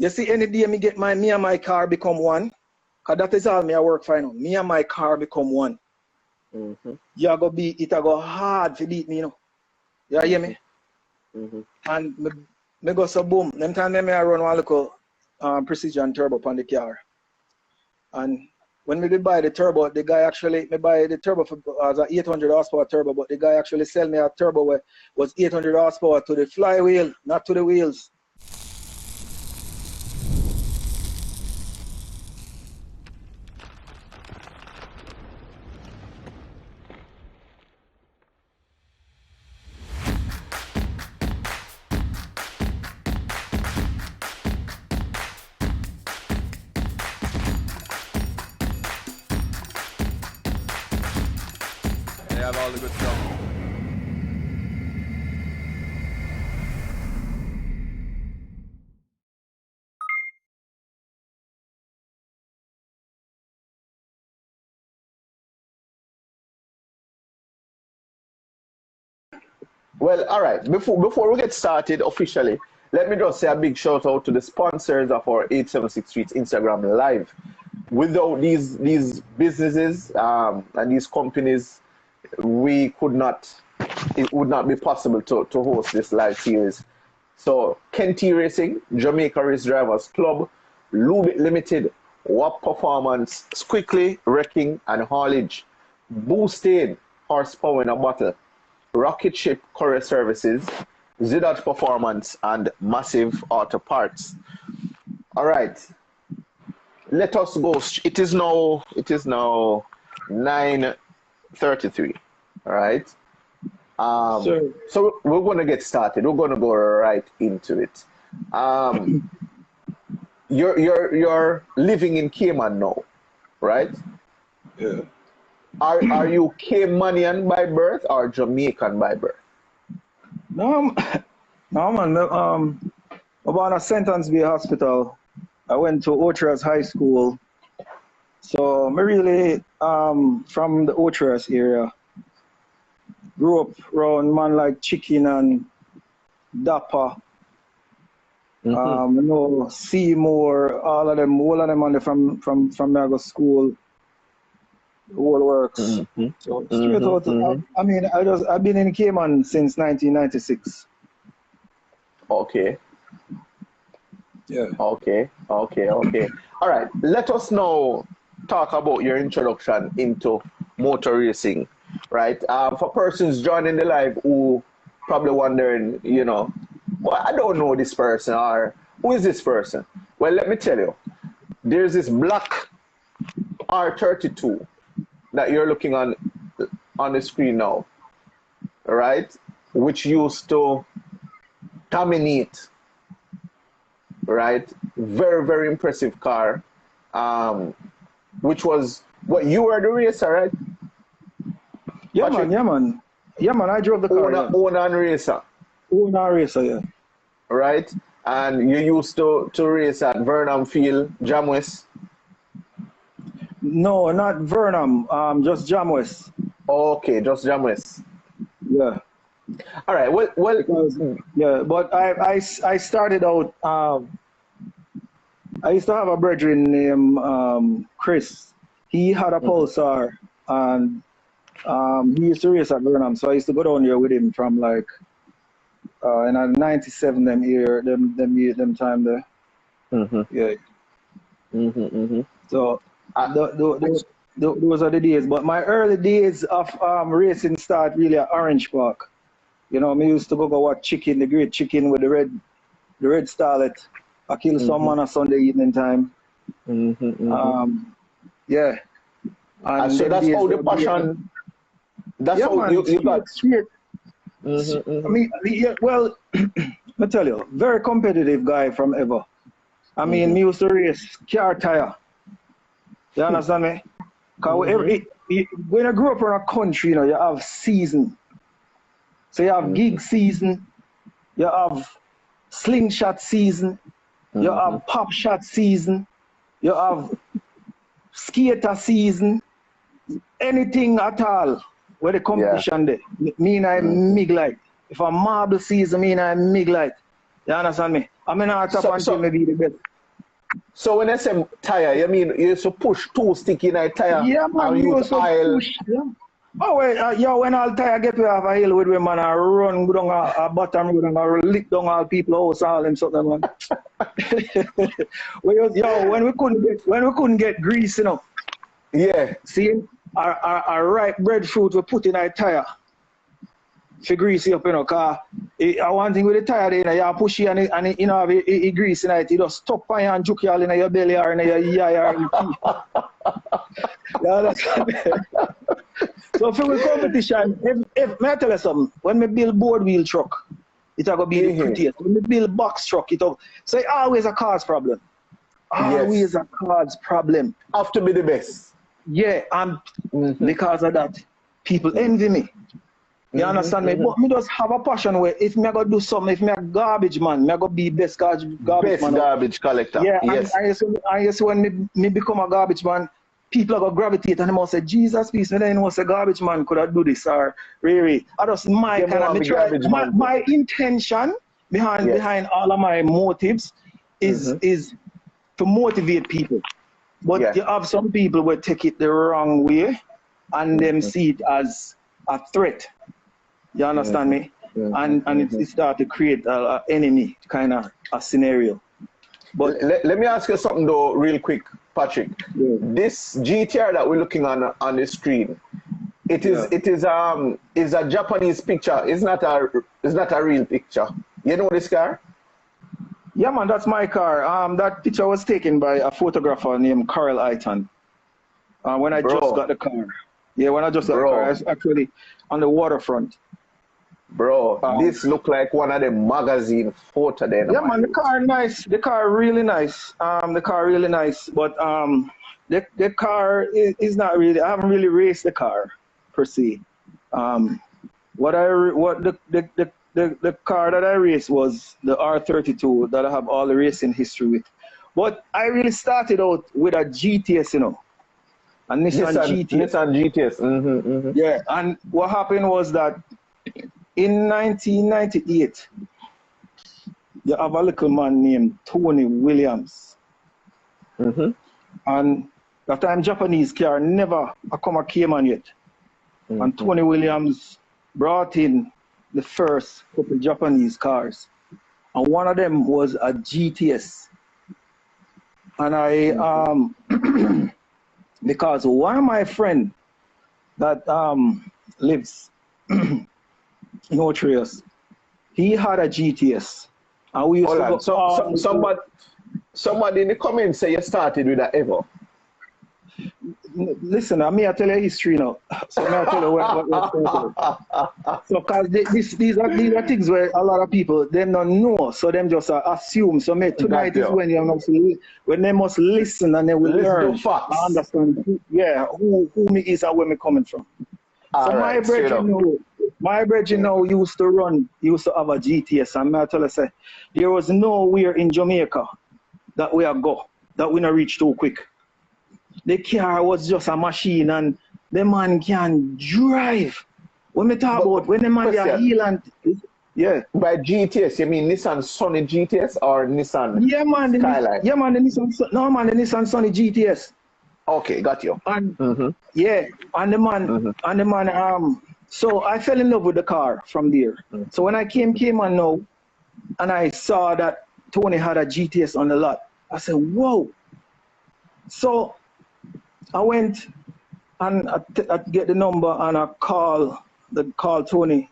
You see, any day me get me and my car become one, because that is all me I work for now. Me and my car become one. You go beat it, I go hard to beat me, you know. You hear me? And me go so boom. Them time me I run one little precision turbo on the car. And when we did buy the turbo, the guy actually, me buy the turbo for as a 800 horsepower turbo, but the guy actually sell me a turbo where was 800 horsepower to the flywheel, not to the wheels. They have all the good stuff. Well, all right. Before we get started officially, let me just say a big shout out to the sponsors of our 876 Streets Instagram Live. Without these businesses and these companies, it would not be possible to host this live series. So, Kenty Racing, Jamaica Race Drivers Club, Lube It Limited, WAP Performance, Squickly, Wrecking and Haulage, Boosted, Horsepower in a Bottle, Rocket Ship Courier Services, Zidot Performance, and Massive Auto Parts. All right, let us go. It is now 9:33. All right. So we're going to get started. We're going to go right into it. You're living in Cayman now, right? Yeah. Are you Caymanian by birth or Jamaican by birth? No, man. About a Sentence Bay Hospital. I went to Ocheras High School. So I'm really from the Ocheras area. Grew up around man like Chicken and Dapper. You know, Seymour, all of them on from Mago School. Whole works. So straight out. I mean, I've been in Cayman since 1996. Okay. Yeah. Okay. All right. Let us now talk about your introduction into motor racing, right? For persons joining the live who probably wondering, you know, well, I don't know this person, or who is this person? Well, let me tell you, there's this black R32 that you're looking on the screen now, right? Which used to dominate, right? Very, very impressive car. Which was what you were the racer, right? Yeah, man. I drove the car. Owner and racer. Owner racer, yeah. Right? And you used to race at Vernon Field, Jamwest. No, not Vernon. Just Jamwest. Okay, just Jamwest. Yeah. All right. Well. Because, yeah, but I started out. I used to have a brethren named Chris. He had a Pulsar, and he used to race at Vernon. So I used to go down there with him from like in a '97 them time there. Yeah. So those are the days. But my early days of racing start really at Orange Park. You know, me used to go watch Chicken, the great Chicken with the red starlet. I kill someone on Sunday evening time. Yeah. And so that's how the passion. That's how man, you got. I mean, yeah, well, I tell you, very competitive guy from ever. I mean, me used to race car tire. You understand me? Because when I grew up in a country, you know, you have season. So you have gig season, you have slingshot season, you have pop shot season, you have skater season, anything at all where the competition there. Me and I mig light. If a marble season, me and I mig light. You understand me? I mean, not top until maybe the best. So when I say tire, you mean you used to push two stick in a tire Yeah, man, and you use also oil? push. Yeah. Oh, well, yeah, when all tire get to have a hill with me, man, I run go down a bottom road and I lick down all people house, all them something, man. When we couldn't get grease, you know. Yeah. See, our ripe breadfruit we put in a tire. For grease up, you know, cause one thing with the tire, you know, you push it and it you know, it grease in it, you just stop on you and juke you all in your belly or in your eye or in your teeth. You understand? So for the competition, if may I tell you something, when we build board wheel truck, it's going to be the prettiest. When we build box truck, so it always a cause problem. Always a cause problem. Have to be the best. Yeah, and because of that, people envy me. You understand me? But me just have a passion where if me go do something, if me a garbage man, me go be best garbage man. Garbage collector. Yeah, yes. And you see when me become a garbage man, people are going to gravitate and they must say, Jesus, peace, me then was a garbage man could have do this or really. I just my kind of my intention behind all of my motives is to motivate people. But you have some people will take it the wrong way and them see it as a threat. You understand me? And it start to create an enemy kind of a scenario. But let me ask you something though, real quick, Patrick. This GTR that we're looking on the screen, it is a Japanese picture. It's not a real picture. You know this car? Yeah, man, that's my car. That picture was taken by a photographer named Carl Aiton. When I just got the car. Yeah, when I just got the car, I was actually on the waterfront. Bro, this look like one of the magazine photo there. Yeah, man, the car nice. The car really nice. The car really nice. But the car is not really. I haven't really raced the car per se. The car that I raced was the R32 that I have all the racing history with. But I really started out with a GTS, you know, a Nissan GTS. Yeah, and what happened was that in 1998, you have a little man named Tony Williams. And that time Japanese car never come a Cayman yet. And Tony Williams brought in the first couple Japanese cars. And one of them was a GTS. And I, because one of my friends that lives in Otrius, he had a GTS. And we used to go, somebody in the comments say you started with an Evo. Listen, I tell you history now. So I tell you what So because these are things where a lot of people them don't know, so them just assume. So tonight is when they must listen and they will learn and understand who me is and where me coming from. So my brethren now used to have a GTS, and I tell you say there was nowhere in Jamaica that we not reach too quick. The car was just a machine and the man can drive. When we talk about when the man is heel and by GTS, you mean Nissan Sunny GTS or Nissan Skyline? The Nissan Sunny GTS. Okay, got you. And and the man so I fell in love with the car from there. So when I came on now and I saw that Tony had a GTS on the lot, I said, whoa. So I went and I get the number and I call Tony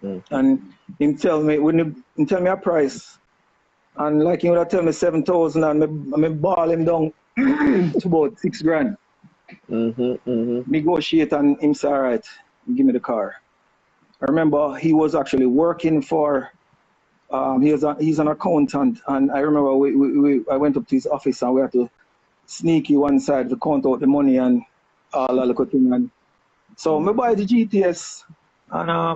and him tell me a price, and like he would have tell me 7,000 and I ball him down to about 6 grand. Negotiate and him say, all right, give me the car. I remember he was actually working for he's an accountant, and I remember I went up to his office and we had to sneaky one side to count out the money and all that little thing. And so I buy the GTS and I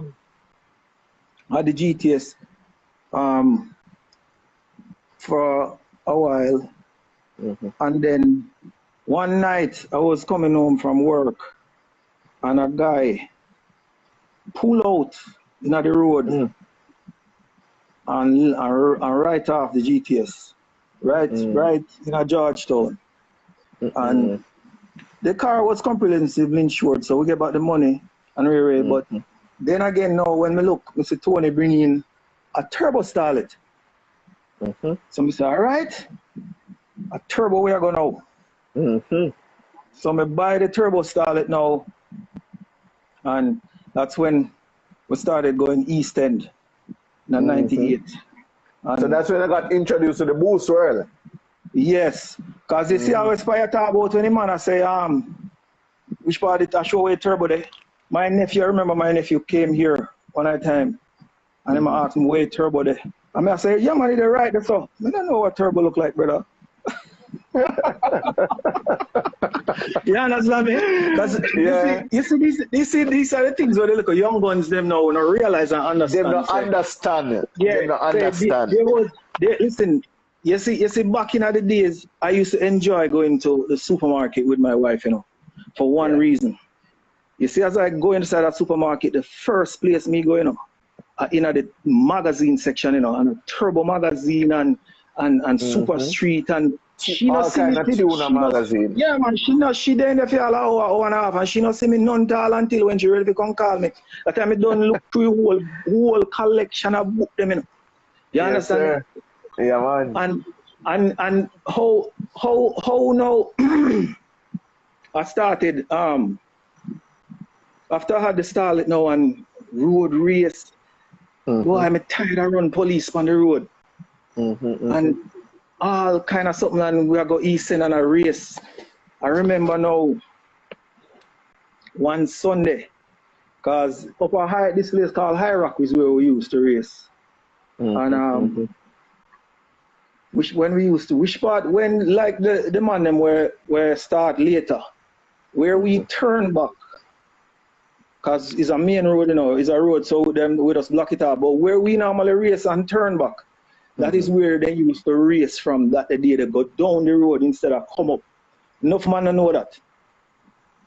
had the GTS for a while. And then one night I was coming home from work and a guy pulled out in the road and right off the GTS, right in a Georgetown. And the car was comprehensively insured, so we get back the money and but then again now when me look, Mr. Tony bring in a turbo starlet. So I say, all right, a turbo we are going now. So I buy the turbo starlet now, and that's when we started going East End in 98. So that's when I got introduced to the boost world. Yes, because you see how Aspire talk about when the man I say, which part it I show a turbo there. My nephew, I remember my nephew came here one time and I asked him where turbo there. And I say, yeah man, they're right there, so I don't know what turbo look like, brother. You understand me? Because you see these are the things where the little young guns them now don't realize and understand. They don't understand. Yeah, they don't understand. Listen, you see, back in the days, I used to enjoy going to the supermarket with my wife, for one reason. You see, as I go inside that supermarket, the first place me go, in the magazine section, and a turbo magazine and Super Street and she all kind of tuna magazine. Yeah, man, she there in the field hour and a half, and she not see me none tall until when she ready to come call me. That time I done look through whole collection of book them, You understand? Sir. Yeah, man. And how now I started after I had the starlet now and road race. Boy, I'm tired of run police on the road. And all kind of something, and we are go East End on a race. I remember now one Sunday, because up a this place called High Rock is where we used to race. And when we used to, which part when like the man them were start later, where we turn back, because it's a main road, it's a road, so them we just block it up. But where we normally race and turn back, that is where they used to race from. That the day they go down the road instead of come up. Enough man don't know that.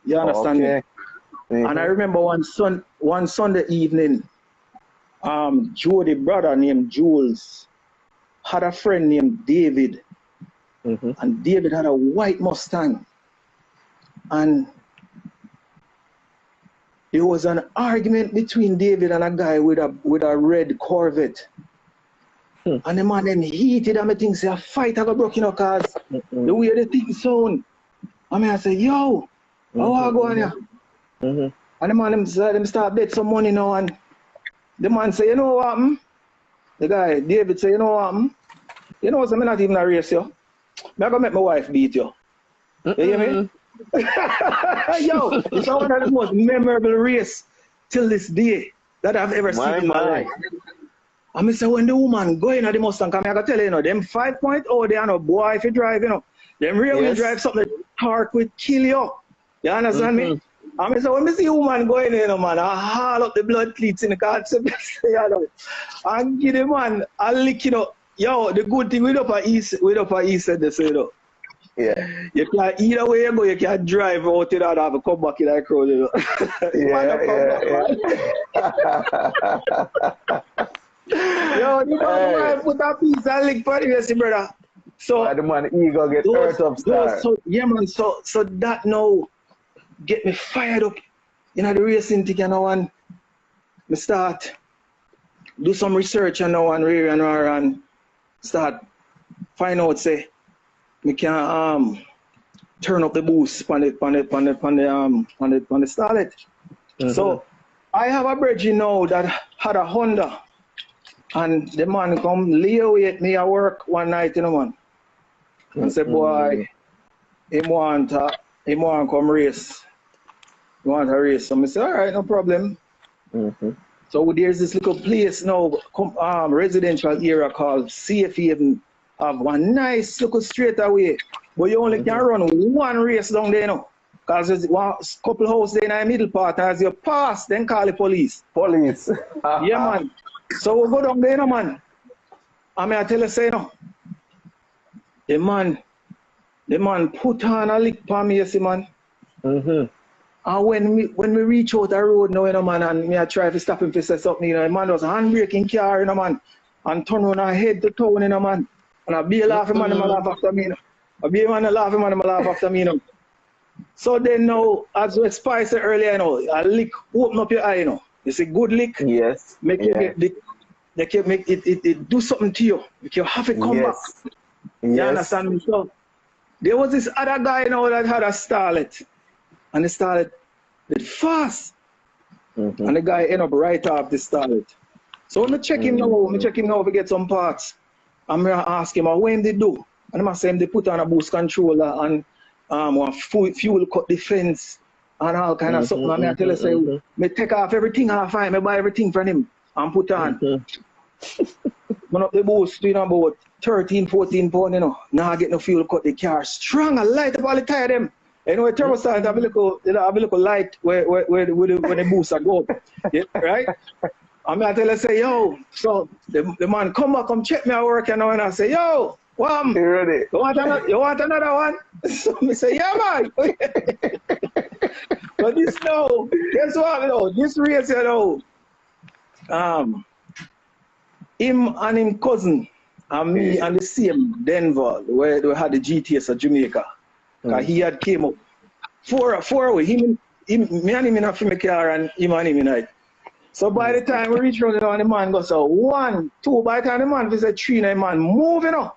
You understand me? And I remember one Sunday evening, Jody brother named Jules had a friend named David. And David had a white Mustang. And there was an argument between David and a guy with a red Corvette. And the man then heated and I think say a fight have a broken cause the way the thing sound. I say, yo, how I go on here? And the man them start bet some money now, and the man say, you know what? The guy, David say, you know what? You know what, I'm not even a race you. I'm gonna make my wife beat you. You hear me? Yo, it's one of the most memorable race till this day that I've ever seen in my life. I say when the woman go in at the Mustang, I can tell you, them 5.0, they are no boy if you drive, Them real wheel drive something torque will kill you. You understand me? I say when I see a woman going in, man, I haul up the blood cleats in the car, I give the man a lick, Yo, the good thing with upper east side, they say, Yeah. You can either way you go, you can drive out to that have a come back in that crowd, Yo, the man put a piece of lick for the brother. So the man ego get hurt up start. So that now get me fired up the racing thing and me start do some research and start find out say me can turn up the boost on the starlet. So I have a bridge now that had a Honda. And the man come lay away at me at work one night, man. And say, boy, he want come race. He want a race. So I say, all right, no problem. So there's this little place now, residential area called Safe Haven. Have one nice little straightaway. But you only can run one race down there, Because there's one couple houses there in the middle part. And as you pass, then call the police. Yeah, man. So we go down there, man. I tell you, say, the man put on a lick for me, you see, man. And when we reach out the road now, man, and me I try to stop him to say something, the man was handbraking car, man. and turn on and head to town, you know, man. And I be laughing, man, and I laugh after me, you know. I be man, laughing, man, and I laugh after me, you know. So then now, as we spiced it earlier, you know, a lick, open up your eye, you know. It's a good lick. Yes. Make it do something to you. Make you have it come back. You understand me? So there was this other guy, you know, that had a starlet. And the starlet did fast. And the guy ended up right off the starlet. So when I check him now, if he get some parts. I'm going to ask him, when they do? And I'm saying they put on a boost controller and fuel cut the fence and all kind of something. And I tell you, me take off everything I find, me buy everything from him and put on. One up the boost, you know, about 13, 14 pounds, you know. Now I get no fuel cut the car strong. I light up all the tire them. You know, a thermostat have a little light where the boost are go. Yeah, right? I'm going to tell her, say, yo, so the man come back, come check me at work, you know, and I say, yo, Wham, you ready? You want another one? So I say, yeah, man. But this now, guess what, you know, this race, you know, him and him cousin and me and the same Denver, where we had the GTS of Jamaica. He had came up. Four away. Me and him in a film car and him and him in it. So by the time we reach around, you know, and the man goes, so 1, 2, by the time the man visit 3, and the man moving up.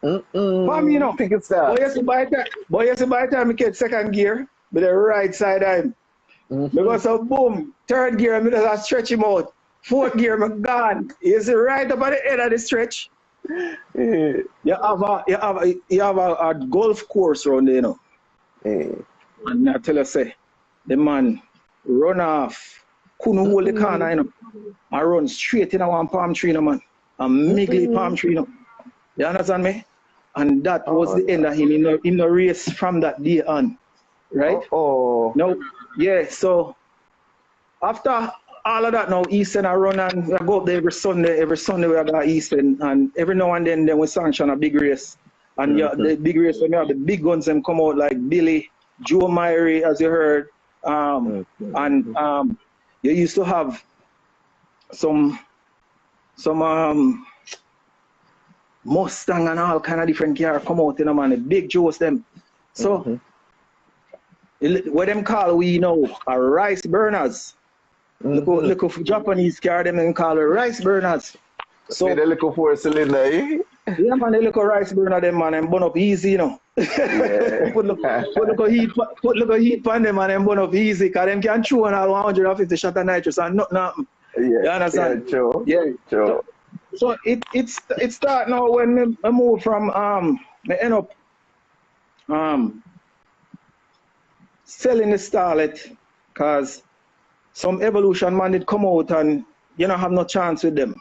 For me, you know. But you see by the time we get second gear, with the right side of him. Because of boom, third gear, I just stretch him out. Fourth gear, I'm gone. You see right up at the end of the stretch. You have a golf course around there, you know. And I tell you, say, the man run off. Couldn't hold the corner, you know. I run straight in one palm tree, you know, man. A miggly palm tree, you know. You understand me? And that was the end of him in the race from that day on. Right? No, yeah, so after all of that now, Eastern I run and I go up there every Sunday we have got Eastern, and every now and then we sanction a big race. And the big race when you have the big guns them come out like Billy, Joe Myrie, as you heard. And you used to have some Mustang and all kind of different cars come out, you know, man, the big Joes them. So what them call we know are rice burners. Look for Japanese car them call it rice burners. So they look for a cylinder, eh? Yeah, man, they look a rice burner them, man, and burn up easy, you know. put look heat on them and burn up easy, because them can chew on all 150 shot of nitrous and nothing. You understand? Yeah, true. Yeah. True. So it start now when I move from I end up selling the starlet, because some evolution man did come out and you don't have no chance with them.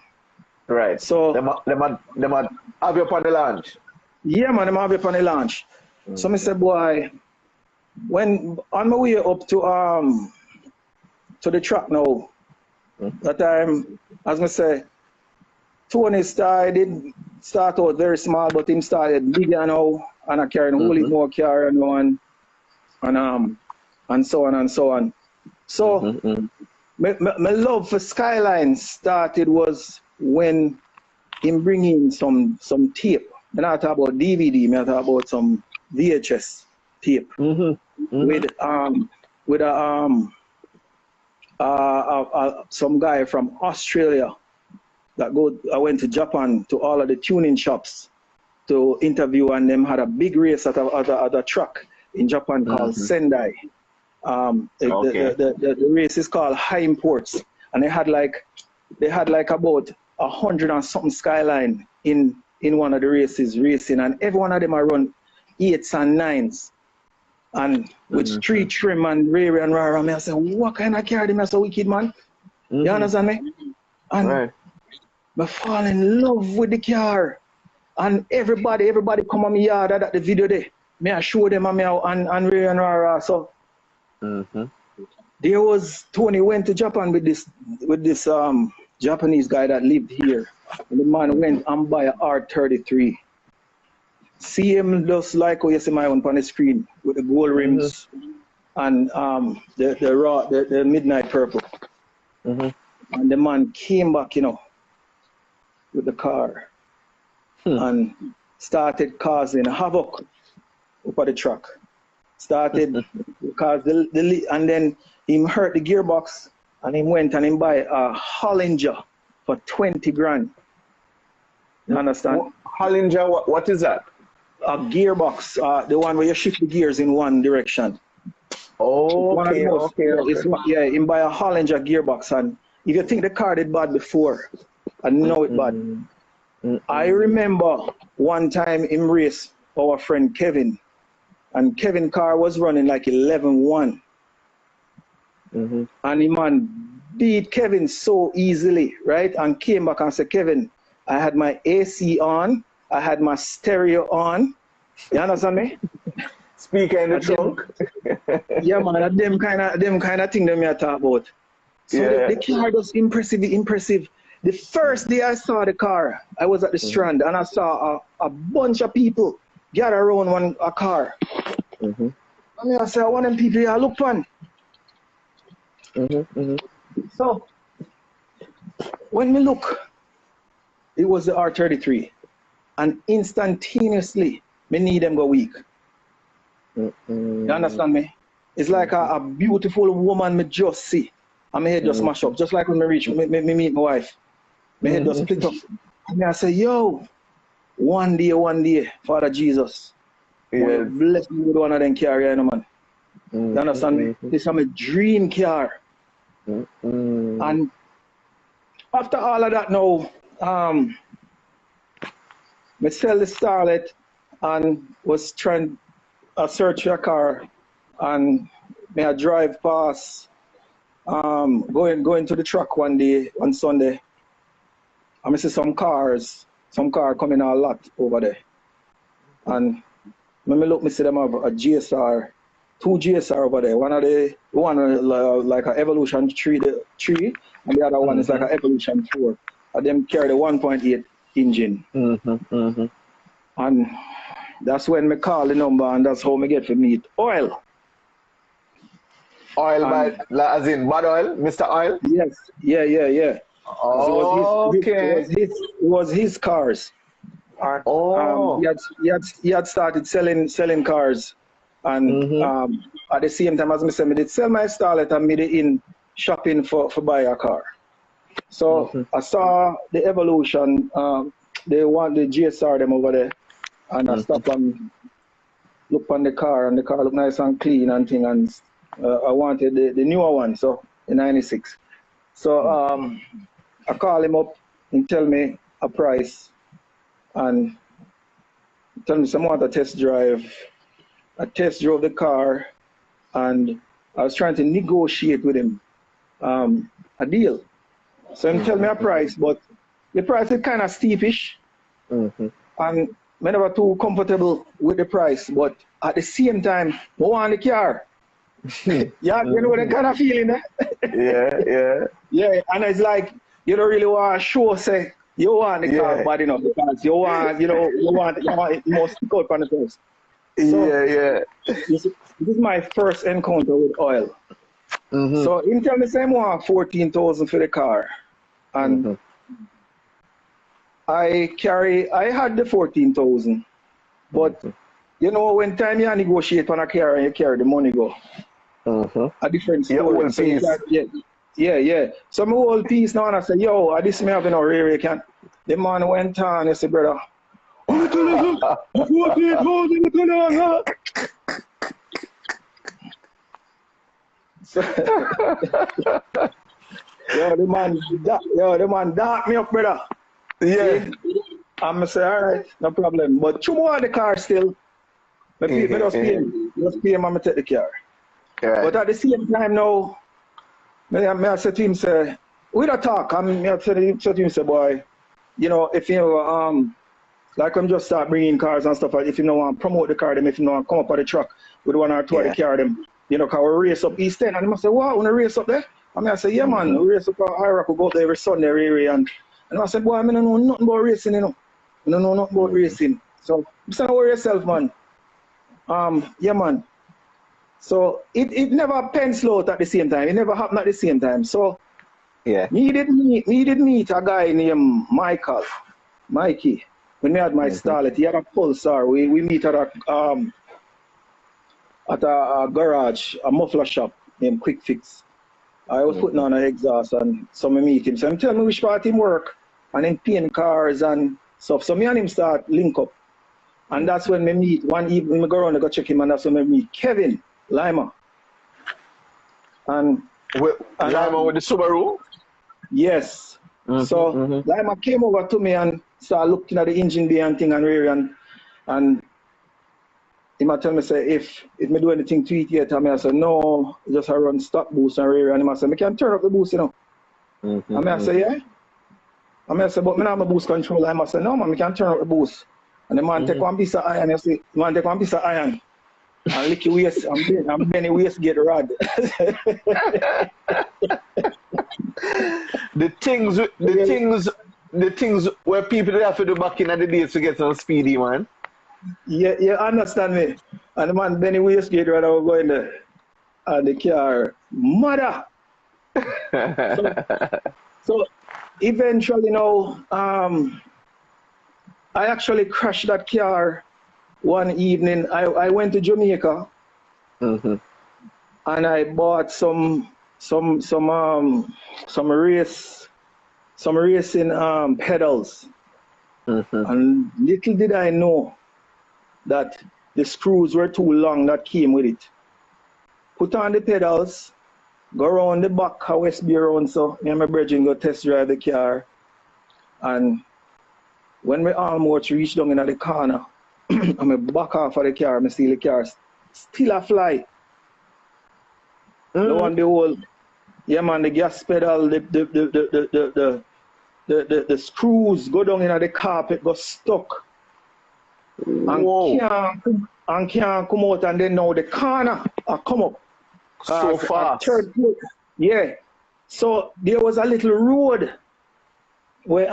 Right. So them have you upon the launch. Yeah, man, them have you upon the launch. So I said, boy, when on my way up to the track now, that time, as I say, Tony did start out very small, but him started bigger now, and I carrying a whole lot more car and so on and so on. So my love for Skyline started was when him bringing some tape. I'm not talking about DVD, I'm talking about some VHS tape with some guy from Australia I went to Japan to all of the tuning shops to interview, and them had a big race at a track in Japan called Sendai. The race is called High Imports, and they had like about 100 and something Skyline in one of the races racing, and every one of them are run 8s and 9s, and with 3 trim and rear and rah. I say, what kind of car them are so wicked, man? You understand me? And I fall in love with the car, and everybody come on me yard at the video there. Me I show them and rear and rah. So there was Tony went to Japan with this Japanese guy that lived here, and the man went and buy a R33. See him just like how you see my one on the screen with the gold rims and the midnight purple. And the man came back, you know, with the car Hmm. and started causing havoc up at the track. Started because and then he hurt the gearbox and he went and he buy a Hollinger for 20 grand. You understand? Hollinger, what is that? A gearbox, the one where you shift the gears in one direction. Okay. Yeah, he buy a Hollinger gearbox, and if you think the car did bad before, I know it bad. I remember one time in race our friend Kevin, and Kevin car was running like 11-1. And the man beat Kevin so easily, right? And came back and said, Kevin, I had my AC on, I had my stereo on. You understand me? Speaker in the trunk. Yeah, man, them kind of thing that me I talk about. So the car was impressive. The first day I saw the car, I was at the Strand and I saw a bunch of people gather around a car. And I said, one of them people here look fun. So when we look, it was the R33, and instantaneously, me need them go weak. You understand me? It's like a beautiful woman me just see, and my head just mash up, just like when me meet my wife. My head just split up. And I say, yo, one day, Father Jesus, will bless me with one of them car, you know, man. You understand me? This is my dream car. And after all of that now, I sell the Starlet and was trying to search your car, and may I drive past, going to the truck one day on Sunday. I see some car coming a lot over there. And when I look, I see them have a GSR, 2 GSR over there. One like an Evolution 3, and the other one is like an Evolution 4. And them carry the 1.8 engine. And that's when I call the number, and that's how I get to meet Oil. Oil, as in bad oil, Mr. Oil? Yes, yeah. Oh, it was his cars. He had started selling cars, and at the same time as I said, I did sell my Starlet and made it in shopping for buy a car. So I saw the Evolution, they want the GSR them over there, and I stopped and looked on the car, and the car looked nice and clean and thing, and I wanted the newer one, so the 96. So I call him up and tell me a price, and tell me some want a test drive. I test drove the car, and I was trying to negotiate with him a deal. So he tell me a price, but the price is kind of steepish, and I'm never too comfortable with the price. But at the same time, I want the car. You know the kind of feeling, eh? Yeah, and it's like you don't really want to show say you want the car bad enough because you want it more stick out on the face. So, This is my first encounter with Oil. So him tell me say I want 14,000 for the car, and I had the 14,000, but you know when time you negotiate on a car and you carry the money go, a different story. So yeah. So my whole piece now, and I say, yo, this me having a rear can. The man went on, he said, brother, 14,000. The man dark me up, brother. Yeah. I'm say, all right, no problem. But you want the car still. Me just pay him and me take the car. Right. But at the same time now, I said to him, say, we don't talk. I said to him, say, boy, you know, if you like I'm just start bringing cars and stuff, if you don't want to promote the car, them if you don't want to come up on the truck with 1 or 2 of the car, them, you know, can we race up East End? And I say, what, want to race up there? I say, yeah, man, we race up Iraq, we go up there every Sunday area. And I said, boy, I don't know nothing about racing, you know. I don't know nothing about racing. So, you say, don't worry yourself, man. Yeah, man. So, it never penciled out at the same time. It never happened at the same time. So, Yeah. Me did meet a guy named Mikey. When we had my starlet, he had a Pulsar. We meet at a garage, a muffler shop named Quick Fix. I was putting on an exhaust and so I meet him. So him tell me which part him work and him paint cars and stuff. So me and him start link up. And that's when we meet. One evening, we go around and go check him, and that's when we meet Kevin Lima. And Lima with the Subaru? Yes. So Lima came over to me and started looking at the engine bay and thing and rear and he might tell me say if me do anything to it yet, I say no, just I run stock boost and rear and he say, I can turn up the boost, you know. I say, yeah. I say, but me not have a boost control. I say, no man, I can turn up the boost. And the man take one piece of iron, you see, the man take one piece of iron and lick your waist and bend your waist get rod. the things where people have to do back in the days to get some speedy, man. Yeah, you understand me. And the man bend your waist get rod, I was going there. And the car, mother. so eventually, you know, I actually crashed that car one evening. I went to Jamaica and I bought some racing pedals. And little did I know that the screws were too long that came with it. Put on the pedals, go around the back of Westby around, so me and my brethren go test drive the car. And when we almost reach down in the corner, I'm a back off of the car, I see the car still a fly. The one, the whole, yeah man, the gas pedal, the screws go down in the carpet, go stuck. And can't come out, and then now the corner come up. So fast. Yeah. So there was a little road where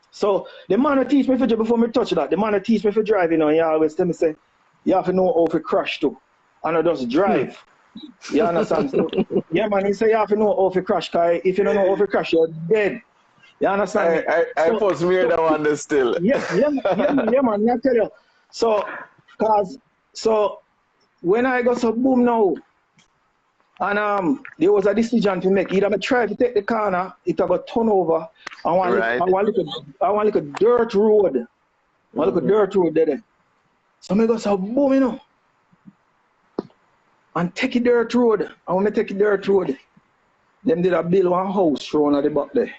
so the man who teach me for before me touch that, the man who teach me for driving, you know, he always tell me say, you have to know how to crash too. And I just drive. You understand? So, yeah man, he say you have to know how to crash, because if you don't know how to crash, you're dead. You understand? I first hear that one still. Yeah, man, I tell you. So when I got so boom now, and there was a decision to make. Either I try to take the corner, it got turn over. I want a dirt road. I want a dirt road there. So I got so boom, you know. And take a dirt road. I want to take a dirt road. Them did a build one house thrown at the back there.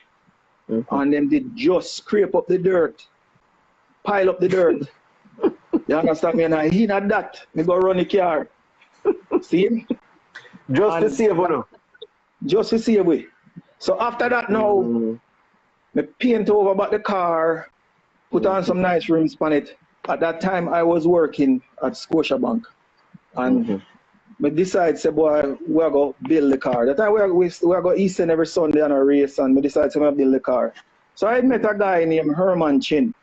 And them did just scrape up the dirt, pile up the dirt. You understand me? And I hit at that. Me go run the car. See? Just to save one. Just to save we. So after that now, me paint over about the car, put on some nice rims on it. At that time I was working at Scotiabank. And me decide say boy, we're going to build the car. That time we go Eastern every Sunday on a race, and me decide to build the car. So I met a guy named Herman Chin.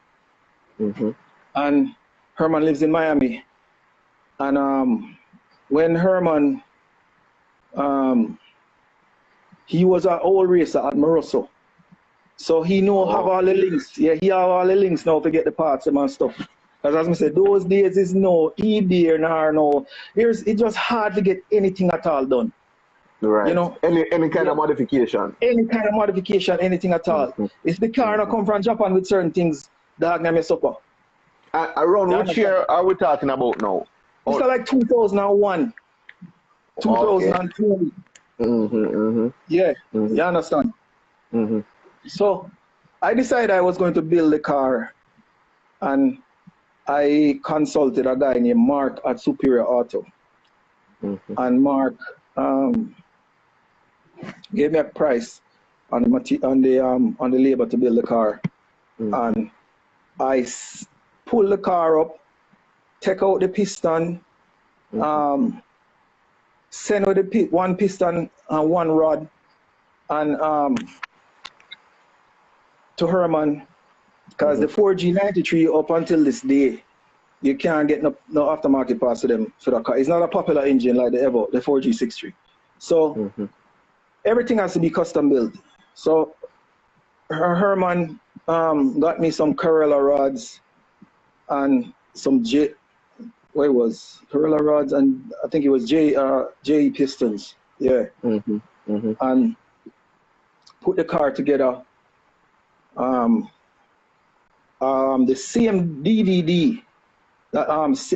And Herman lives in Miami. And when Herman he was an old racer at Moroso. So he have all the links. Yeah, he have all the links now to get the parts and stuff. Because as I said, those days is no eBay nor no. It's just hard to get anything at all done. Right. You know? Any kind of modification. Any kind of modification, anything at all. If the car not come from Japan with certain things, that gonna mess up. Around which year are we talking about now? It's like 2001. 2020. Yeah, you understand? So I decided I was going to build the car, and I consulted a guy named Mark at Superior Auto. And Mark gave me a price on the labor to build the car. And I pull the car up, take out the piston, send out the one piston and one rod, and to Herman, because the 4G93 up until this day, you can't get no aftermarket parts to them for that car. It's not a popular engine like the 4G63. So everything has to be custom built. So Herman got me some Corella rods and some what it was Corella rods, and I think it was J pistons. Yeah. And put the car together. The same DVD that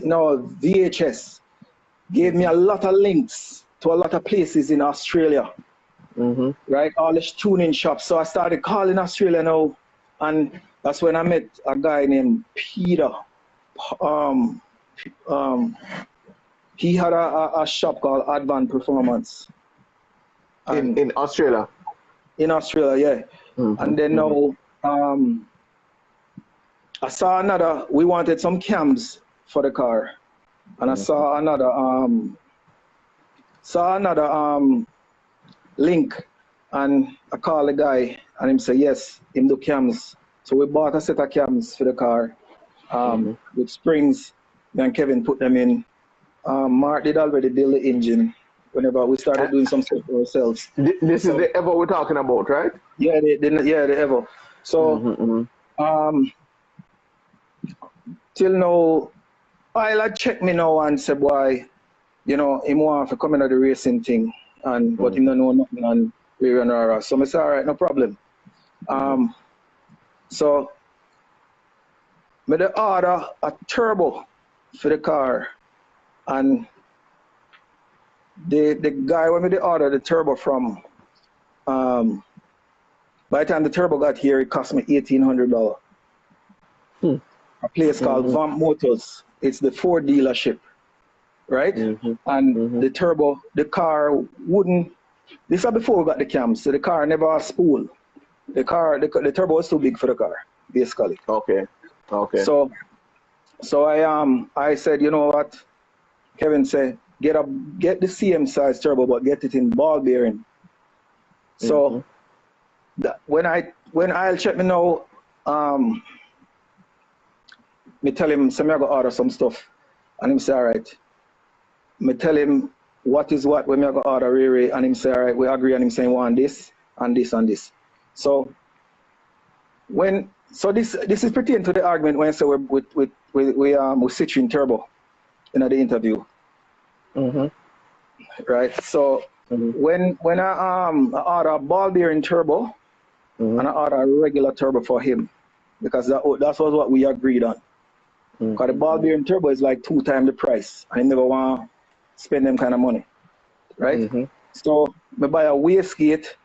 now VHS gave me a lot of links to a lot of places in Australia. Right, all the tuning shops. So I started calling Australia now, and that's when I met a guy named Peter. He had a shop called Advan Performance. In Australia? In Australia, yeah. And then now, I saw another, we wanted some cams for the car. And I saw another link, and I called the guy and him say yes, him do cams. So we bought a set of cams for the car with springs. Me and Kevin put them in. Mark did already build the engine whenever we started doing some stuff for ourselves. This is the Evo we're talking about, right? Yeah, the Evo. So till now, I'll check me now and say, boy, you know, him want to come into the racing thing, and but him don't know nothing on rear and rara. So I say, all right, no problem. So I order a turbo for the car, and the guy when I order the turbo from, by the time the turbo got here, it cost me $1,800. A place called Vamp Motors. It's the Ford dealership, right? And the turbo, the car wouldn't. This is before we got the cams, so the car never spool. The turbo was too big for the car, basically. Okay. So I said, you know what? Kevin said, get the same size turbo, but get it in ball bearing. So when I'll check me now, me tell him, so me I go order some stuff, and him say, all right. Me tell him what is what when me I go order Riri, and him say, all right, we agree, and him saying want this and this and this. So this is pertaining to the argument when I say we switching turbo in the interview. Right. So when I order a ball bearing turbo and I order a regular turbo for him, because that was what we agreed on. Because the ball bearing turbo is like 2 times the price. I never want to spend them kind of money. Right? So I buy a wastegate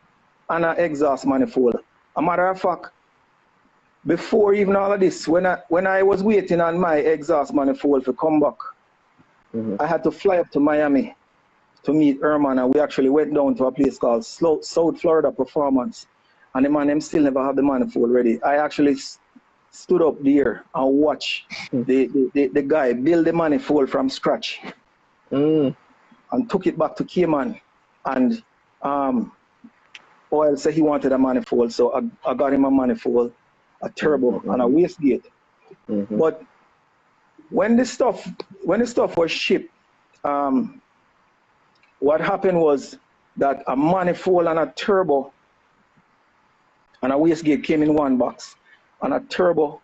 and an exhaust manifold. A matter of fact, before even all of this, when I was waiting on my exhaust manifold to come back, I had to fly up to Miami to meet Herman, and we actually went down to a place called South Florida Performance. And the man, them still never have the manifold ready. I actually stood up there and watched the guy build the manifold from scratch and took it back to Cayman. And Oil said he wanted a manifold, so I got him a manifold, a turbo, and a wastegate. But when the stuff was shipped, what happened was that a manifold and a turbo and a wastegate came in one box, and a turbo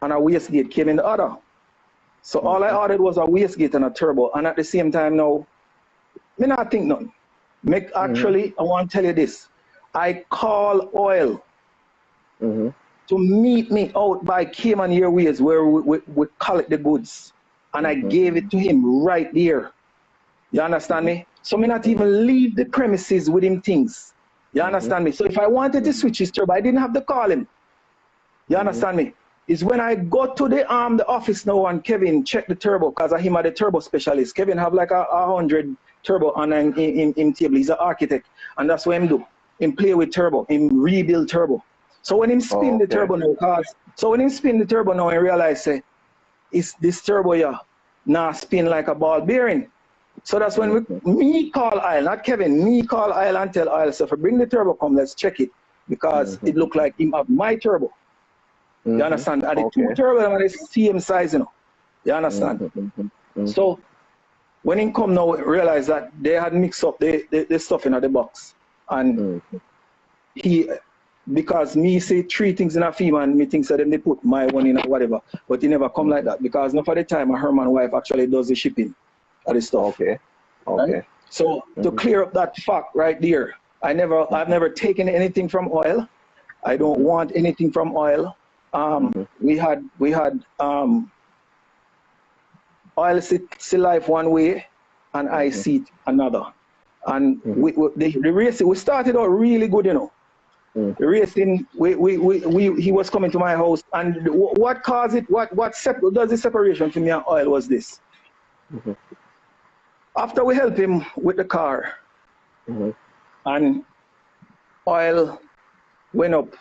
and a wastegate came in the other. So all I ordered was a wastegate and a turbo, and at the same time now, me not think nothing. Actually, I want to tell you this. I call Oil to meet me out by Cayman Airways where we collect the goods, and I gave it to him right there. You understand me? So me not even leave the premises with him things. You understand me? So if I wanted to switch his turbo, I didn't have to call him. You understand me? It's when I go to the office now and Kevin check the turbo, because him are the turbo specialist. Kevin have like 100 turbo on him table. He's an architect, and that's what him do. Him play with turbo, him rebuild turbo. So when him spin the turbo now, I realize say, it's this turbo here now spin like a ball bearing. So that's when me call Isle, not Kevin, me call Isle and tell Isle, so if I bring the turbo come, let's check it, because it look like him have my turbo. You understand? And the two turbo are the same size, you know. You understand? So when he come now, realize that they had mixed up the stuff in the box. And he, because me say 3 things in a film and me think so then they put my one in or whatever. But it never come like that because not for the time her man wife actually does the shipping of the stuff. Okay. Right? So to clear up that fact right there, I've never taken anything from oil. I don't want anything from oil. We had oil see life one way and I see it another. And the race, we started out really good, you know. The racing, he was coming to my house, and what caused it, what does the separation for me and oil was this. After we helped him with the car, and oil went up,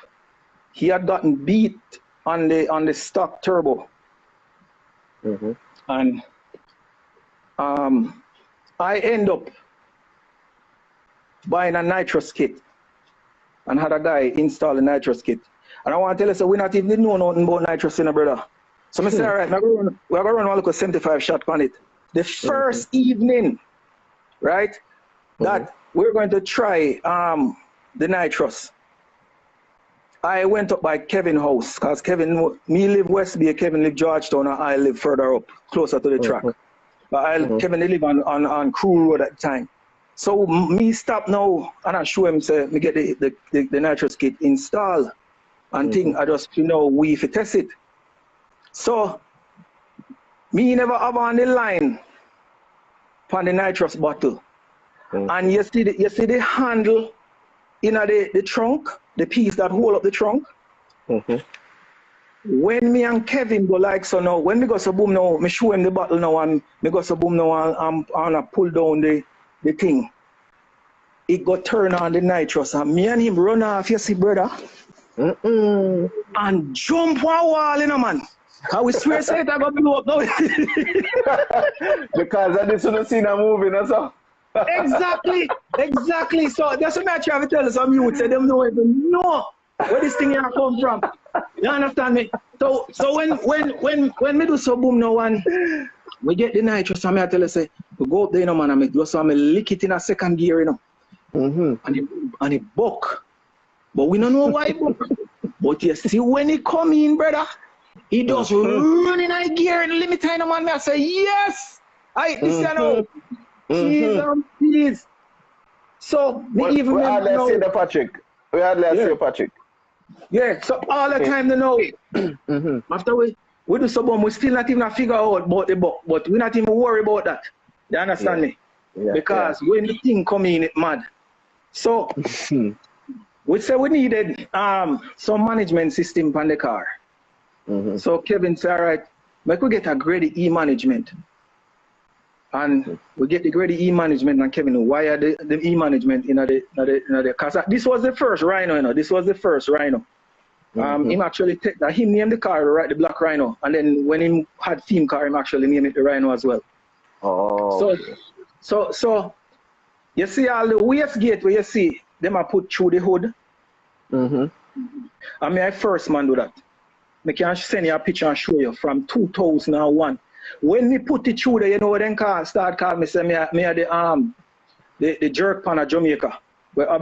he had gotten beat on the stock turbo. And I end up buying a nitrous kit and had a guy install a nitrous kit. And I want to tell you, so we not even know nothing about nitrous, you know, brother. So I say, all right, we're going to run one look 75 shot on it. The first evening, right, that we're going to try the nitrous, I went up by Kevin's house, because Kevin, me live West Bay, Kevin live Georgetown, and I live further up, closer to the track. But Kevin live on Crew Road at the time. So me stop now and I show him, say, me get the nitrous kit installed and think I just, you know, we if test it. So me never have on the line on the nitrous bottle. And you see the handle in the trunk, the piece that hold up the trunk. When me and Kevin go like so now, when me go so boom now, me show him the bottle now and me go so boom now and I pull down the thing. It got turned on the nitrous and me and him run off, you see, brother. And jump one wall, you know, man. Cause we swear say it I got blow up now. Because I didn't see a movie, that's all. Exactly. So that's what I try to tell some youth, say them don't even know where this thing here come from. You understand me? So when me do so boom now and we get the nitrous and I tell you say, we go up there, you know, man, and me do so me lick it in a second gear, you know. And it buck. But we don't know why it buck. But you see when he come in, brother, he just run in a gear and limit time, man. I say, yes! This you know. Please. So me even we had let's say the Patrick. We had let's say Patrick. Yeah, so all the time you know. After we do some, we still not even figure out about the buck, but we not even worry about that. You understand me? Because when the thing come in, it mad. So we said we needed some management system on the car. So Kevin said, all right, we could get a grade E management. And we get the grade E management and Kevin wire the E management in the car. This was the first Rhino, you know. This was the first Rhino. Him actually him named the car right, the black Rhino. And then when he had theme car, him actually named it the Rhino as well. So you see all the waste gate where you see them are put through the hood. I mean I first man do that. I can send you a picture and show you from 2001. When me put it through there, you know what then start calling me, say me are the jerk pan of Jamaica. So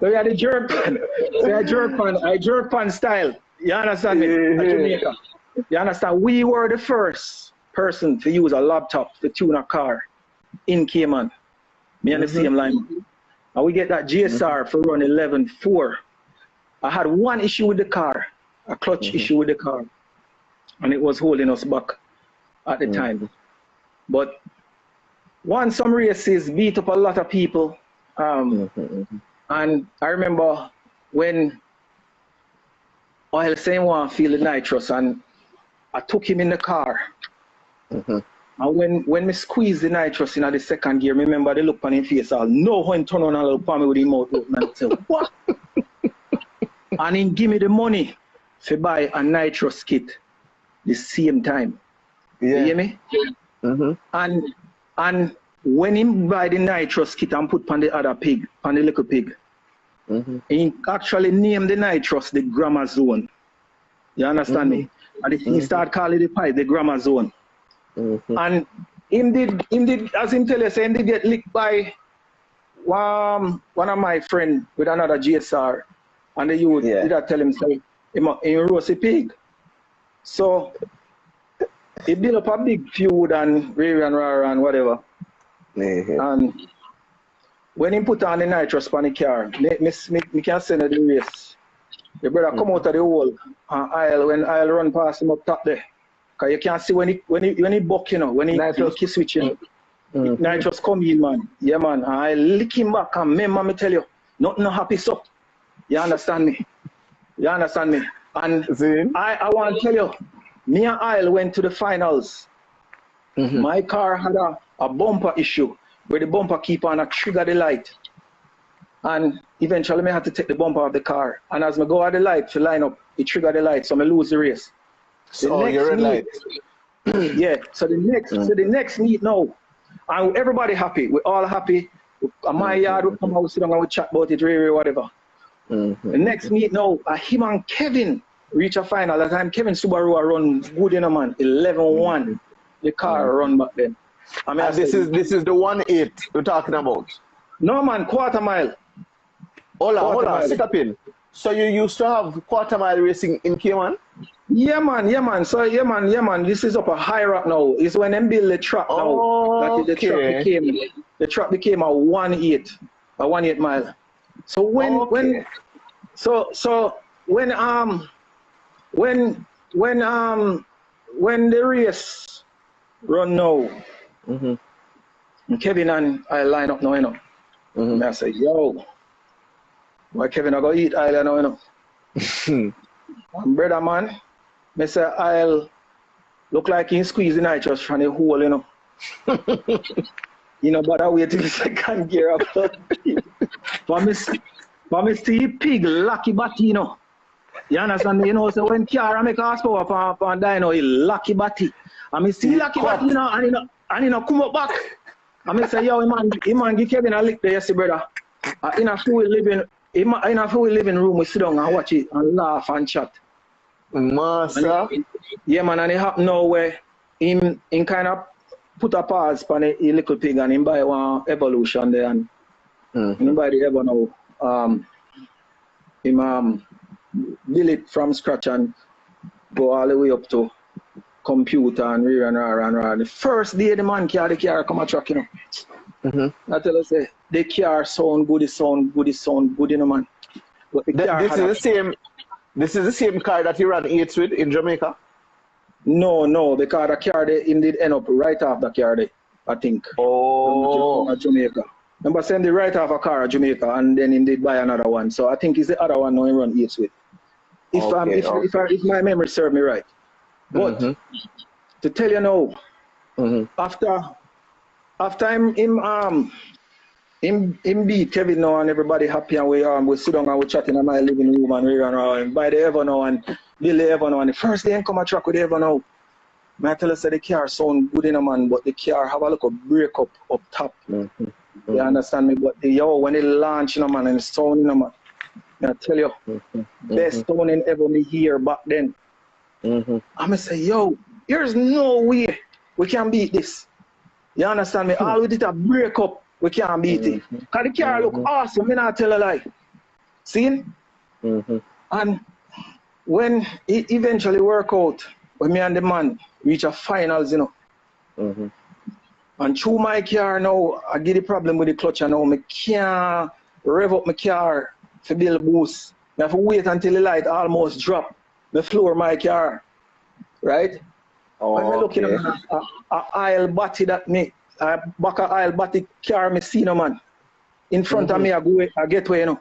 we are the jerk pan. I jerk pan style. You understand me? Jamaica. You understand? We were the first person to use a laptop to tune a car in Cayman. Me and the same line. And we get that GSR for run 11.4. I had one issue with the car, a clutch issue with the car. And it was holding us back at the time. But won some races, beat up a lot of people. And I remember when Oil saying want to feel the nitrous and I took him in the car. And when me squeeze the nitrous in the second gear, remember they look on his face, I'll know when turn on and look on me with his mouth open and say, what? And he give me the money to buy a nitrous kit the same time. You hear me? And when him buy the nitrous kit and put on the other pig, on the little pig, he actually named the nitrous the grammar zone. You understand me? And he start calling the pipe the grammar zone. And him did, as him tell you, say, him did get licked by one of my friend with another GSR, and the youth did I tell him say he roast a pig. So he built up a big feud and rah and whatever. And when he put on the nitrous on the car, me can send the race. The brother come out of the hole and aisle when aisle run past him up top there. Cause you can't see when he buck, you know, when he kiss switch, you know. Nitrous come in, man. Yeah, man. And I lick him back and remember me tell you, nothing happy so. You understand me? You understand me? And I want to tell you, me and Isle went to the finals. My car had a bumper issue where the bumper keep on a trigger the light. And eventually I had to take the bumper off the car. And as I go out the light to line up, it triggered the light, so I lose the race. So you're red light. Yeah. So the next meet now, and everybody happy. We're all happy. My yard will come out, sit down and we chat about it, whatever. The next meet now, him and Kevin reach a final. At the time Kevin Subaru run good, you know, man. 11-1. The car run back then. I mean, this is the 1-8 we're talking about. No, man, quarter mile. Hold on, sit up in. So you used to have quarter mile racing in Cayman? Yeah, man. So yeah, man. This is up a high rock now. It's when them build the track now. That the track became a 1-8 mile. So when the race run now, Kevin and I line up now, you know. And I say, yo, why Kevin I go eat Isle now, you know. And brother man, I say I'll look like he squeeze the nitrous from the hole, you know. You know, but I wait till the second gear up. But me see pig lucky batty, you know. You understand me? You know, so when car make a horsepower upon dyno, he lucky batty. And me see lucky batty, you know, and you know come up back. And me say, yo, he man give Kevin a lick there, yes, brother. In a full living room, we sit down and watch it and laugh and chat. Master. Yeah, man, and it happen now where him kind of put a pause on a little pig and him buy one Evolution there and him buy the Evo now. Him build it from scratch and go all the way up to computer and rah. The first day the man carry the car come a truck, you know. I tell you, say, the car sound good, you know, man. But This is the same car that you ran 8s with in Jamaica? No, because the car they indeed end up right off the car there, I think. Oh. Jamaica. Remember send the right off a car at Jamaica and then indeed buy another one. So I think it's the other one now he run 8s with. If my memory serve me right. But to tell you now, after him beat Kevin now and everybody happy and we sit down and we chatting in my living room and buy the Evo now and build the Evo now. And the first day I come a truck with the Evo now, I tell us that the car sound good in a man, but the car have a little break up top. You understand me? But when it launch in a man and the sound in a man, I tell you, best sounding ever me hear back then. I'm say, yo, there's no way we can beat this. You understand me? All we did a break up, we can't beat it. Because the car look awesome, me not tell a lie. See? And when it eventually work out, when me and the man reach a finals, you know. And through my car now, I get the problem with the clutch and now I can't rev up my car to build boost. I have to wait until the light almost drop. I floor my car. Right? When I look at a aisle batty that me, back a aisle batty car me see no man. In front of me I get where you know.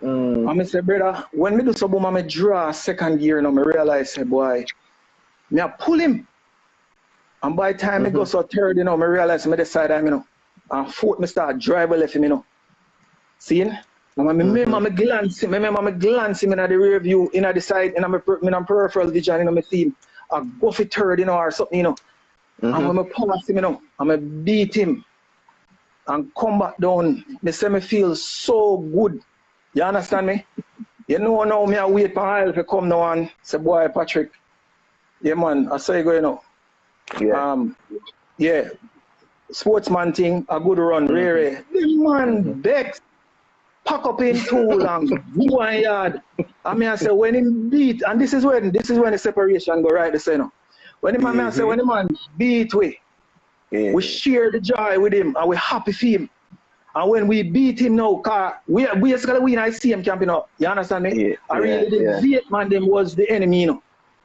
And I say, brother, when me do so boom, I draw second gear now, I realize say boy, me I pull him. And by the time I go so third, you know, I realize I decide I'm, you know, and fourth I start drive left him, you know. Seeing? And I remember me glance him in the rear view, in the side, in my peripheral vision, you know, I see him. I go for third, you know, or something, you know. And when I pass him, you know, and I beat him and come back down, I say me feel so good. You understand me? You know now me I wait for Isle to come now and say, boy, Patrick, yeah man, I saw you go, you know. Yeah. sportsman thing, a good run, really. The man Bex pack up in tool and go on yard. I mean, I say when him beat, and this is when the separation go right the center. When the man, I say when the man beat we share the joy with him and we happy for him. And when we beat him now, we basically win I see him camping up. You understand me? The Vietman them was the enemy, you know.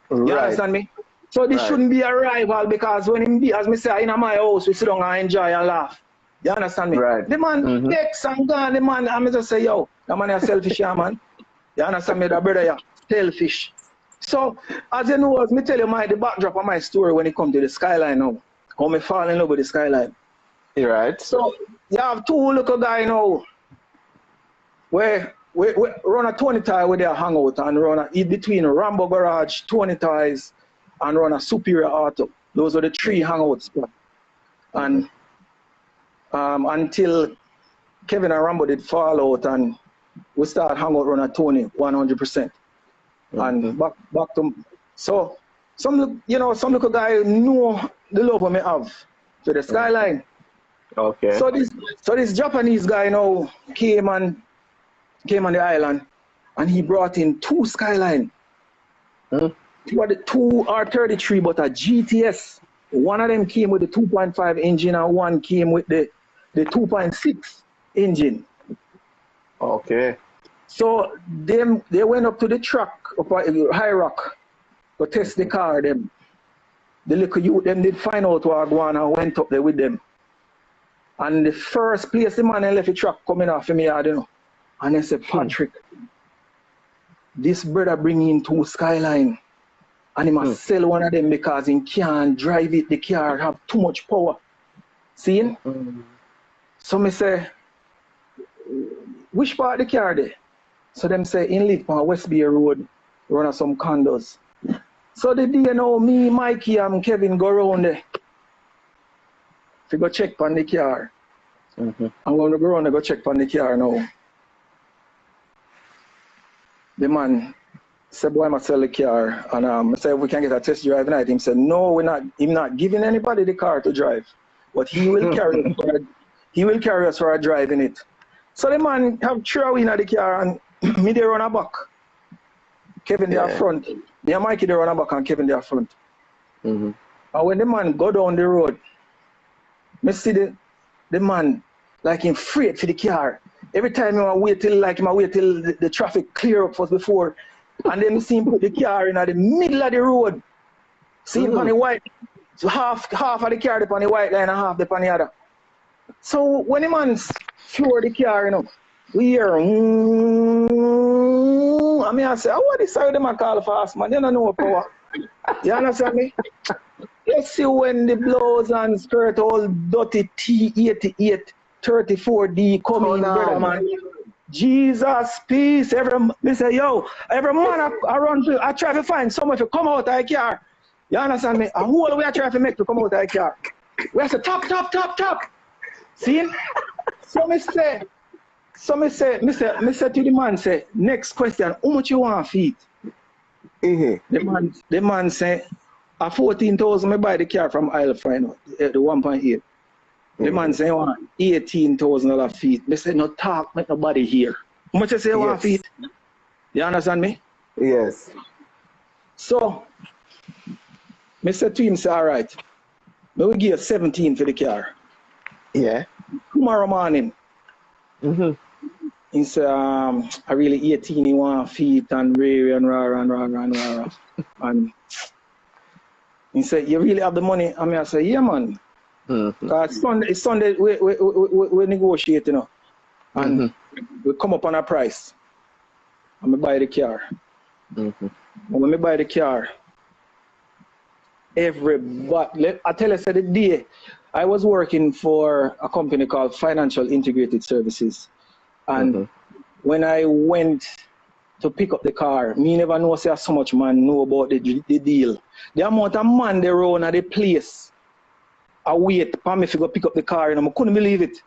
You understand me? So this shouldn't be a rival because when him beat, as me say, in my house, we sit down and enjoy and laugh. You understand me? Right. The man takes and gone, the man, I just say, yo, the man is selfish, yeah, man. You understand me? That brother, yeah, selfish. So, as you know, as me tell you the backdrop of my story when it comes to the skyline now. How me fall in love with the skyline. You're right. So, you have two little guys now where we run a 20 tie where they hang out and run in between Rambo Garage, 20 ties, and run a Superior Auto. Those are the three hangout spots. And until Kevin and Rambo did fall out and we start hang out run a Tony 100%. And back to so some little guy know the love me have to the skyline. Okay. So this Japanese guy now came on the island and he brought in two skyline. Two R33 but a GTS. One of them came with the 2.5 engine and one came with the 2.6 engine. Okay. So they went up to the track up at High Rock to test the car. Them the little youth them did find out what going and went up there with them. And the first place the man left the truck coming off of me, I don't know. And they said, Patrick, this brother bring in two skyline. And he must sell one of them because he can't drive it. The car have too much power. See? So me say, which part of the car there? So them say, inlet on West Bay Road, run some condos. So the day now, me, Mikey, and Kevin go around there. To go check on the car. I'm going to go around and go check on the car now. The man said, boy, I must sell the car. And I said, we can get a test drive tonight. He said, no, I'm not giving anybody the car to drive. But he will carry us for a drive in it. So the man have throw in the car and me there run a back. Kevin there front. Me and Mikey there run a back and Kevin there front. And when the man go down the road, me see the man like him afraid for the car. Every time I wait till the traffic clear up first before, and then me see him put the car in at the middle of the road. See him on the white. So half of the car on the white line and half on the other. So when the man floor the car, we hear I mean I say, oh, what is how them a call fast, man? They don't know power. You understand me? You see when the blouse and skirt all dirty T88 34D coming, brother, man. Jesus, peace. Me say, yo, every man I try to find someone to come out of the car. You understand me? A whole way I try to make to come out of the car. We have to top. See? So me say to the man, say, next question, how much you want feet? The man say, at 14,000, I buy the car from Isle Final, the 1.8. The man say, I want $18,000 feet. I say, no talk, make nobody hear. How much I say, I want feet? You understand me? Yes. So, I said to him, say, all right, I will give you 17 for the car. Yeah. Tomorrow morning. He said, I really 18, he want feet and rah. And he said, you really have the money? I mean, I said, yeah, man. Because it's Sunday, we negotiate, and we come up on a price. And we buy the car. And when we buy the car, everybody, I tell you, the day I was working for a company called Financial Integrated Services. And when I went to pick up the car, me never know say so much man know about the deal. The amount of man they run at the place, I wait for me to go pick up the car, and I couldn't believe it.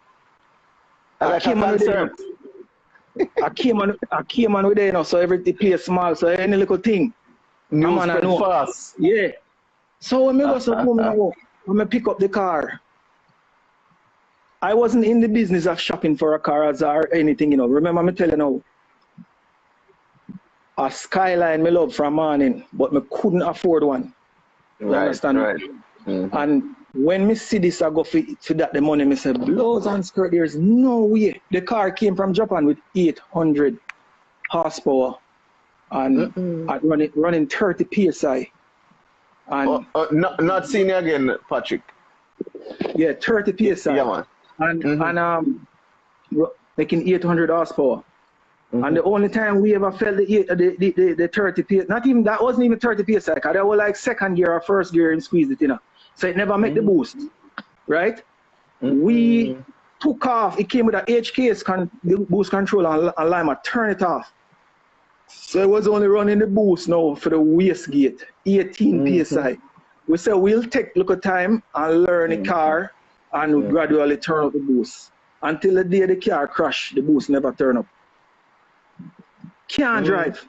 I came on with it, so every place small, so any little thing. News I know fast. Yeah. So when I go so home, when I pick up the car, I wasn't in the business of shopping for a car or anything, you know. Remember me telling you, a Skyline me love from morning, but me couldn't afford one. You understand? Right. Mm-hmm. And when me see this, I go for that the money, me say, blows and skirt, there's no way. The car came from Japan with 800 horsepower and at running 30 PSI. And not seen you again, Patrick. Yeah, 30 PSI. Yeah, man. And making 800 horsepower. And the only time we ever felt the 30 PSI, not even that wasn't even 30 PSI, because that was like second gear or first gear and squeezed it, you know. So it never make the boost, right? We took off. It came with a HKS boost control and Lima, turn it off. So it was only running the boost now for the wastegate, 18 PSI. We said we'll take a little time and learn the car and gradually turn up the boost. Until the day the car crashed, the boost never turn up. Can't drive.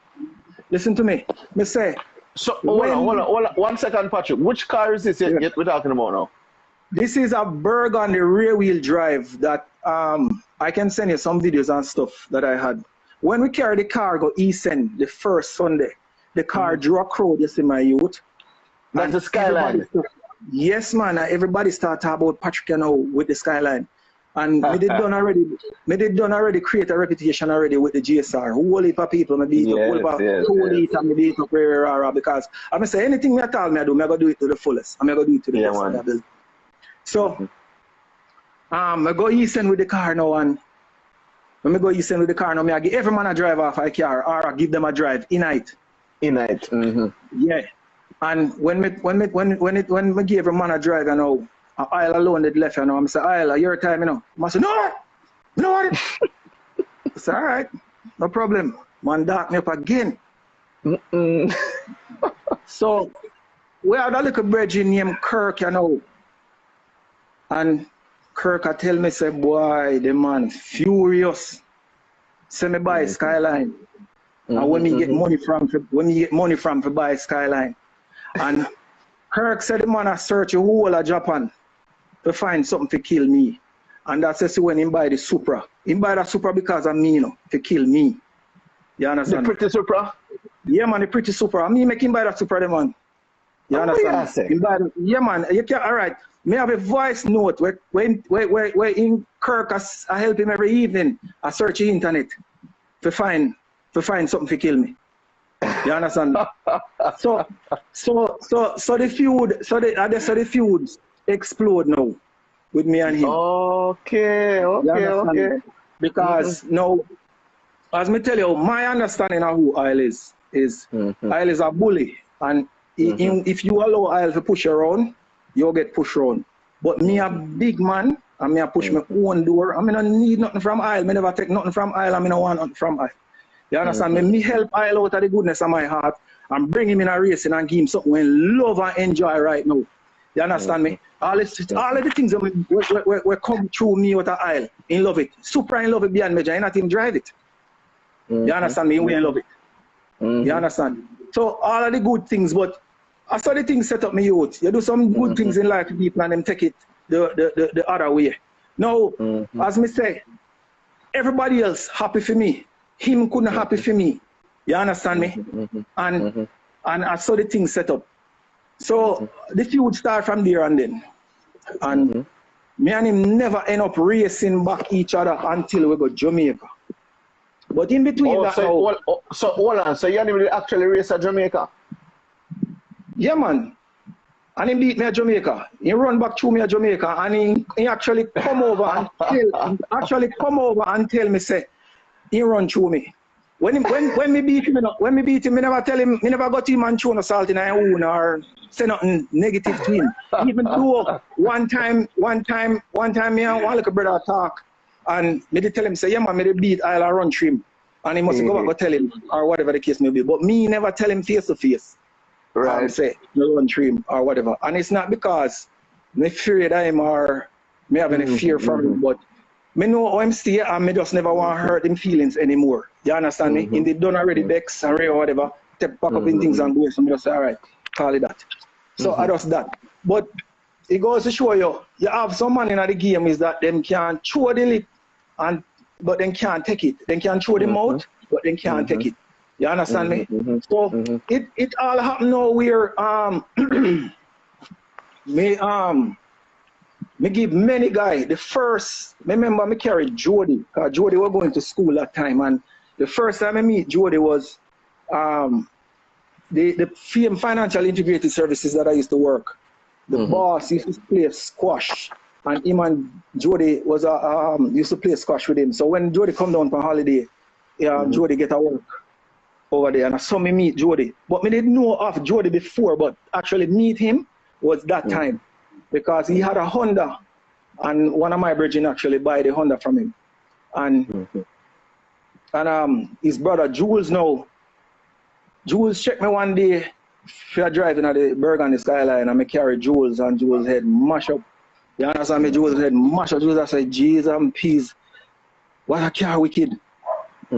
Listen to me. Me say. So hold on. 1 second, Patrick. Which car is this we're talking about now? This is a Burgundy rear wheel drive that I can send you some videos and stuff that I had. When we carry the car go East End the first Sunday, the car drew a crowd, you see my youth. That's the Skyline. Yes, man. Everybody start talking about Patrick, you know, with the Skyline. And me did done already create a reputation already with the GSR. Whole heap of people me beat up, whole heap of me beat up because I say anything me tell me I do, I go do it to the fullest. I'm gonna do it to the best of the ability. So I go East End with the car now, and when I go East End with the car now, I give every man a drive off a car or I give them a drive in night. Yeah. And when me give every man a drive, you know, I'll alone did left, you know. I'm say, I'll your time, you know. I say, no, you know what? I say, all right, no problem. Man dark me up again. So we had a little bridge named Kirk, you know. And Kirk I tell me, say, boy, the man furious. Say me buy Skyline. And when me get money from to buy Skyline. And Kirk said the man I search the whole of Japan to find something to kill me. And that's when he buy the Supra. He buy the Supra because of me, you know, to kill me. You understand? The pretty Supra? Yeah, man, the pretty Supra. And me make him buy that Supra, the man. You understand? He buy the, yeah, man. You can, all right. Me have a voice note where in Kirk I help him every evening. I search the internet to find something to kill me. You understand? So the feuds explode now with me and him. Okay. Because now, as me tell you, my understanding of who Isle is Isle is a bully, and if you allow Isle to push around, you'll get pushed around. But me a big man, and me a push my own door. I mean, I need nothing from Isle. Me never take nothing from Isle. I mean, I want nothing from Isle. You understand? Me help Isle out of the goodness of my heart and bring him in a racing and give him something we love and enjoy right now. You understand me? All of the things that we come through me with the Isle, in love it. Super in love it beyond measure. I not even drive it. You understand me? We in love it. You understand? So all of the good things, but I saw the things set up me youth. You do some good things in life to people and them take it the other way. Now, as me say, everybody else happy for me. Him couldn't happy for me. You understand me? And I saw the things set up. So the feud start from there and then. And me and him never end up racing back each other until we go Jamaica. But in between that so hold on, so you didn't actually race at Jamaica? Yeah, man. And he beat me at Jamaica. He run back through me at Jamaica, and he actually come over and tell me, say, he run through me. When me beat him, me never tell him, me never got him and throw no salt in his own or say nothing negative to him. Even though one time me and one little brother talk, and me did tell him, say, yeah man, me did beat I'll run through him. And he must go back and tell him, or whatever the case may be. But me never tell him face to face. Right. Say, no run through him or whatever. And it's not because me fear of him or me have any fear from him, but me know how I'm stay and me just never want to hurt him feelings anymore. You understand me? In the done already Bex and Ray or whatever, take back up in things and go, so me just say, all right, call it that. So I just that. But it goes to show you, you have some man in the game is that them can chew the lip, but then can't take it. They can chew the mouth, but then can't take it. You understand me? So it all happened now where me give many guys the first. Remember, me carried Jody, because Jody was going to school that time, and the first time I meet Jody was the financial integrated services that I used to work. The boss used to play squash, and him and Jody was used to play squash with him. So when Jody come down for holiday, Jody get a work over there, and I saw me meet Jody. But me didn't know of Jody before, but actually meet him was that time, because he had a Honda, and one of my brethren actually buy the Honda from him, and his brother Jules now. Jules checked me one day for driving at the Burgundy Skyline, and I carry Jules, and Jules head mash up. You understand me? Jules head mash up. Jules, I said, Jesus and peace. What a car wicked.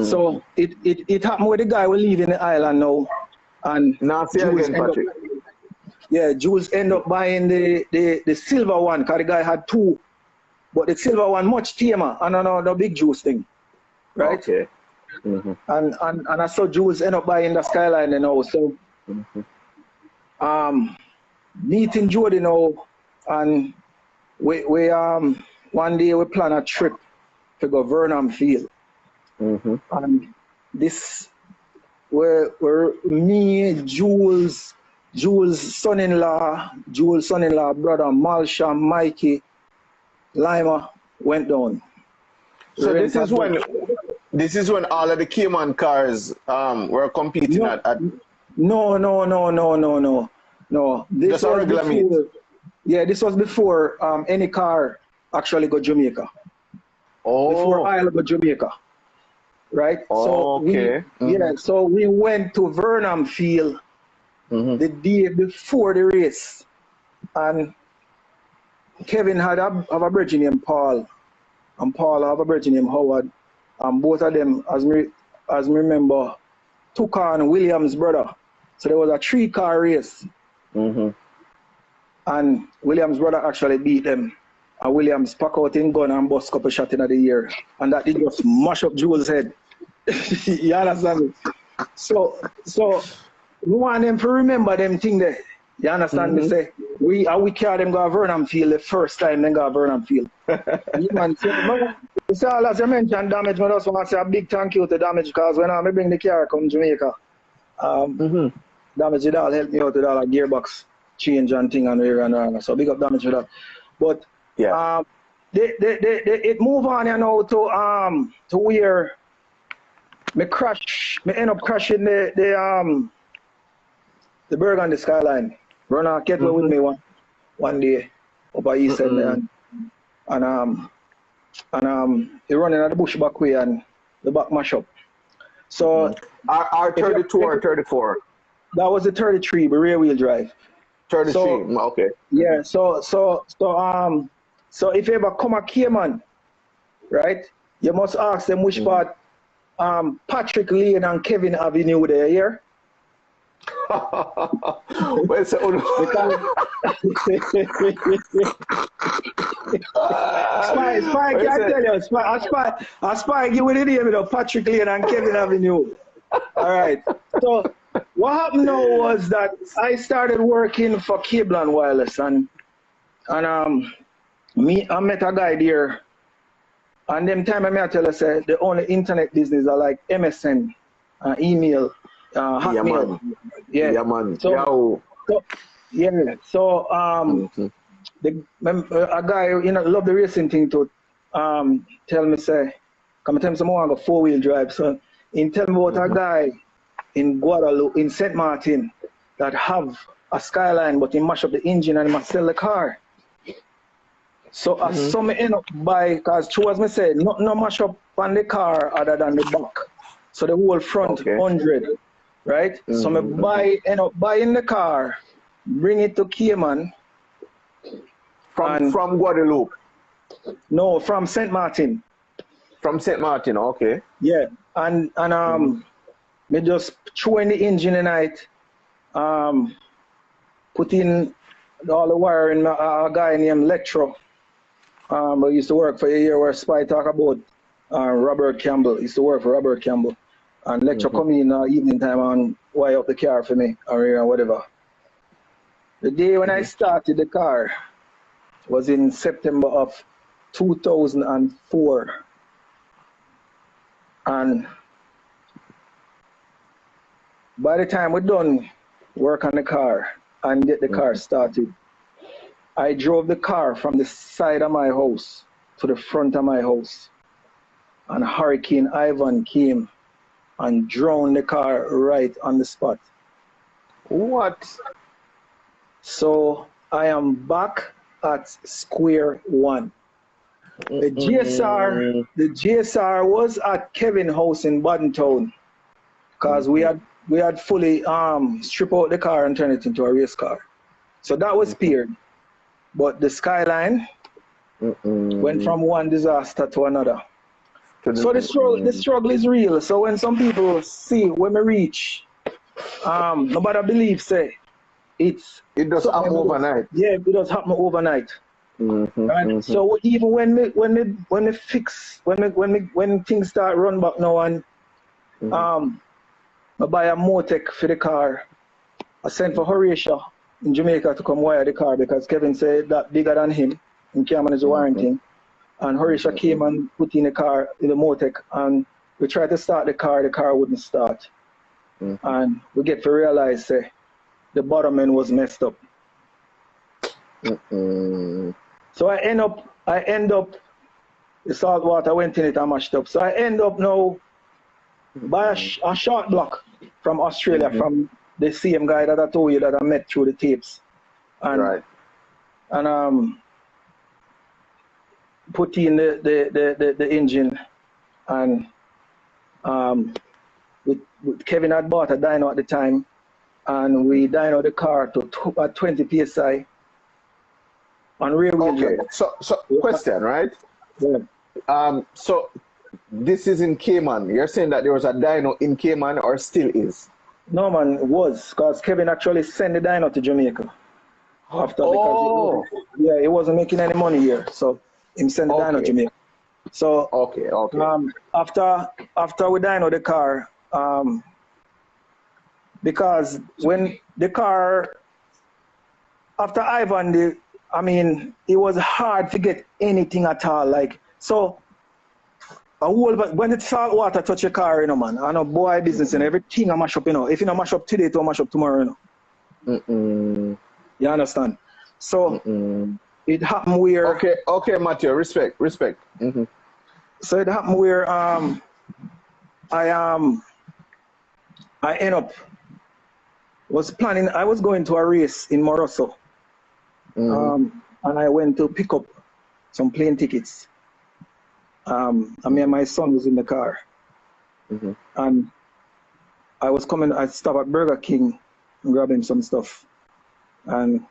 So it happened with the guy we leaving the island now. And now see again, Patrick. Jules end up buying the silver one, because the guy had two. But the silver one much tamer, and the big Juice thing. Right? Okay. And I saw Jules end up buying the Skyline, you know. So meeting Jody now, and we one day we plan a trip to go Vernon Field. And this were me, Jules' son-in-law, brother Malsha, Mikey, Lima went down. So this is when all of the Cayman cars were competing at No. This was before, this was before any car actually got Jamaica. Before Isle got Jamaica. Right? So so we went to Vernon Field the day before the race. And Kevin had a brethren named Paul. And Paul have a brethren named Howard. And both of them, as me remember, took on Williams' brother. So there was a 3-car race. And Williams' brother actually beat them. And Williams pack out in gun and bust a couple shots in the ear. And that did just mash up Jules' head. You understand me? So we want them to remember them thing there. You understand me? Say, we carry them go to Vernon Field the first time they go to Vernon Field. So as you mentioned, Damage, I just want to say a big thank you to Damage, because when I bring the car come Jamaica, Damage did all help me out with all the gearbox change and thing and so big up Damage for that. But it move on, you know, to where me end up crashing the Burgundy Skyline. Run a Campbell with me one day up at East End, and he running at the bush back way and the back mash up. So R32 or 34? That was the 33, but rear wheel drive. 33, so, okay. Yeah, so if you ever come a Cayman, right, you must ask them which part Patrick Lane and Kevin Avenue there here. Well, so, Spy, can I tell you? Spy, give it the name of Patrick Lane and Kevin Avenue. All right. So what happened now was that I started working for Cable and Wireless, and I met a guy there, and them time I tell us the only internet business are like MSN, email. Hotmail. Yeah, man. So a guy, love the racing thing to tell me, say, come tell me some more on a 4-wheel drive. So he tell me about a guy in Guadalupe, in St. Martin, that have a Skyline, but he mash up the engine and he must sell the car. So I saw me end up buy, because true as me said, no mash up on the car other than the back. So the whole front 100. Right? So I end up buying the car, bring it to Cayman. From Guadeloupe? No, from St. Martin. From St. Martin, okay. Yeah. And me just throw in the engine tonight, put in all the wiring, a guy named Lectro. I used to work for a year where Spy talk about Robert Campbell. He used to work for Robert Campbell. And Lectro come in evening time and wire up the car for me or whatever. The day when I started the car was in September of 2004. And by the time we're done work on the car and get the car started, I drove the car from the side of my house to the front of my house. And Hurricane Ivan came and drowned the car right on the spot. What? So I am back at square one. The GSR was at Kevin's house in Baddentown because we had fully stripped out the car and turned it into a race car. So that was spared. But the Skyline went from one disaster to another. So the struggle is real. So when some people see when we reach, nobody believes say it does happen overnight. Yeah, it does happen overnight. And so even when things start run back now and I buy a Motec for the car, I sent for Horatio in Jamaica to come wire the car because Kevin said that bigger than him in Cayman is warranty. And Horatio came and put in the car in the Motec and we tried to start the car wouldn't start. And we get to realize the bottom end was messed up. So I end up the salt water went in it and mashed up. So I end up now by a short block from Australia, from the same guy that I told you that I met through the tapes. And put in the engine and with Kevin had bought a dyno at the time and we dyno the car to 20 psi on rear wheel. Okay, so question, right? Yeah. So this is in Cayman. You're saying that there was a dyno in Cayman or still is? No man, it was because Kevin actually sent the dyno to Jamaica after because he wasn't making any money here, so he sent the dyno to Jamaica. So after we dyno the car, because when the car after Ivan, it was hard to get anything at all. Like so. When the salt water touch your car, man, I know boy business and everything I mash up, If you don't mash up today, to mash up tomorrow, You understand? So it happened where Okay, Matthew, respect. So it happened where I end up was planning. I was going to a race in Moroso, and I went to pick up some plane tickets. Me and my son was in the car, and I was coming. I stopped at Burger King and grabbed him some stuff, and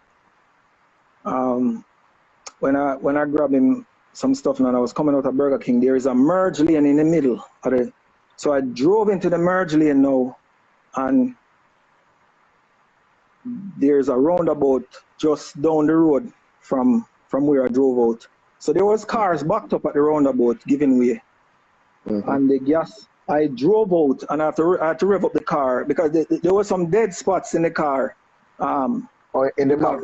when I grabbed him some stuff and I was coming out of Burger King, there is a merge lane in the middle of it. So I drove into the merge lane now, and there's a roundabout just down the road from where I drove out. So there was cars backed up at the roundabout giving way. And the gas, I drove out and I had to rev up the car because there were some dead spots in the car. In the car?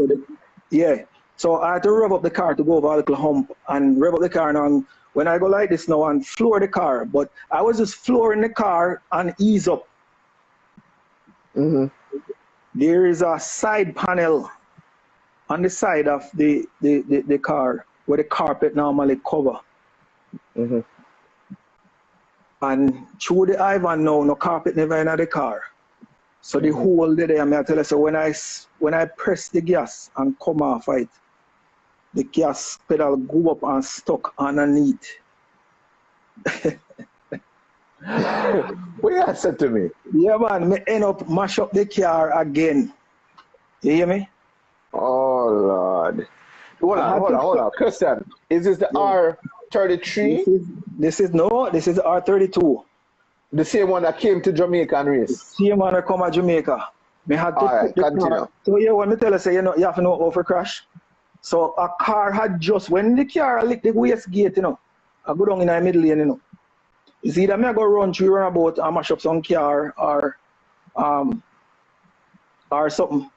Yeah. So I had to rev up the car to go over a little hump and rev up the car. And when I go like this now and floor the car, but I was just flooring the car and ease up. There is a side panel on the side of the car where the carpet normally cover. And through the Ivan now, no carpet never in the car. So the whole day there, I tell you, so when I press the gas and come off it, the gas pedal go up and stuck underneath. What you said to me? Yeah man, me end up mash up the car again. You hear me? Oh Lord. Hold on. Christian, is this the R33? This is the R32. The same one that came to Jamaica and race? Same one that come to Jamaica. Me had to All put right, the continue. car. So yeah, when me tell you, say, you know, you have to know how to crash. So a car had just, when the car lick the waist gate, you know, I go down in the middle lane, you know. It's either me I go run through runabout and mash up some car or something.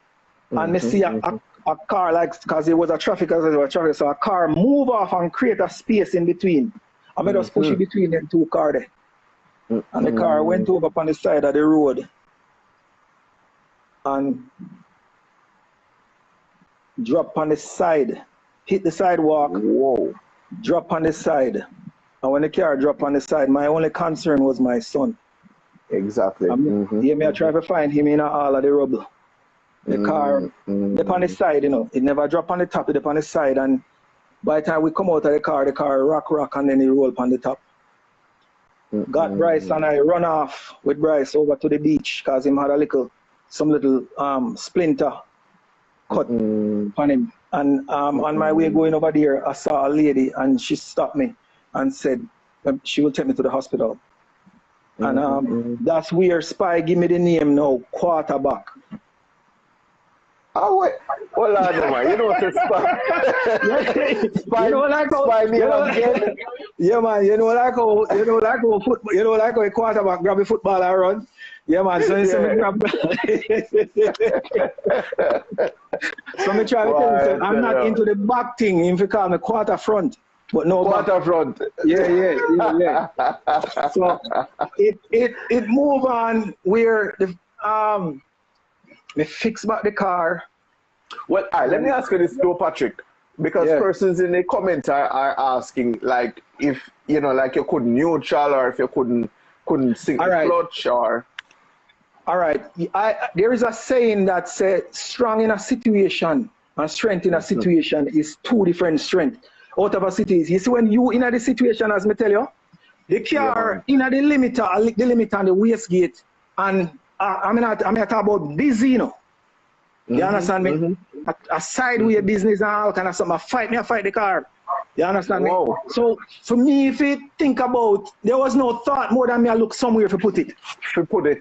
And me see a car, like, because it was a traffic, so a car move off and create a space in between. And I just push it between them two cars there. And the car went over on the side of the road and dropped on the side, hit the sidewalk, Whoa. drop on the side. And when the car dropped on the side, my only concern was my son. Exactly. I try to find him in all of the rubble. The car, up on the side, you know, it never dropped on the top, it up on the side. And by the time we come out of the car rock, and then it roll up on the top. Got Bryce and I run off with Bryce over to the beach because him had some little splinter cut on him. And on my way going over there, I saw a lady and she stopped me and said she will take me to the hospital. And that's where Spy give me the name now, Quarterback. Oh, wait. Hold on, man. You know what Spy? Spy, you know, like how, Spy name again? Yeah, man. You know, like how football. You know, like how a quarterback grab a football and run. Yeah, man. So so me grab. So me try to tell you, I'm not into the back thing. If you call me quarter front, but no quarter front. Yeah. So it move on where the me fix back the car. Well, all right, let me ask you this though, Patrick, because persons in the comment are asking, like, if you know, like you couldn't neutral or if you couldn't sink the clutch or. All right, there is a saying that says strong in a situation and strength in a situation is two different strengths out of a situation. You see, when you in the situation, as me tell you, the car in the limiter and the wastegate, and I'm not talking about busy, you know. You understand me? A sideway business and all kind of something. I fight the car. You understand me? So for me, if you think about, there was no thought more than me I look somewhere to put it.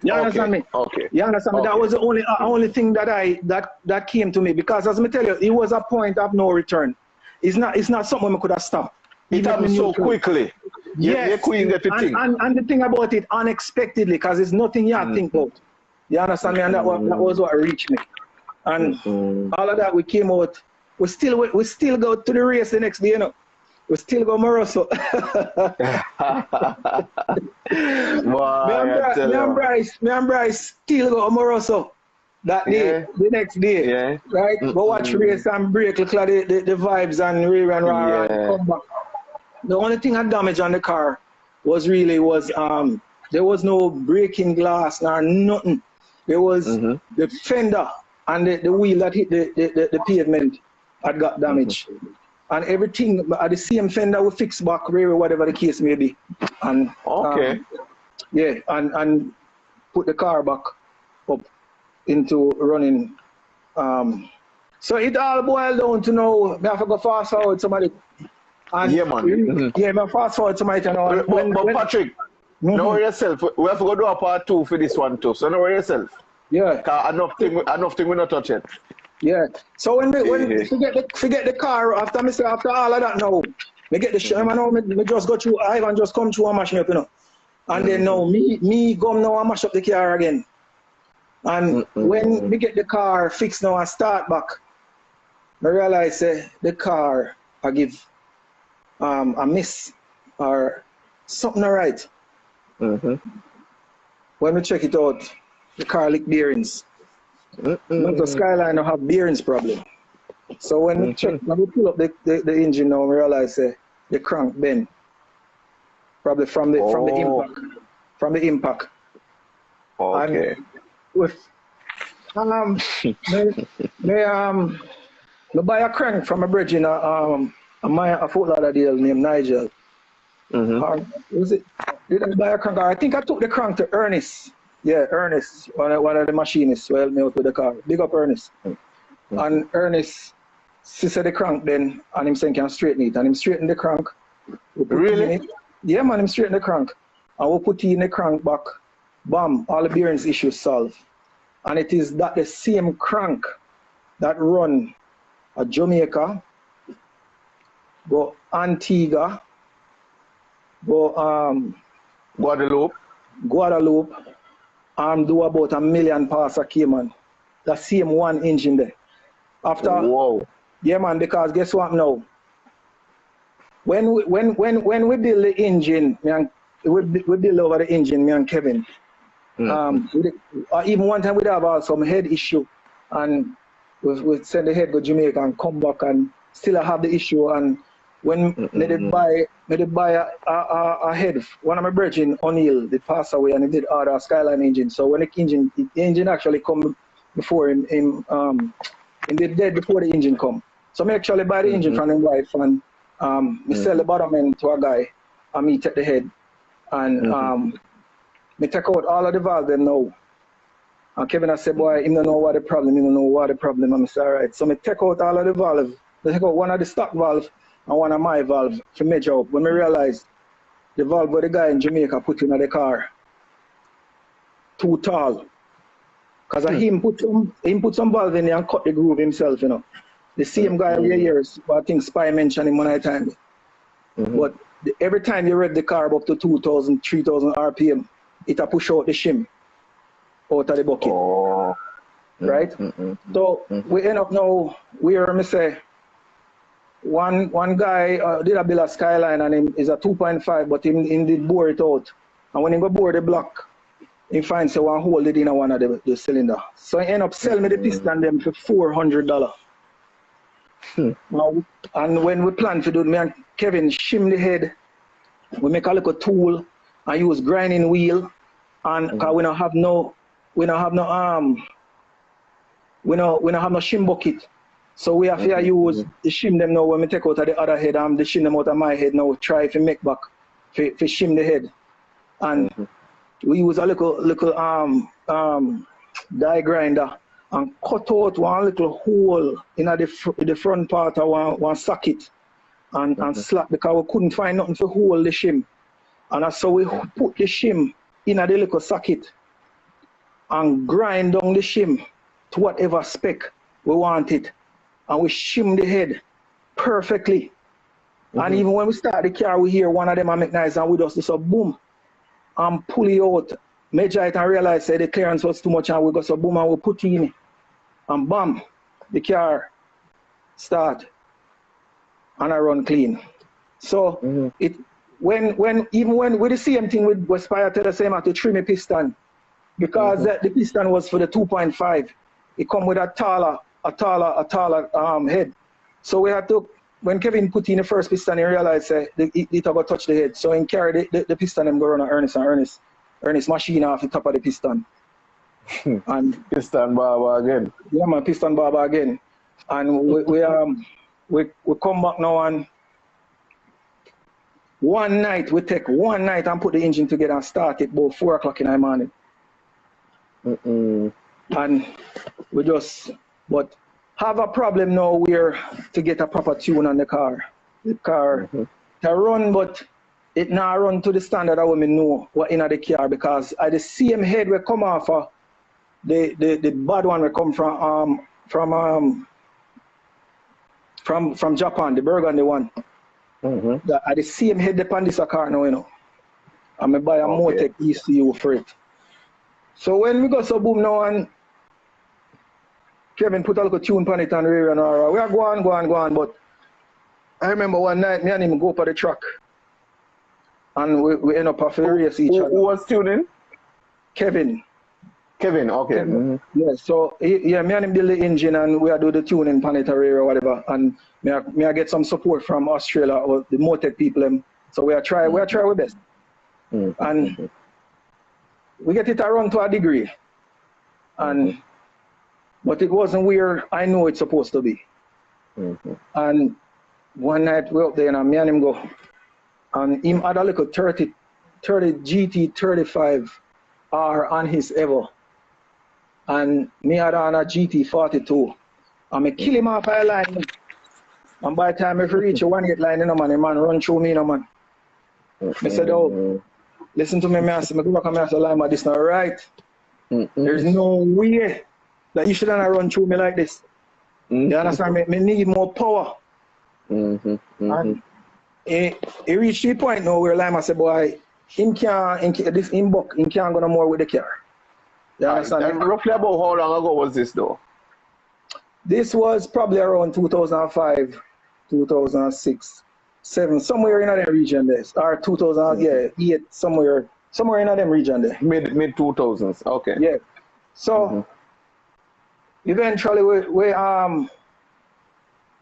You understand me? Okay. You understand me? That was the only thing that came to me, because as I tell you, it was a point of no return. It's not something I could have stopped. It happened so quickly. Yes. And the thing about it, unexpectedly, because it's nothing you think about. You understand me? And that was what reached me. And all of that, we came out. We still go to the race the next day, you know. We still go Moroso. Me and Bryce still go Moroso that day, the next day. Right? Go watch race and break, look like the vibes and rear and come back. The only thing that damaged on the car was there was no braking glass nor nothing. There was the fender and the wheel that hit the pavement had got damaged. And everything, the same fender we fix back, whatever the case may be. And and put the car back up into running. So it all boiled down to now, I have to go fast forward somebody. And I fast forward somebody to know. But Patrick, know yourself. We have to go do a part 2 for this one too. So know yourself. Yeah. Cause enough thing we not touch it. Yeah. So when forget the car after all of that now, me get the shit. Me just go through. I even just come through and mash me up, you know. And then now me go now and mash up the car again. And when we get the car fixed now and start back, I realize the car I give a miss or something alright. When we check it out, the car leak bearings. The Skyline have bearings problem. So when we check, when we pull up the engine now, we realize the crank bend. Probably from the impact. Okay. And with me buy a crank from a bridge in a Fort Lauderdale named Nigel. Was it? Did I buy a crank? I think I took the crank to Ernest. Yeah, Ernest, one of the machinists who helped me out with the car. Big up Ernest. And Ernest, she said the crank then, and him saying can straighten it. And him straighten the crank. Really? Yeah, man, him straighten the crank. And we put it in the crank back. Bam, all the bearings issues solved. And it is that the same crank that run a Jamaica, go Antigua, go Guadeloupe, and do about 1 million parts of Cayman. The same one engine there. After, whoa. Yeah man, because guess what now? When we build the engine, we build over the engine, me and Kevin. Even one time we'd have some head issue, and we send the head to Jamaica and come back and still have the issue. And when they did buy a head, one of my brethren, O'Neill, did pass away and he did order a Skyline engine. So when the engine actually come before him they dead before the engine come. So I actually buy the engine from his wife and me sell the bottom end to a guy and me take the head. And me take out all of the valve them now. And Kevin I said, boy, he don't know what the problem, And I said, all right. So me take out all of the valve. I take out one of the stock valve and one of my valve to measure up. When I realized the valve where the guy in Jamaica put in the car too tall. Because him put some valve in there and cut the groove himself, you know. The same guy every year, I think Spy mentioned him one time. But every time you rev the car up to 2,000, 3,000 RPM, it'll push out the shim out of the bucket. Right? So we end up now where me say one guy did a build a Skyline and him is a 2.5, but him did bore it out. And when he go bore the block, he finds one hole it in one of the cylinder. So he end up selling me the piston them for $400. Now, and when we plan to do it, me and Kevin shim the head, we make a little tool and use grinding wheel, and cause we don't have no shim bucket. So we have to use the shim them now when we take out of the other head and the shim them out of my head now, try to make back for shim the head. And we use a little die grinder and cut out one little hole in the front part of one socket and slap, because we couldn't find nothing to hold the shim. And so we put the shim in the little socket and grind down the shim to whatever spec we want it. And we shim the head perfectly. And even when we start the car, we hear one of them make noise and we just do so boom and pull it out, measure it and realize that the clearance was too much and we go so boom and we put it in and bam, the car start and I run clean. So when with the same thing with Aspire to the same have to trim a piston, because the piston was for the 2.5, it come with a taller head. So we had to, when Kevin put in the first piston, he realized it about touch the head. So he carried the piston and go run Ernest machine off the top of the piston. And piston barber again. Yeah man, piston barber again. And we come back now and we take one night and put the engine together and start it about 4 o'clock in the morning. And we just, but have a problem now where to get a proper tune on the car. The car to run, but it not run to the standard that we know what in the car, because at the same head we come off of the bad one we come from Japan, the burgundy one. At the same head upon this car now, you know. And I buy a Motec ECU for it. So when we go so boom now and Kevin put a little tune on it and we are going, but I remember one night me and him go up the track and we end up having to race each other. Who was tuning? Kevin, okay. Yeah, so me and him build the engine and we do the tuning on it or whatever, and me I get some support from Australia or the Motec people. So we try our best. And we get it around to a degree. And but it wasn't where I know it's supposed to be. And one night we up there and me and him go, and him had a little 30 GT32 R on his Evo, and me had on a GT42, and I kill him off a line, and by the time I reach a 1-8 line, you know, man, the man run through me, you know, man. I said, oh, listen to me, man, I go back and I say, line, but this not right. There's no way that you shouldn't run through me like this. You understand me? Me need more power. And it reached the point now where Lima said, boy, him can't go no more with the car. You understand? And roughly about how long ago was this though? This was probably around 2005, 2006, 7, somewhere in that region there. Or 2000, 8, somewhere in that region there. Mid 2000s, okay. Yeah. So eventually we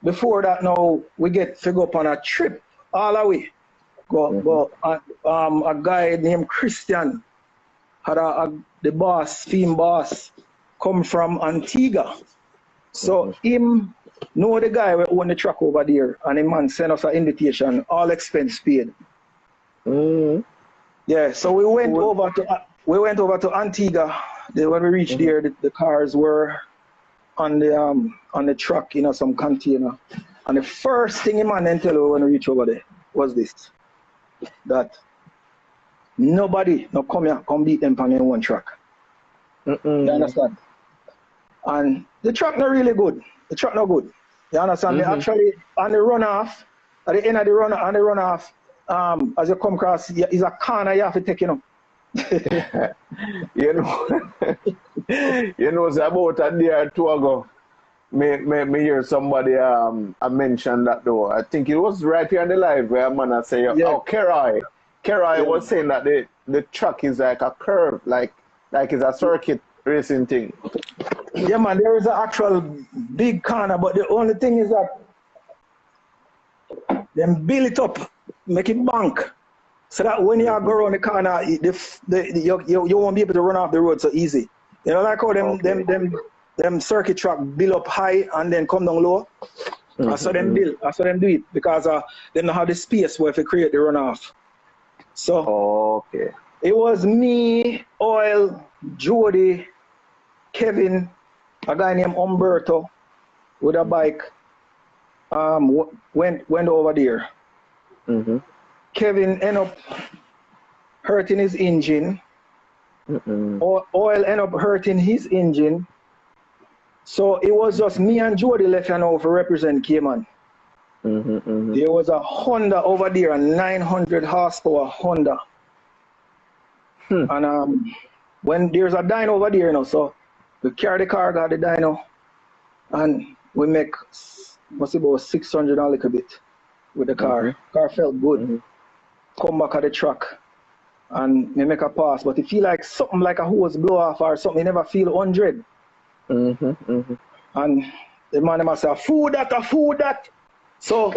before that now we get to go up on a trip all the way. A guy named Christian had the boss, theme boss, come from Antigua. So him know the guy who own the truck over there, and the man sent us an invitation, all expense paid. Yeah, so we went over to Antigua. When we reached there, the cars were on the truck, some container. And the first thing the man then tell us when we reach over there was this: that nobody no come here, come beat them on their one truck. You understand? And the truck not really good. The truck not good. You understand? They actually on the runoff, at the end of the runoff, as you come across, is a corner you have to take, you know, it's about a day or two ago, me hear somebody I mentioned that though. I think it was right here on the live where a man I say, Kerai was saying that the truck is like a curve, like it's a circuit racing thing. Yeah, man, there is an actual big corner, but the only thing is that them build it up, make it bank, so that when you go around the corner, you won't be able to run off the road so easy. You know, like how them circuit track build up high and then come down low. That's how them do it, because they don't have the space where if you create the runoff. So it was me, Oil, Jody, Kevin, a guy named Umberto with a bike went over there. Kevin ended up hurting his engine. Oil ended up hurting his engine. So it was just me and Jody left to represent Cayman. There was a Honda over there, a 900 horsepower Honda. And when there's a dyno over there, so we carry the car, got the dyno, and we make about 600 and a little bit with the car. Car felt good. Come back at the truck and we make a pass, but it feel like something like a hose blow off or something. You never feel 100. And the man must say, food that. So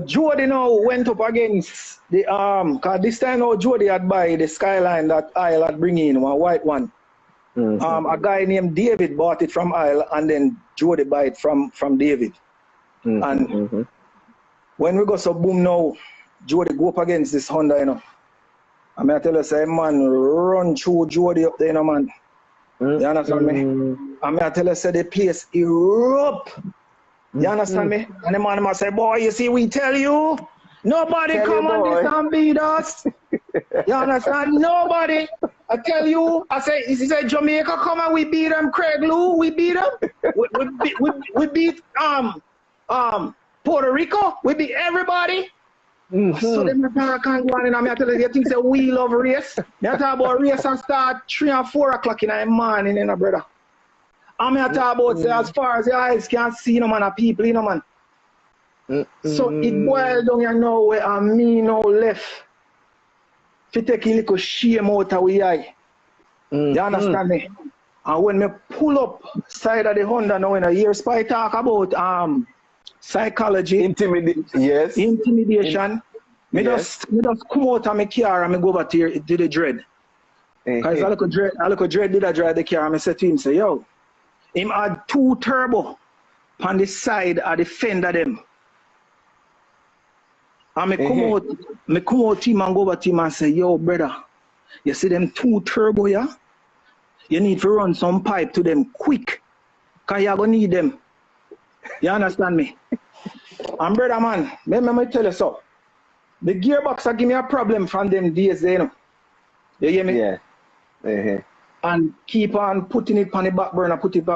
Jody now went up against the cause this time now Jody had buy the Skyline that Isle had bring in, one white one. A guy named David bought it from Isle, and then Jody buy it from David. And when we go so boom now, Jody go up against this Honda, I mean, I tell you, say, man, run through Jody up there, man. You understand me? I mean, I tell you, say, the place erupt. You understand me? And the man must say, boy, you see, we tell you, nobody come on this and beat us. You understand? Nobody. I tell you, I say, he said, Jamaica come and we beat them, Craig Lou, we beat them. We beat Puerto Rico, we beat everybody. So them can't go on, and I tell you, things that we love race. I talk about race and start 3 and 4 o'clock in the morning, brother. I talk about say, as far as your eyes can see, man, people, man. So it boiled down, where me now left to take a little shame out of the eye. You understand me? And when me pull up side of the Honda now, in a year, Spy talk about psychology, intimidation. Me just come out of my car and me go over to the dread. Because I look at dread did I drive the car and I said to him, say, yo, him had 2 turbo on the side of the fender them. And me come out to him and go over to him and say, yo, brother, you see them 2 turbo, yeah? You need to run some pipe to them quick. Because you're going to need them. You understand me? And brother, man, let me tell you so. The gearbox give me a problem from them days, You hear me? Yeah. and keep on putting it on the back burner, putting it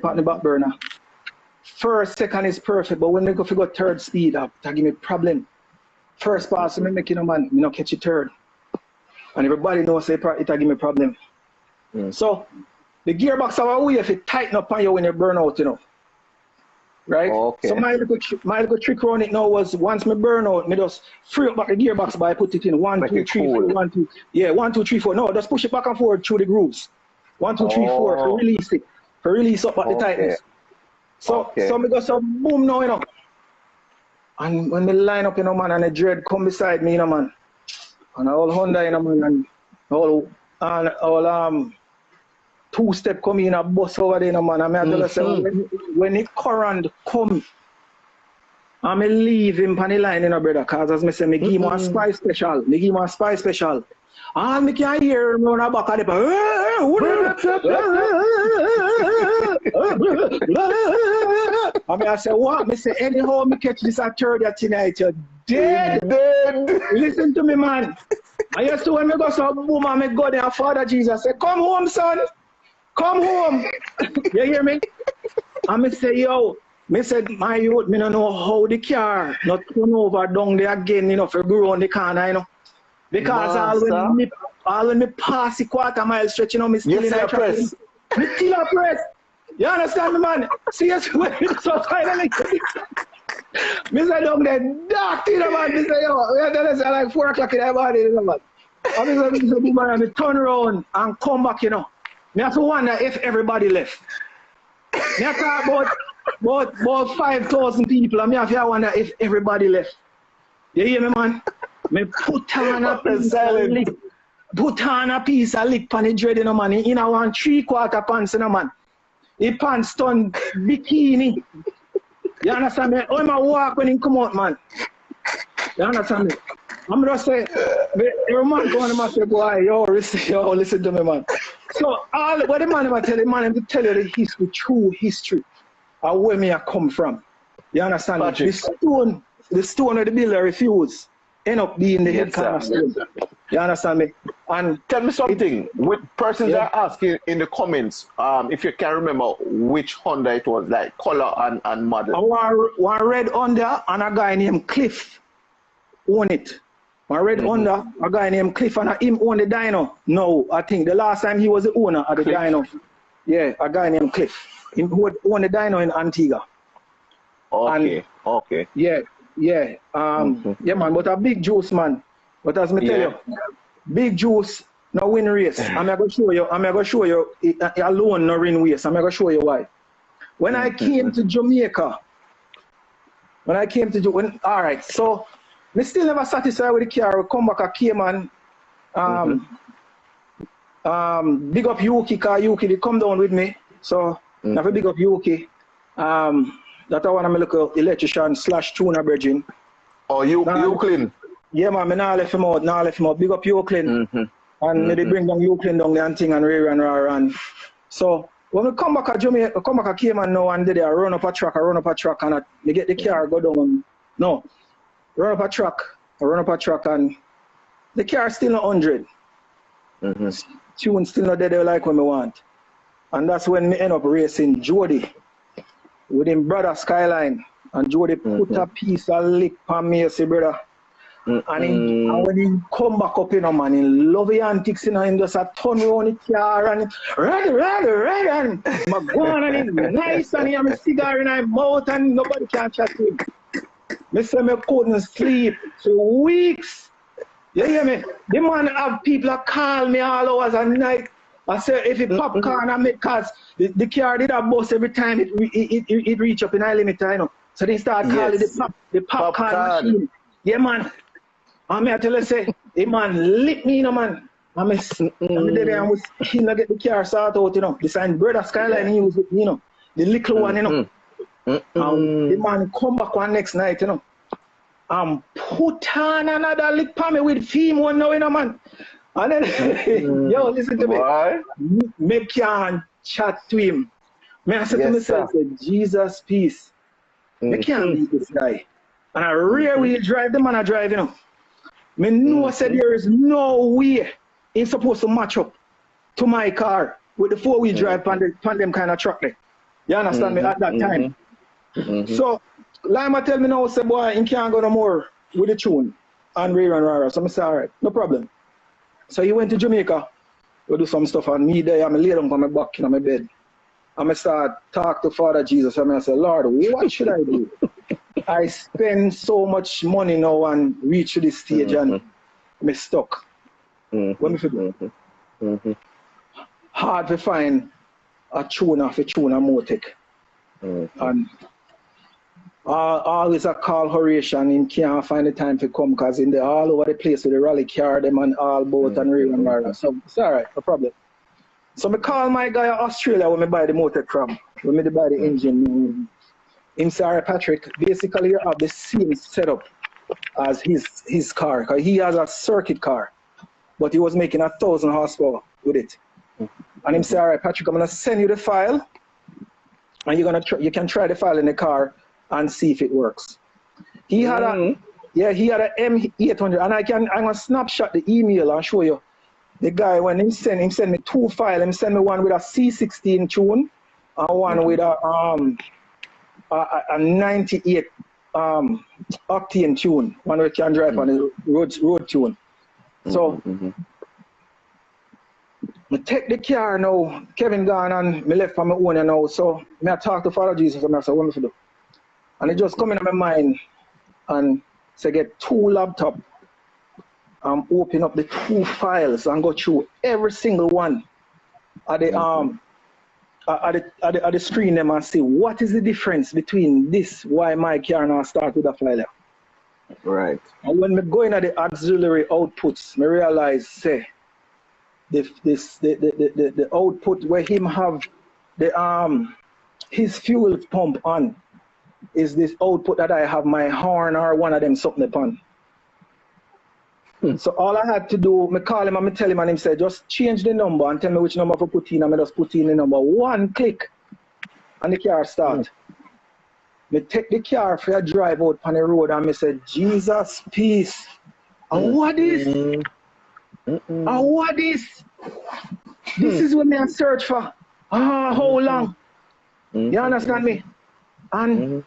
on the back burner. First, second is perfect, but when they go figure third speed up, that give me problem. First pass, me make man, me not catch it third. And everybody knows it give me problem. So the gearbox have a way if it tighten up on you when you burn out, Right? Okay. So my little trick around it now was once me burn out, me just free up back the gearbox by put it in 1, 2, 3, 4, 1, 2. Yeah, 1, 2, 3, 4. No, just push it back and forward through the grooves. 1, 2, 3, 4 to release it. To release up back the tightness. So me go so boom now, And when me line up, man, and the dread come beside me, man. And all Honda, man, and all two-step come in a bus over there, man. And I tell you, say, when the current come, I me leave him on the line, brother, because as me say, me give him a spy special. Me give him a spy special. And me can hear him on the back of the I mean, I say, what? Me say, anyhow, me catch this at third tonight, you're dead. Listen to me, man. I used to when me go so boom and me go there, Father Jesus say, come home, son. Come home. You hear me? And me say, yo, me said, my youth, me don't know how the car not turn over down there again, for go around the corner, Because all when me pass the quarter mile stretch, me still in the press. Me still a press. You understand me, man? Seriously, so finally, me say down there, dark thing, man. Me say, yo, we are like 4 o'clock in the morning, man. And me turn around and come back, Me have to wonder if everybody left. Me have to talk about 5,000 people, and me have to wonder if everybody left. You hear me, man? Me put on a piece of lip. Put on a piece of lip on the dread, man. In a 1 3/4 pants, man. The pants done bikini. You understand me? How am I walk when he come out, man? You understand me? I'm just saying, every man going to say, boy, listen to me, man. So, what the man I tell you, man, I'm tell you the history, true history, of where me I come from. You understand me? The stone of the builder refused. End up being the head cornerstone. You understand me? And tell me something. With persons are asking in the comments, if you can remember which Honda it was, like color and model. One red Honda and a guy named Cliff own it. One red Honda, a guy named Cliff, and him own the dyno. No, I think the last time he was the owner of the dyno. Yeah, a guy named Cliff. He would own the dyno in Antigua. Okay, Yeah, yeah, yeah, man. But a big juice, man. But as me tell you, big juice no win race. I'm gonna show you. Alone no win race. I'm gonna show you why. When I came to Jamaica, all right, so me still never satisfied with the car. We come back a Cayman. Big up Yuki, cause Yuki they come down with me. So have a big up Yuki. That I want to look at electrician / tuner virgin. Oh, you clean? Yeah, man, I now left him out. Big up Euclid. And maybe bring down Euclid down there and thing and run. So when we come back to Jamaica, come back to Cayman now and I run up a truck and I get the car go down. No, run up a truck and the car still not 100. Tune still not there like when we want. And that's when we end up racing Jody with him brother Skyline. And Jody put a piece of lick on me, say brother. And when he come back up, man, he love the antics, him just a turn around the car and and my gun and him nice and he have a cigar in his mouth and nobody can chat to him. Me say me couldn't sleep for weeks. You hear me? The man have people call me all hours and night. I say if it popcorn and make cause the car did a bus every time it reach up in high limit, So they start calling the popcorn machine. Yeah, man. I tell you, say, the man lit me, man. I'm there and was get the car started out, The sign brother Skyline, he was, the little one, the man come back one next night, and put on another lick for me with theme one now, man. And then, yo, listen to me. Me can't chat to him. I said to myself, Jesus, peace. I can't beat this guy. And I rear wheel drive the man I drive, Me know said there is no way he's supposed to match up. to my car with the four-wheel drive on them kind of truck there. You understand me at that time? So Lima tell me now, say boy, he can't go no more with the tune and Ray and Rara. So I say, all right, no problem. So he went to Jamaica to do some stuff, and me there, I'm lay down on my back in my bed. And I start talk to Father Jesus, and I say, Lord, what should I do? I spend so much money now and reach to this stage and I'm stuck. What me do? Hard to find a tuner for tuner Motec. And always a call Horatio and he can't find the time to come because in the all over the place with the rally car, them and all boat and rail and rara. So it's alright, no problem. So I call my guy in Australia when I buy the Motec from, when I buy the engine. Him say, alright Patrick, basically you have the same setup as his car, because he has a circuit car, but he was making 1,000 horsepower with it. And him say, alright Patrick, I'm gonna send you the file and you can try the file in the car and see if it works. He had a M800, and I'm gonna snapshot the email and show you the guy when him send me 2 files. Him send me one with a C16 tune and one with a 98 octane tune, one we can drive on the road tune. So I take the car now, Kevin gone and me left for my own now. So I talk to Father Jesus and I say, what me to do? And it just come in my mind and say get 2 laptops and open up the 2 files and go through every single one at the the screen them and see what is the difference between this, why my car now start with a file. Right. And when me go in at the auxiliary outputs, me realize say the output where him have the his fuel pump on is this output that I have my horn or one of them something upon. So all I had to do, me call him and me tell him and him said, just change the number and tell me which number to put in, and I just put in the number. 1 click and the car start. Me take the car for a drive out on the road and me said, Jesus, peace. And what is? And what is? This is what me I search for. How long? You understand me? And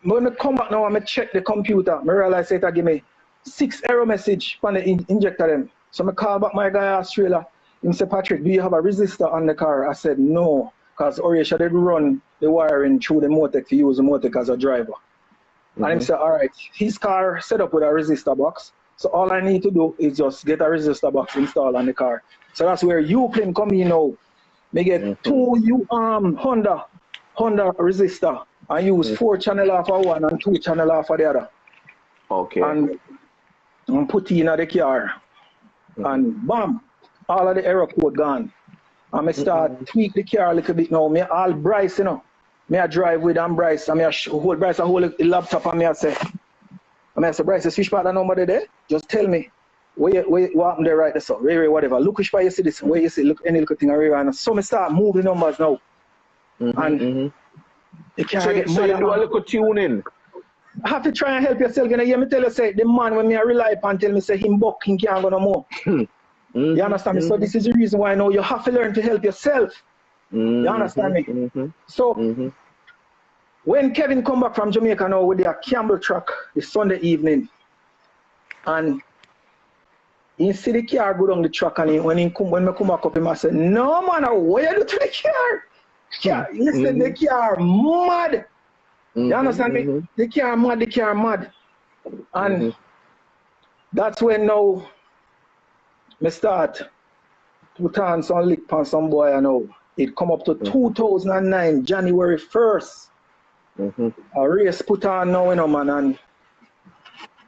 when I come back now and I check the computer, I realize it give me 6 error message on the injector them. So I call back my guy in Australia. He said, Patrick, do you have a resistor on the car? I said, no, because Horatio did run the wiring through the Motec to use the Motec as a driver. And he said, all right, his car set up with a resistor box. So all I need to do is just get a resistor box installed on the car. So that's where you can come in now. Me get 2 Honda resistor and use 4 channel off of one and 2 channel off of the other. Okay. And put in the car. And bam, all of the error code gone. And I start tweak the car a little bit now. Me all Bryce, you know. Me I drive with and Bryce, and me I hold Bryce, I hold the laptop and me I say, Bryce, the switch part number there, just tell me what happened there right there, so Ray, whatever. Look which part you see this, where you see look any little thing around. And so me start moving the numbers now. And the car get so you do a little tuning. I have to try and help yourself. You know, hear me tell you, say, the man when me I rely upon tell me, say, him buck, he can't go no more. You understand me? So this is the reason why now you have to learn to help yourself. You understand me? So, when Kevin come back from Jamaica now with their Campbell truck this Sunday evening, and he see the car go down the truck, and when me come back up, him I say, no man, what you do to the car? Listen, the car mad. You understand me? The car mad. And that's when now me start put on some lick on some boy, I know. It come up to 2009, January 1st. A race put on now, you know, man, and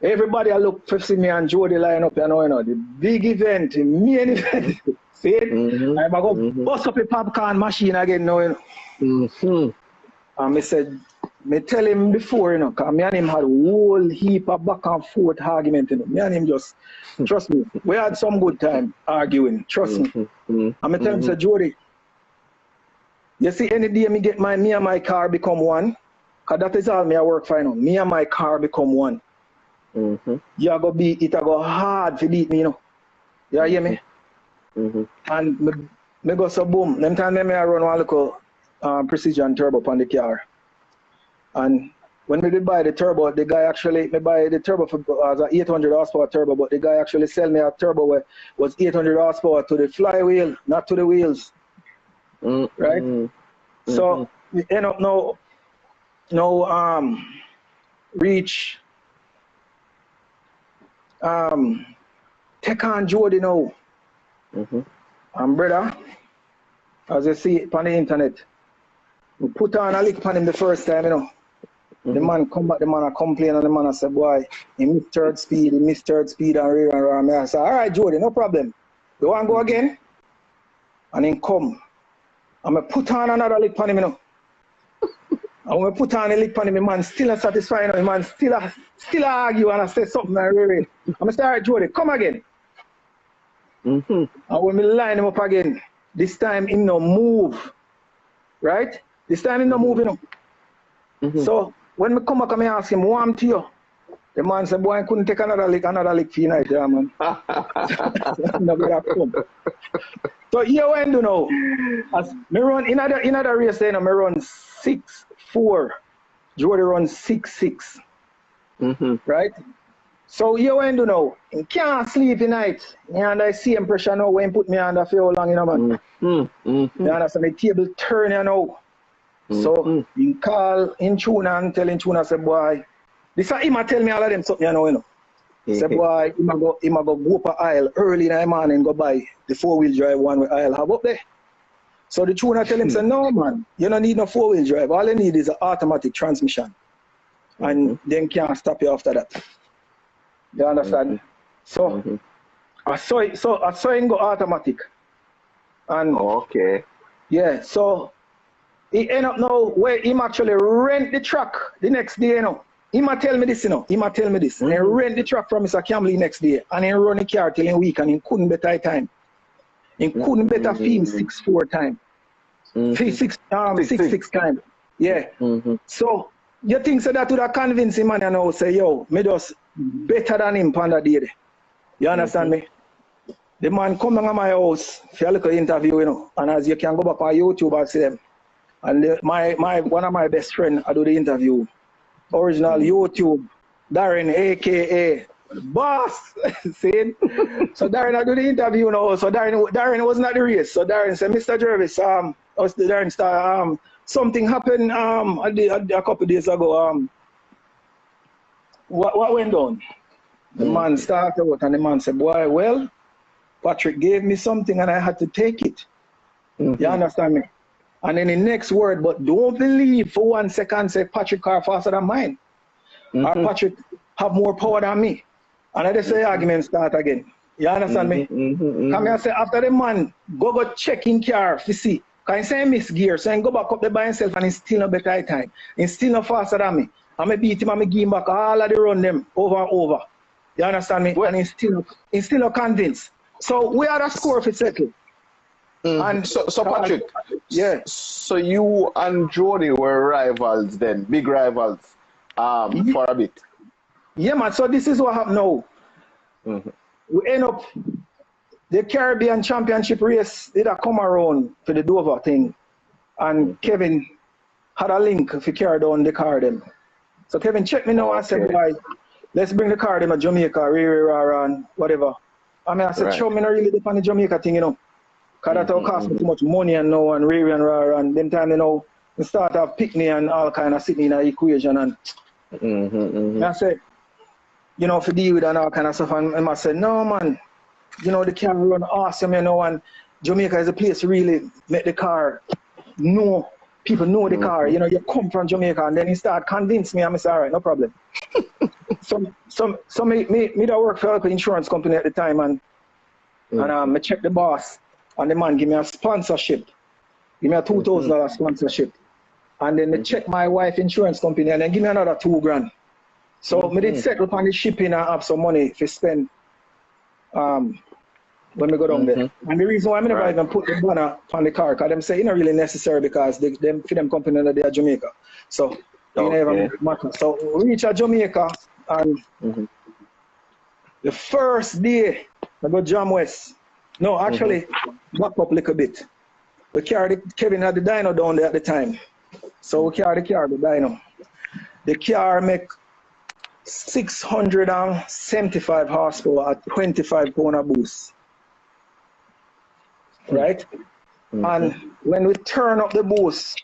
everybody I look to see me and Jody line up, you know, the big event, the main event. See it? I'm going to bust up a popcorn machine again now, you know. And me tell him before, you know, because me and him had a whole heap of back and forth argument, you know. Me and him just, trust me, we had some good time arguing, trust me. And me tell him, say, Jody, you see, any day me get me and my car become one, because that is all me I work for, you know. Me and my car become one. You go beat, it go hard to beat me, you know. You hear me? And me go so boom. Them time me I run one little precision turbo on the car. And when we did buy the turbo, the guy actually, me buy the turbo for as a 800 horsepower turbo, but the guy actually sell me a turbo where was 800 horsepower to the flywheel, not to the wheels. Right? So we end up no reach take on Jody now. And brother, as you see it on the internet, we put on a lick on him the first time, you know. The man come back, the man a complain, and the man a say, boy, he missed third speed, and rear and around me. I say, all right, Jody, no problem. You want to go again? And then come. And I put on another lick on him, you know. And when I put on a lick on him, the man still not satisfied, you know. The man still argue and I say something and rear. I'm say, all right, Jody, come again. And when we line him up again, this time him no move. Right? This time him no move, you know. So when we come back and I ask him, warm to you? The man said, boy, I couldn't take another lick for you night, yeah, man. So here when do now, as me run in other race then, I run 6-4. Jody runs 6-6. Right? So here when do now, he can't sleep at night. And I see him pressure now when he put me under for how long, you know, man. You understand? The table turn, you know. So he call in tune and tell in tune, I say, boy, this is him tell me all of them something, you know. Say, boy, he might go up a aisle early in the morning and go buy the 4-wheel drive one with aisle have up there. So the tuner tell him, say, no, man, you don't need no 4-wheel drive. All you need is an automatic transmission. And then can't stop you after that. You understand? So, I saw him go automatic. And yeah, so he end up now where him actually rent the truck the next day, you know. He might tell me this, you know. He might tell me this. And he rent the truck from Mr. Campbell next day. And he run the car till a week and he couldn't better time. He couldn't better film 6-4 time. 6-6 time. Yeah. So you think so that would have convinced him and you know, say, yo, me just better than him on that day. You understand me? The man come to my house for a little interview, you know. And as you can go back on YouTube and see them. And one of my best friends, I do the interview. Original YouTube, Darren, aka Boss. See? So Darren, I do the interview now. So Darren was not the race. So Darren said, Mr. Jervis, Darren started, something happened a couple of days ago. What went on? The man started out and the man said, boy, well, Patrick gave me something and I had to take it. You understand me? And then the next word, but don't believe for 1 second, say Patrick car faster than mine. Or Patrick have more power than me. And I just say argument start again. You understand me? Come here and say after the man, go check in car to see. Can you say miss gear? So he go back up there by himself and he's still no better time. He's still no faster than me. And I beat him and I give him back all of the run them over and over. You understand me? And he's still not convinced. So we are the score if it's settled. And so Patrick, yeah. So you and Jody were rivals then, big rivals, for a bit. Yeah, man. So this is what happened now. We end up the Caribbean Championship race did a come around for the Dover thing, and Kevin had a link if he carried on the car them. So Kevin checked me now and said, "Boy, let's bring the car them to Jamaica, and whatever." I mean, I said, "Show me not really depend on the Jamaica thing, you know." Because that cost me too much money and now and rare and rare and them time, you know, we start off picnic and all kind of sitting in an equation and I said, you know, for deal with and all kind of stuff and I said, no man, you know, the car run awesome, you know, and Jamaica is a place to really make the car know, people know the car, you know, you come from Jamaica and then he start convince me and I say, all right, no problem. so me that work for an insurance company at the time and I check the boss. And the man give me a sponsorship. Give me a $2,000 sponsorship. And then they check my wife insurance company and then give me another $2,000. So me did settle on the shipping and have some money to spend when we go down there. And the reason why I never even put the banner on the car, because them say it's not really necessary because them for them company that they are Jamaica. So it never matter. So we reach Jamaica and the first day I go Jam West. No, actually, back up a little bit. We carried Kevin had the dyno down there at the time. So we carried the car, the dyno. The car make 675 horsepower at 25 corner boost. Right? And when we turn up the boost,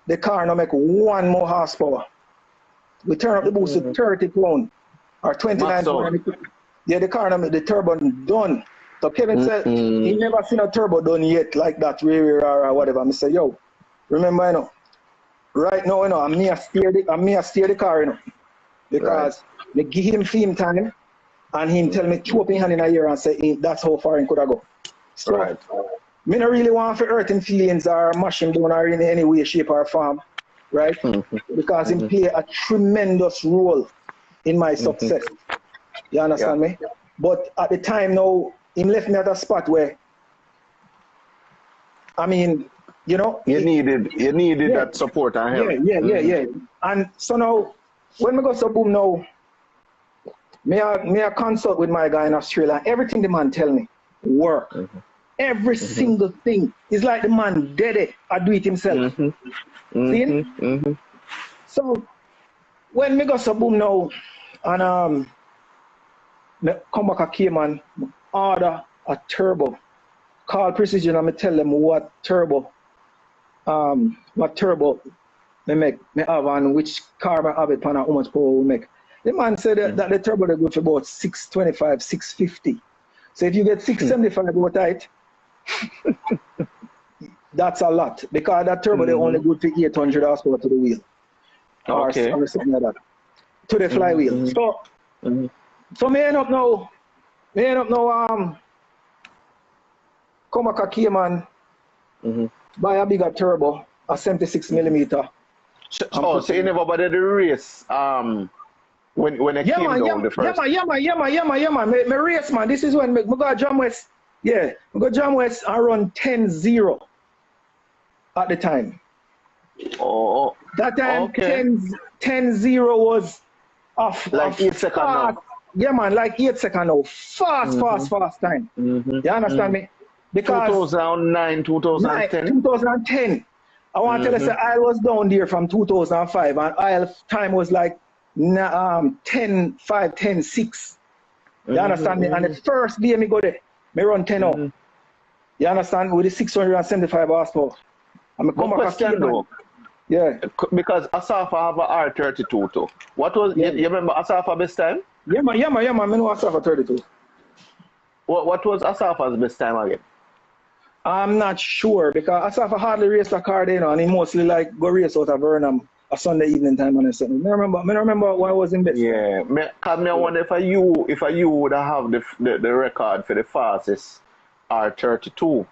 the car now make 1 more horsepower. We turn up the boost to 30 pound or 29 pound. Yeah, the car now make the turbo done. So Kevin said he never seen a turbo done yet like that, or whatever. I say, yo, remember, you know, right now, you know, I'm me a steer the car, you know, because me give him theme time, and him tell me two up in hand in a year and say that's how far he could go. So, me not really want to hurt him feelings or mash him down or in any way, shape or form, right? Because he play a tremendous role in my success. You understand me? But at the time now, he left me at a spot where, I mean, you know, you needed that support and help. Yeah. And so now, when we go to boom now, me I consult with my guy in Australia. Everything the man tell me work. Every single thing. It's like the man did it. I do it himself. See? So when me go to boom now, and me come back a Cayman, order a turbo. Call Precision and me tell them what turbo me have and which car I have it and how much power we make. The man said that the turbo they go for about 625, 650. So if you get 675 over tight, that's a lot. Because that turbo they only good for 800 horsepower to the wheel. Or something like that. To the flywheel. So me end up now come back a Cayman, buy a bigger turbo, a 76mm. So you never bothered the race when it came down the first? Yeah, man. Me race, man. This is when me go Jam West. Yeah, me go Jam West and run 10-0 at the time. Oh. That time 10-0 was off. Like 8 seconds now. Yeah, man, like 8 seconds now. Fast time. You understand me? Because 2009, 2010. 2010. I want to tell you, I was down there from 2005, and I'll time was like 10-5, 10-6. You understand me? And the first day me go there, me run 10-0. You understand? With the 675 horsepower. And me come back though. Yeah. Because Asafa have a R32 too. What was you remember Asafa best time? Yeah, man. I know Asafa 32. What was Asafa's best time again? I'm not sure because Asafa hardly race a car, you know, and he mostly like go race out of Burnham a Sunday evening time and something. I remember when I was in best. Yeah, I wonder if you would have the record for the fastest R32.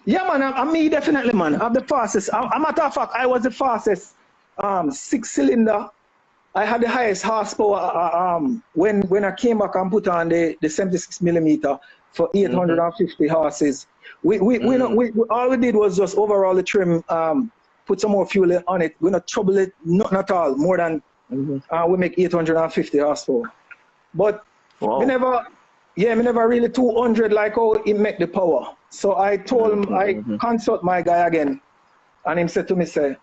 Yeah, man, I'm me definitely, man. I'm the fastest. I'm matter of fact, I was the fastest 6-cylinder. I had the highest horsepower when I came back and put on the 76mm for 850 horses. We all we did was just overall the trim, put some more fuel on it. We not trouble it, nothing at all. More than we make 850 horsepower. But we never really 200 like how it make the power. So I told him, I consult my guy again, and him said to me, say,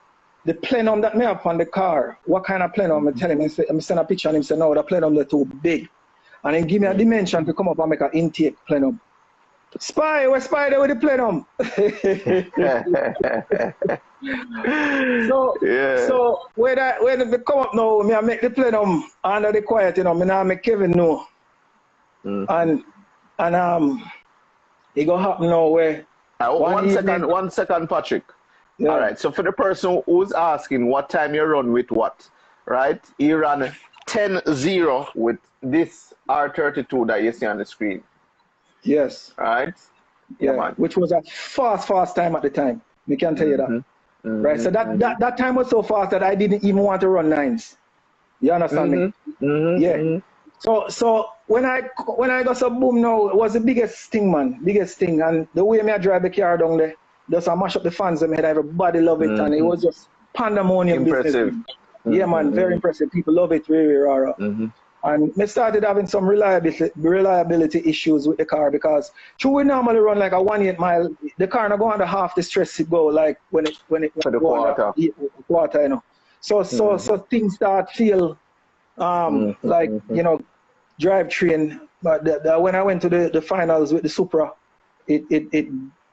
the plenum that me have on the car, what kind of plenum? I tell him, I send a picture and him say, no, the plenum they're too big. And he give me a dimension to come up and make an intake plenum. We're spy there with the plenum. So when they come up now, I make the plenum under the quiet, you know, I make Kevin know. And it go happen now where one second, Patrick. Yeah. All right, so for the person who's asking what time you run with what, right? You run 10-0 with this R32 that you see on the screen. Yes. All right? Yeah, which was a fast time at the time. We can tell you that. Right, so that time was so fast that I didn't even want to run 9s. You understand me? Yeah. So when I got some boom now, it was the biggest thing, man. Biggest thing. And the way I drive the car down there, just I mash up the fans in my head. Everybody love it, and it was just pandemonium. Impressive. Yeah, man, very impressive. People love it, very rare. And me started having some reliability issues with the car because should we normally run like a 1/8 mile, the car not go under half the stress it go like when it For the go under quarter. quarter, you know. So things start feel like, you know, drivetrain. But when I went to the finals with the Supra, it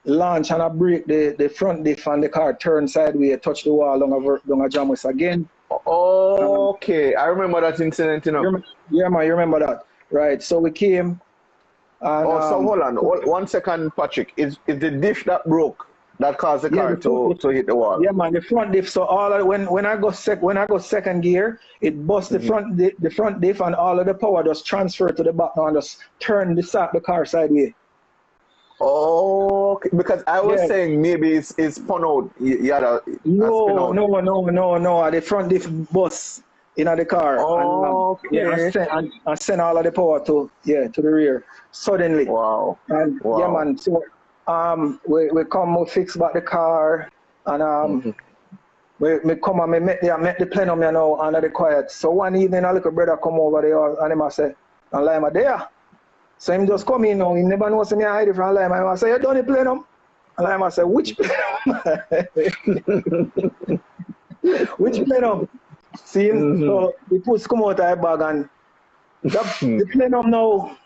launched and I break the front diff and the car turned sideways, touched the wall down a jam again. Okay, I remember that incident, you know. Yeah, man, you remember that, right? So we came. And, so hold on, 1 second, Patrick. Is the dish that broke that caused the car to hit the wall? Yeah, man, the front diff. So when I go second gear, it busts the front diff, and all of the power just transfer to the back now and just turn the car sideways. Oh, okay. Because I was saying maybe it's spun out. You had a spin out. No. The front diff bust in the car. And send all of the power to the rear suddenly. Wow. And yeah, man. So we fix back the car, and we come and make the plenum, you know, under the quiet. So one evening a little brother come over there and him say, and Lima there. So him just come in now, he never knows me I hide it from Lima. I say, you done the plenum? And Lima say, which plenum? Which plenum? See him? So he puts come out of the bag and the plenum now,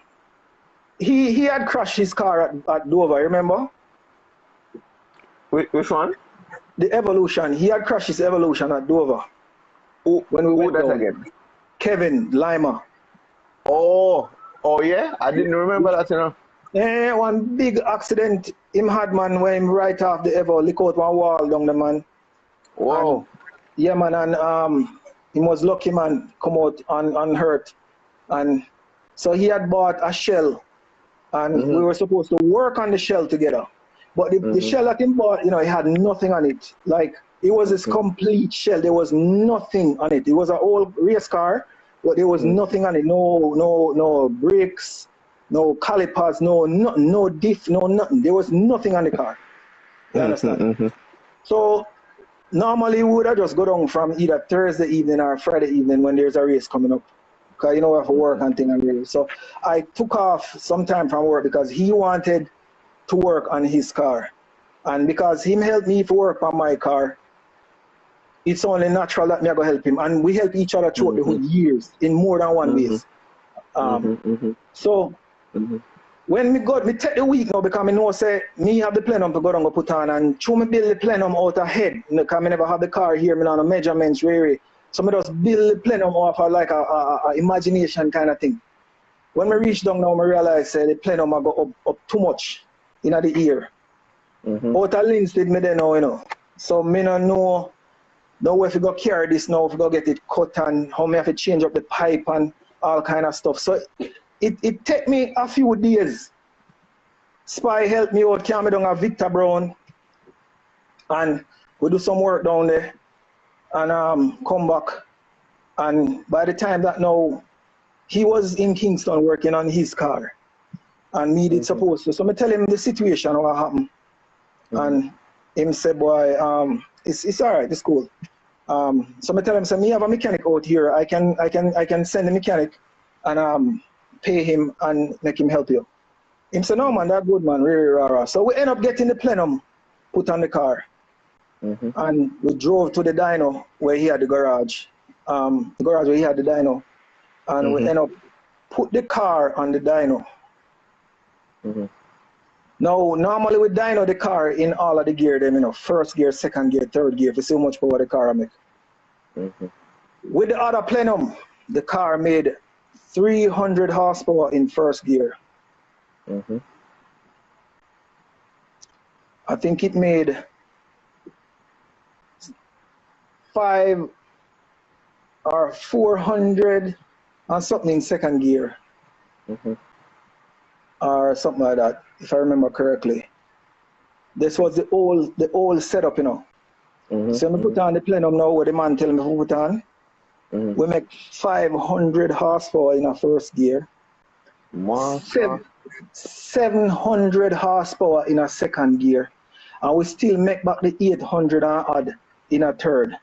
he had crashed his car at Dover, remember? Which one? The Evolution. He had crashed his Evolution at Dover. When we went that down. again? Kevin Lima. Oh yeah? I didn't remember that, you know. Yeah, one big accident him had, man, when him right off the Evo, lick out one wall down the man. Wow. And, yeah, man, and he was lucky, man, come out unhurt. And so he had bought a shell, and we were supposed to work on the shell together. But the shell that he bought, you know, it had nothing on it. Like, it was this complete shell. There was nothing on it. It was an old race car, but there was nothing on it. No brakes, no calipers, no diff, no nothing. There was nothing on the car. You understand? So normally we would have just go down from either Thursday evening or Friday evening when there's a race coming up. Because you know we have to work and things and race. So I took off some time from work because he wanted to work on his car. And because him helped me to work on my car, it's only natural that me go help him. And we help each other throughout the whole years in more than one ways. So when me take the week now because I know say me have the plenum to go down and put on, and through me build the plenum out ahead because I never have the car here, me on a measurements really. So I just build the plenum off of like a imagination kind of thing. When we reach down now, I realize the plenum I go up too much in the ear. Out of lens did me then now, you know. So me no know if we go carry this now, if we go get it cut and how me have to change up the pipe and all kind of stuff. So it take me a few days. Spy helped me out, carry me down at Victor Brown, and we do some work down there and come back. And by the time that now, he was in Kingston working on his car and me did supposed to. So I tell him the situation, what happened. And him say, boy, it's all right, it's cool. So I tell him, say, me have a mechanic out here. I can send the mechanic and pay him and make him help you. Him say, no man, that good man, really rara. So we end up getting the plenum put on the car. And we drove to the dyno where he had the garage. The garage where he had the dyno. And we end up put the car on the dyno. Now, normally with dyno the car in all of the gear, them, you know, first gear, second gear, third gear, to see how much power the car make. With the other plenum, the car made 300 horsepower in first gear. I think it made 5 or 400 and something in second gear. Or something like that, if I remember correctly. This was the old setup, you know. So we put on the plenum now where the man tell me to put on. We make 500 horsepower in our first gear. 700 horsepower in a second gear. And we still make back the 800 and odd in a third.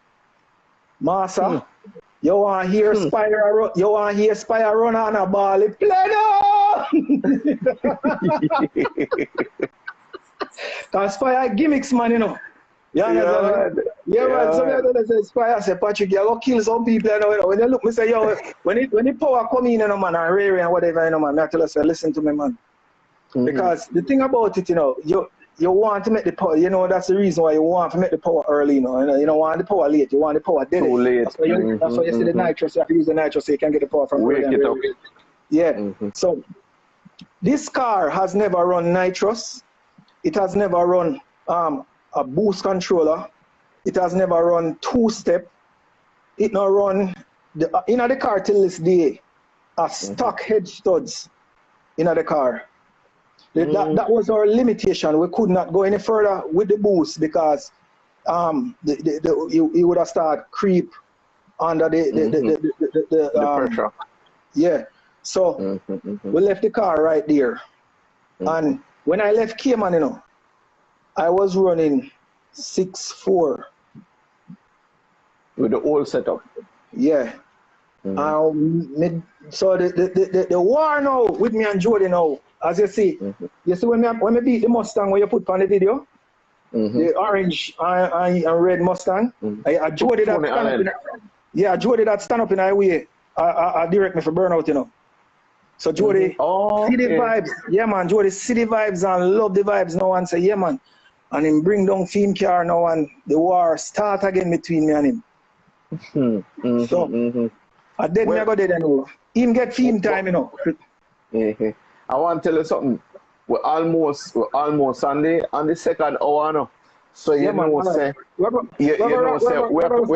Massa, You want to hear Spire? You want to hear Spire run on a ball? Play no! Cause Spire gimmicks, man, you know. You understand? Yeah, man. So I say Spire, say Patrick, you go kill some people. You know, when they look, me say, yo, when the power come in, you know, man, and Ray and whatever, you know, man, I tell us, listen to me, man. Because the thing about it, you know, you want to make the power, you know, that's the reason why you want to make the power early, you know. You don't want the power late, you want the power dead. Too late. That's why you see the nitrous, you have to use the nitrous so you can get the power from wake it up. Yeah. So this car has never run nitrous. It has never run a boost controller. It has never run two-step. It not run in the car till this day a stock head studs in the car. That was our limitation. We could not go any further with the boost because you would have started creep under the pressure. Yeah. So we left the car right there. And when I left Cayman, you know, I was running 6.4. With the old setup. Yeah. So the war now with me and Jody now, as you see, you see when we beat the Mustang when you put on the video, the orange and red Mustang, I Jody that stand up in Jody that stand up in our way, I direct me for burnout, you know. So Jody see the vibes, yeah man, Jody see the vibes and love the vibes now and say, yeah man. And him bring down Theme Car now and the war start again between me and him. So I did me go there then. Him get Theme time, you know. I want to tell you something. We're almost Sunday on the second hour now. So you know say we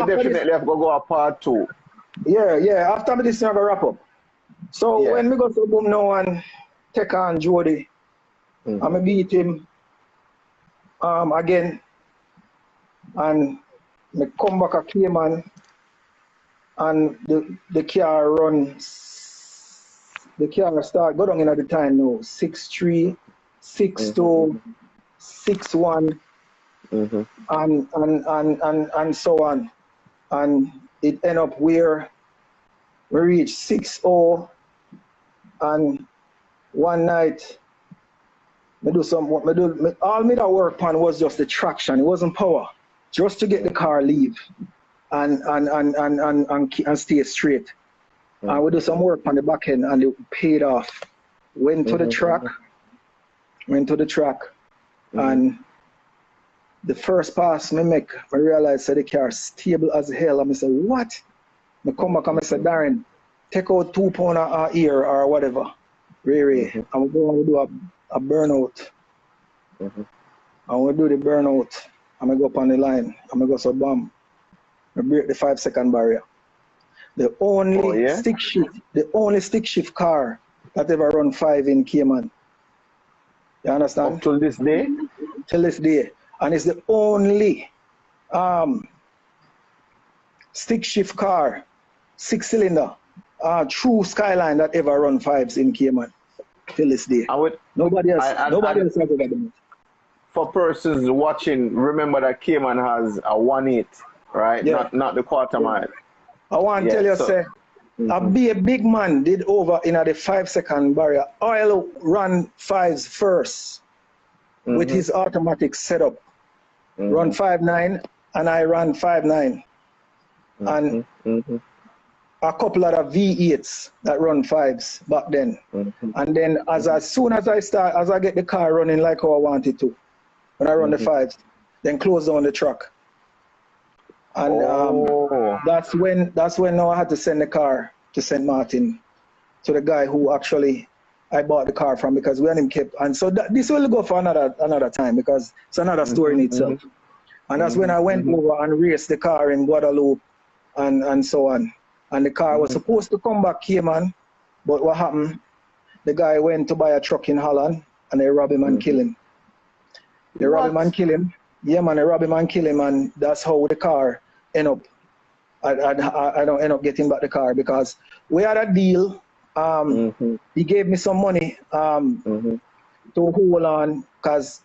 definitely have to go a part 2. Yeah. After this I'm gonna wrap up. So when we go to boom now and take on Jody, I'm gonna beat him again, and me come back a Cayman, and the car runs. The car start go down in at the time now 6.3, 6.2, 6.1, and so on, and it end up where we reach 6.0, and one night. All me that work on was just the traction. It wasn't power, just to get the car leave and stay straight. And we do some work on the back end, and it paid off. Went to the track, and the first pass me make, I realized that the car stable as hell. And I said, what? I come back and I said, Darren, take out 2 pounds a ear or whatever. Ray, I'm going to do a burnout. I'm going to do the burnout. I'm going to go up on the line. I'm going to go so bam. I break the 5-second barrier. The only stick shift car that ever run 5 in Cayman. You understand? Up till this day? Till this day. And it's the only stick shift car, 6-cylinder, true Skyline that ever run 5s in Cayman. Till this day. Nobody else has ever done it. For persons watching, remember that Cayman has a 1.8, right? Yeah. Not the quarter mile. I want to tell you, say, a big man did over in the 5-second barrier. Oil ran 5s first with his automatic setup. Run 5.9 and I ran 5.9. And a couple of V8s that run 5s back then. And then as soon as I get the car running like how I want it to, when I run the 5s, then close down the track. And that's when now I had to send the car to St. Martin to the guy who actually I bought the car from, because we had him kept. And so this will go for another time, because it's another story in itself. And that's when I went over and raced the car in Guadeloupe and so on. And the car was supposed to come back Cayman, but what happened? The guy went to buy a truck in Holland and they robbed him and kill him. They robbed him and kill him. Yeah, man, they robbed him and kill him, and that's how the car end up. I don't end up getting back the car, because we had a deal. He gave me some money to hold on, because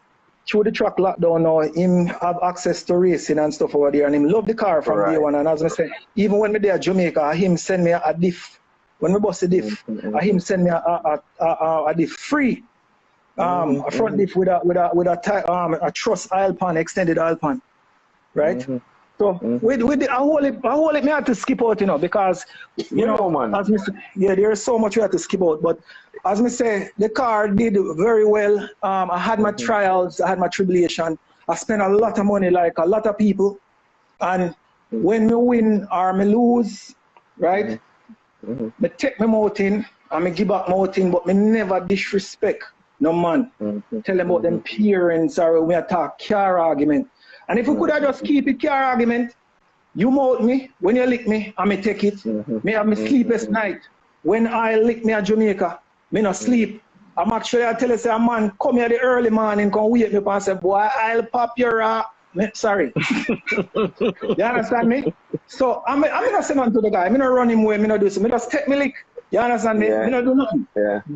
through the track lockdown now, him have access to racing and stuff over there, and him love the car from day one. And as I say, even when me there at Jamaica, him send me a diff. When we bust a diff, him send me a diff free. A front diff with a truss oil pan, extended oil pan, right? So with the I hold it me had to skip out, you know, because you know, man. As me say, yeah, there's so much we had to skip out. But as me say, the car did very well. I had my trials, I had my tribulation. I spent a lot of money, like a lot of people. And when me win or me lose, right? Me take me mountain and me give back mountain, but me never disrespect no man. Tell them about them parents or we attack car argument. And if we could have just keep it car argument, you mouth me, when you lick me, I may take it. Me have me sleepless night. When I lick me at Jamaica, me not sleep. I'm actually, I tell you, say, a man come here the early morning, come wake me up and say, boy, I'll pop your, sorry. You understand me? So I'm not saying nothing to the guy. I'm not run him away, I'm not do something. I just take me lick. You understand me? I'm not do nothing.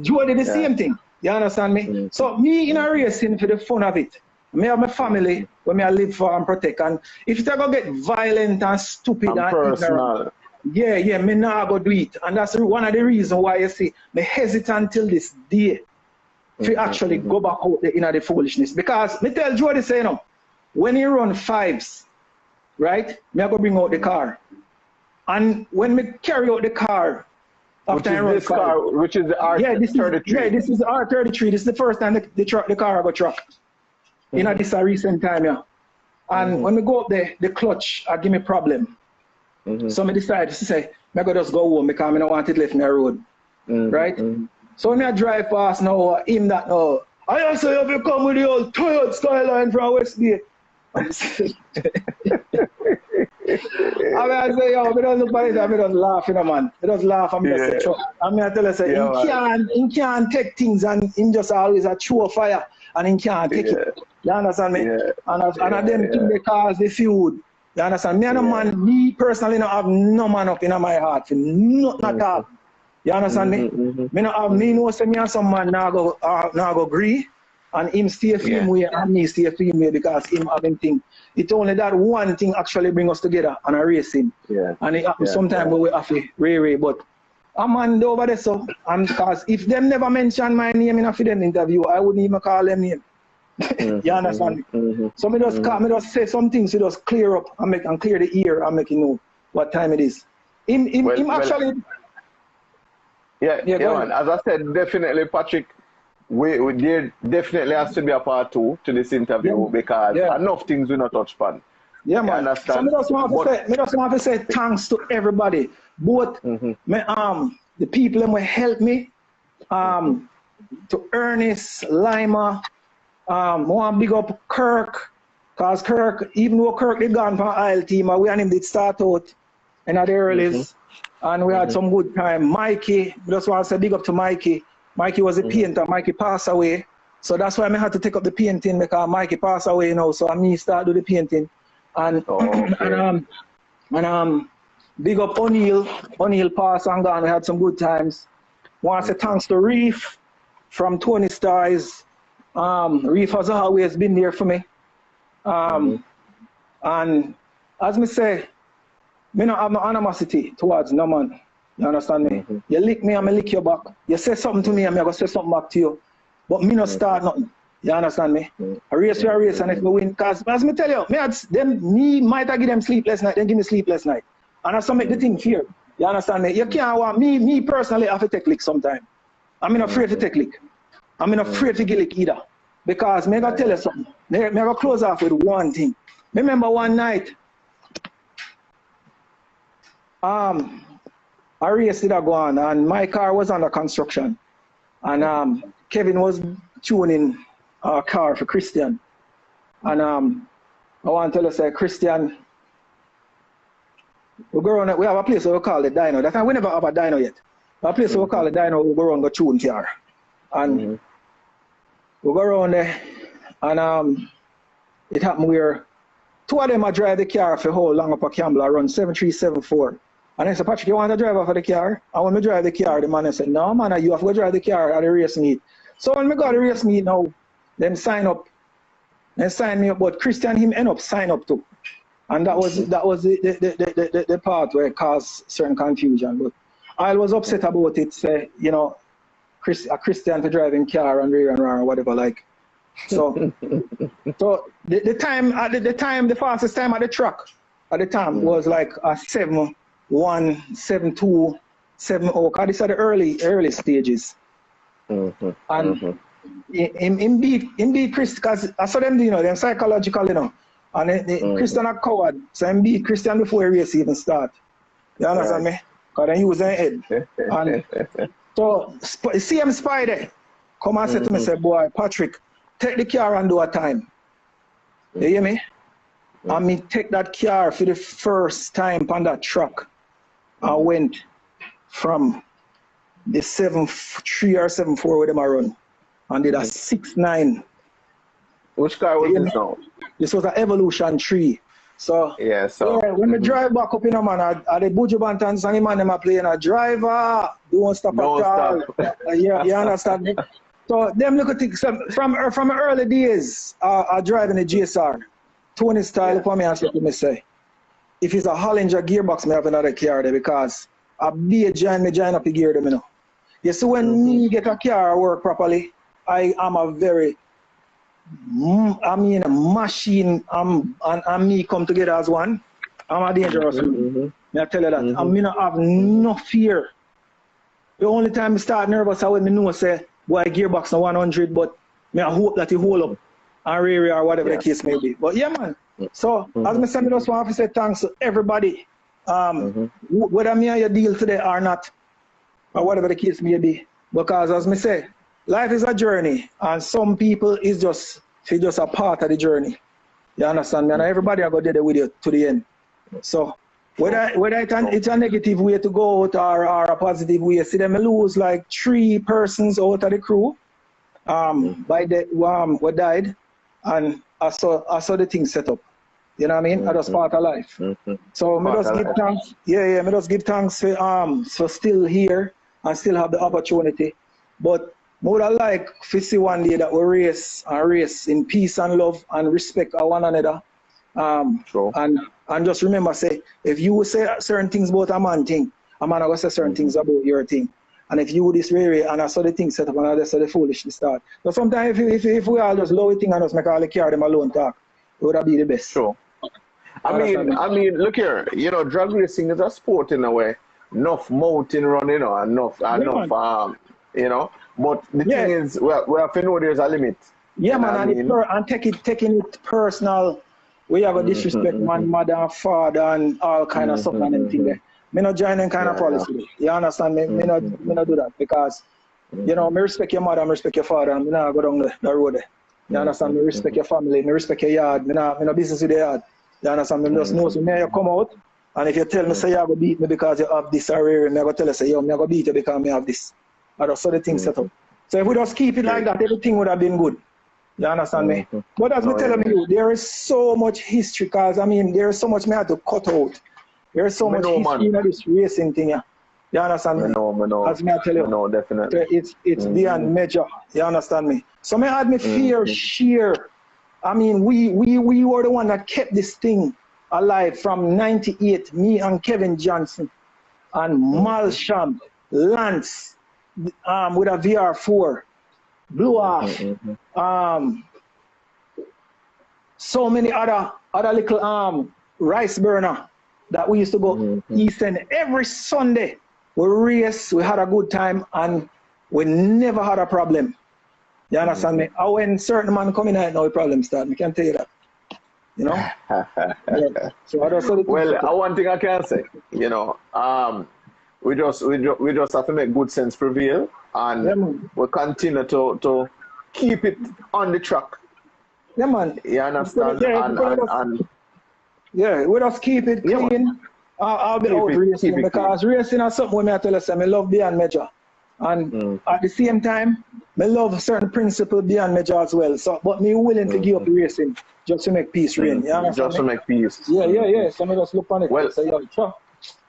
Joe did the same thing. You understand me? So me in a racing for the fun of it. Me have my family where I live for and protect. And if it's going to get violent and stupid and personal, yeah, me not go do it. And that's one of the reasons why you see me hesitate until this day to actually go back out there in the foolishness. Because me tell Jody say, you know, when you run fives, right, me I go bring out the car. And when me carry out the car, after I run this car, which is the R33. Yeah, this is the R33. This is the first time the car I go truck. You know, this is a recent time, yeah. And when we go up there, the clutch give me problem. So I decided to say, I go just go home because I don't want it left in the road. Right? So when I drive past now, him that now, I also have to come with the old Toyota Skyline from Westgate. I say, yo, I don't look at it, I just laugh, you know, man. I just laugh and I just say, I mean, I tell you, say, he can't take things and he just always a chew fire and he can't take it. You understand me? And them things they cause the feud. You understand? Me and a man, me personally don't have no man up in my heart. Not at all. You understand me? Me not have me know say me and some man now go agree and him stay for him way and me stay for him way because him have him thing. It's only that one thing actually bring us together and a racing. And it happens sometimes we have to ray, but a man over there so and because if them never mention my name in a them interview, I wouldn't even call them name. You understand me? So me just say some things to just clear up and clear the ear and make you know what time it is. Him actually. Man. As I said, definitely, Patrick, there definitely has to be a part 2 to this interview because enough things we not touch upon. Yeah, man. You understand? So me just want to say thanks to everybody, both the people who help me, to Ernest, Lima. I want to big up Kirk, because Kirk, even though Kirk did gone from Isle team, we and him did start out in the earlies, and we had some good time. Mikey, just want to say big up to Mikey. Mikey was a painter, Mikey passed away, so that's why I had to take up the painting because Mikey passed away now, so I start do the painting. And big up O'Neill passed and gone, we had some good times. Want to say thanks to Reef from Tony Stars. Reef has always been there for me. And as me say, me not have no animosity towards no man. You understand me? You lick me, I'm lick you back. You say something to me, I'm going to say something back to you. But me not start nothing. You understand me? A race, and if we win, because as me tell you, me might give them sleepless night, then give me sleepless night. And that's to make the thing fear. You understand me? You can't want me personally have to take lick sometime. I'm not afraid to take lick. I'm not afraid to get lick either. Because me gonna tell you something. Me gonna close off with one thing. Remember one night, a race did go on and my car was under construction. And Kevin was tuning our car for Christian. And I want to tell you, say, Christian, we have a place where we call it Dino. That time we never have a Dino yet. A place where we call it Dino, we go around go tune car. And we go around there and it happened where 2 of them I drive the car for how long up a Campbell, I run 7374. And I said, Patrick, you want to drive for the car? And when I drive the car, the man said, no man, you have to go drive the car at the race meet. So when we got the race meet now, them sign up and sign me up, but Christian him end up sign up too. And that was the part where it caused certain confusion. But I was upset about it, say, you know, a Christian to driving car and rear and or whatever like. So the fastest time at the track at the time was like a 7-1, 7-2, 7-0. Cause these are the early stages. And in beat Chris, because I saw them, you know, they're psychological, you know. And Christian are coward, so I beat Christian before the race even start. You understand me? Because then he was in head. And so see him Spider come and say to me, say, boy, Patrick, take the car and do a time. You hear me? And me take that car for the first time on that track. I went from the 7.3 or 7.4 with them I run and did a 6.9. Which car was this now? This was an Evolution 3. So, when we drive back up in a man, at the Buju Bantans and the man them are playing a driver, don't stop at all. You understand me? So them look at things from early days, I driving the GSR. Tony style for me and say to me say, if it's a Hollinger gearbox, me have another car there because a big giant me join up the gear them, you know. You see when me get a car work properly, I am a very I mean, a machine and me come together as one. I'm a dangerous man. I tell you that. I mean, I have no fear. The only time I start nervous is when I know say, boy, gearbox na 100, but I hope that it hold up and rear or whatever the case may be. But yeah, man. So, as I said, I just want to say thanks to everybody. Whether me and you deal today or not, or whatever the case may be. Because as I say, life is a journey, and some people is just a part of the journey. You understand me? And everybody are going to do with you to the end. So whether it's a negative way to go out or a positive way, see them lose like 3 persons out of the crew by the what died, and I saw the thing set up. You know what I mean? That's part of life. So me just give thanks. Me just give thanks for still here and still have the opportunity. But I would like to see one day that we race in peace and love and respect one another. And just remember, say, if you say certain things about a man thing, a man will say certain things about your thing. And if you this way and I saw the thing set up and I saw the foolishness start. So sometimes if we all just low thing and just make all the carry them alone talk, it would be the best. Sure. I mean, look here, you know, drag racing is a sport in a way. Enough mountain running or enough you know. But the thing is, we have to know there's a limit. Yeah, man, and taking it personal. We have a disrespect man, mother and father and all kind of stuff and everything there. Me not join any kind of policy. You understand me? Me not do that because, you know, me respect your mother, me respect your father, and me not go down the road there. You understand me? Respect your family, me respect your yard, me not business with the yard. You understand me? Just know so me you come out, and if you tell me say you have to beat me because you have this or me go tell you say yo, me go beat you because me have this. I just saw the thing set up. So if we just keep it like that, everything would have been good. You understand me? But as me telling you, there is so much history because I mean there is so much me had to cut out. There is so much history in this racing thing. You understand me? As me I tell you, no, definitely. It's beyond measure. You understand me? So me had me fear sheer. I mean we were the one that kept this thing alive from '98. Me and Kevin Johnson and Malsham, Lance. With a VR4, blew off. So many other little rice burner that we used to go east end every Sunday. We race, we had a good time, and we never had a problem. You understand me? And when certain man come in, now the problem start. I can tell you that. You know. So one thing I can say, you know, we just have to make good sense prevail, and we'll continue to keep it on the track. Yeah, man. You understand? We just keep it clean. I'll be out racing because racing is something when I tell us I love beyond measure. And at the same time, I love certain principle beyond measure as well. So, but me willing to give up racing just to make peace reign. You understand? Just to make peace. Yeah. So I just look on it and say, yo, sure.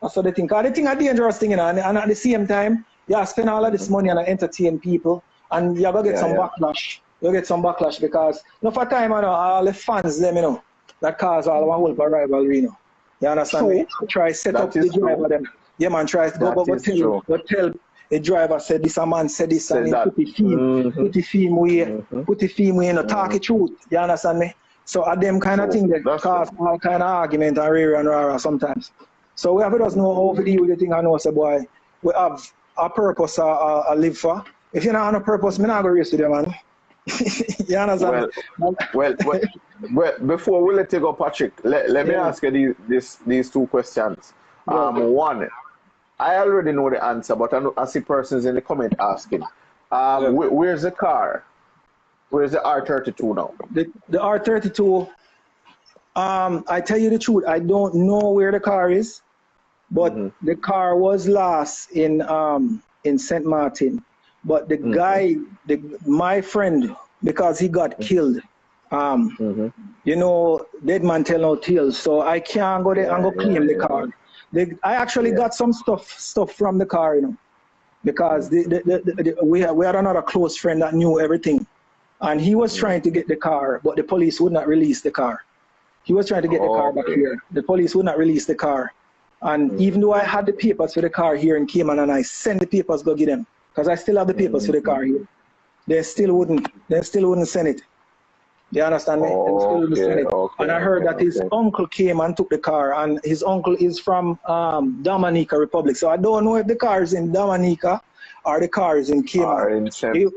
That's what they think. Because they think a dangerous thing, you know, and at the same time, you spend all of this money and entertain people, and you're going to get some backlash you get some backlash because no for time, you know, all the fans them, you know, that cause all our whole rivalry, you know. You understand me? Try set That up the is driver true. them. Yeah man, try to go That is true. but tell the driver said this, a man said this, Said and he that. put the theme, put the theme way, you know, talk it truth. You understand me? So at them kind of True. thing that That's cause true. all kind of argument and rare and rara sometimes. So we have to just know how to deal with the thing. I know, say boy, we have a purpose I live for. If you're not on a purpose, me not go race with you, man. You understand? Well, before we let you go, Patrick, let me ask you these two questions. One, I already know the answer, but I see persons in the comment asking. Where's the car? Where's the R32 now? The R32, I tell you the truth, I don't know where the car is, but the car was lost in St. Martin. But the guy, my friend, because he got killed, you know, dead man tell no tales, so I can't go there and go claim the car. I actually got some stuff from the car, you know, because we had another close friend that knew everything, and he was trying to get the car, but the police would not release the car. He was trying to get the car back here. The police would not release the car, and even though I had the papers for the car here in Cayman, and I sent the papers go get them, because I still have the papers for the car here, they still wouldn't send it. You understand me? And I heard that his uncle came and took the car, and his uncle is from Dominica Republic. So I don't know if the car is in Dominica or the car is in Cayman. Or in St.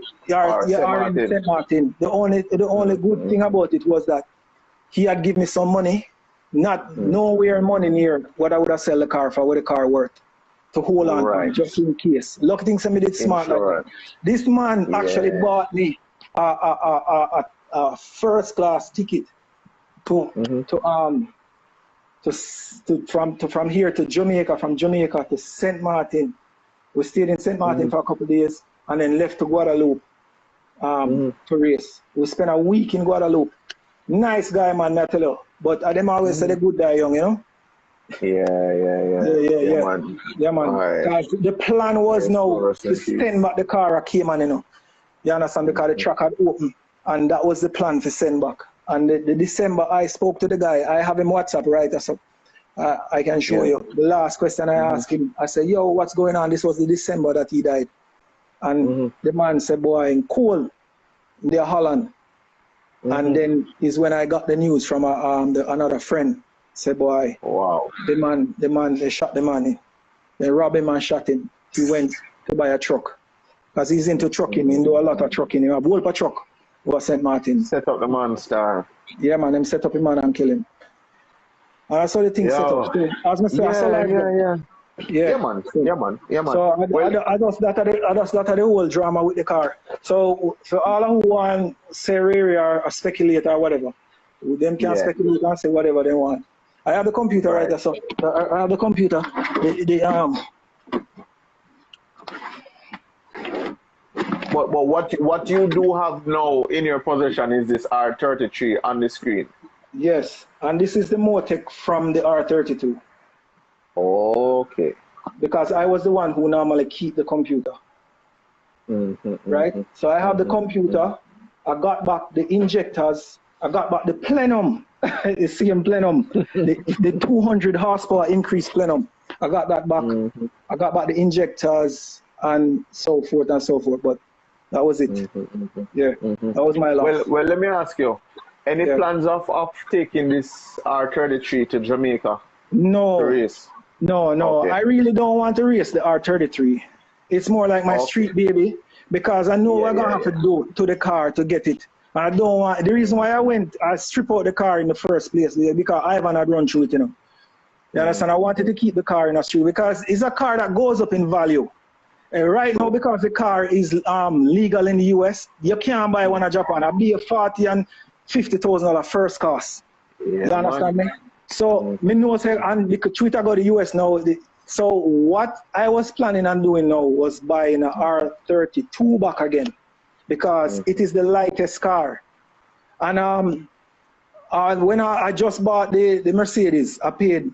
Martin. The only good thing about it was that he had given me some money, not nowhere money near what I would have sold the car for, what the car worth, to hold on to, just in case. Lucky thing somebody did smart like that. This man actually bought me a first class ticket from here to Jamaica, from Jamaica to St. Martin. We stayed in St. Martin for a couple of days and then left to Guadeloupe to race. We spent a week in Guadeloupe. Nice guy, man, I tell you. But I them always say the good die young, you know? Yeah, man. Right. The plan was now to send back the car I came on, you know. You understand? Because the track had opened. And that was the plan to send back. And the December, I spoke to the guy. I have him WhatsApp, right? So I can show you. The last question I asked him, I said, yo, what's going on? This was the December that he died. And the man said, boy, in cool, they're Holland. And then is when I got the news from another friend. Said, boy, the man, they shot the man. They robbed him and shot him. He went to buy a truck. Because he's into trucking. He do a lot of trucking. He have a whole truck. Was St. Martin. Set up the monster. Yeah, man, them set up the man and kill him. And I saw the thing set up. So, as I say, I saw like yeah, man. So I just that the whole drama with the car. So for all who want say or speculate or whatever, them can speculate and say whatever they want. I have the computer right there, so I have the computer. But what you do have now in your possession is this R33 on the screen. Yes, and this is the Motec from the R32. Okay. Because I was the one who normally keep the computer. Right? So I have the computer. I got back the injectors. I got back the plenum. The same plenum. the 200 horsepower increased plenum. I got that back. I got back the injectors and so forth and so forth. But that was it. That was my loss. Well, let me ask you. Any plans of taking this R33 to Jamaica? No. To race? No. Okay. I really don't want to race the R33. It's more like my street baby, because I know what I'm going to have to do to the car to get it. And I don't want, the reason why I strip out the car in the first place, because Ivan had run through it, you know. You understand? I wanted to keep the car in the street because it's a car that goes up in value. Right now, because the car is legal in the US, you can't buy one in Japan. It'll be a $40,000 and $50,000 first cost. You understand me? So, me know, and because Twitter go to the US now, so what I was planning on doing now was buying a R32 back again, because it is the lightest car. And when I just bought the Mercedes, I paid.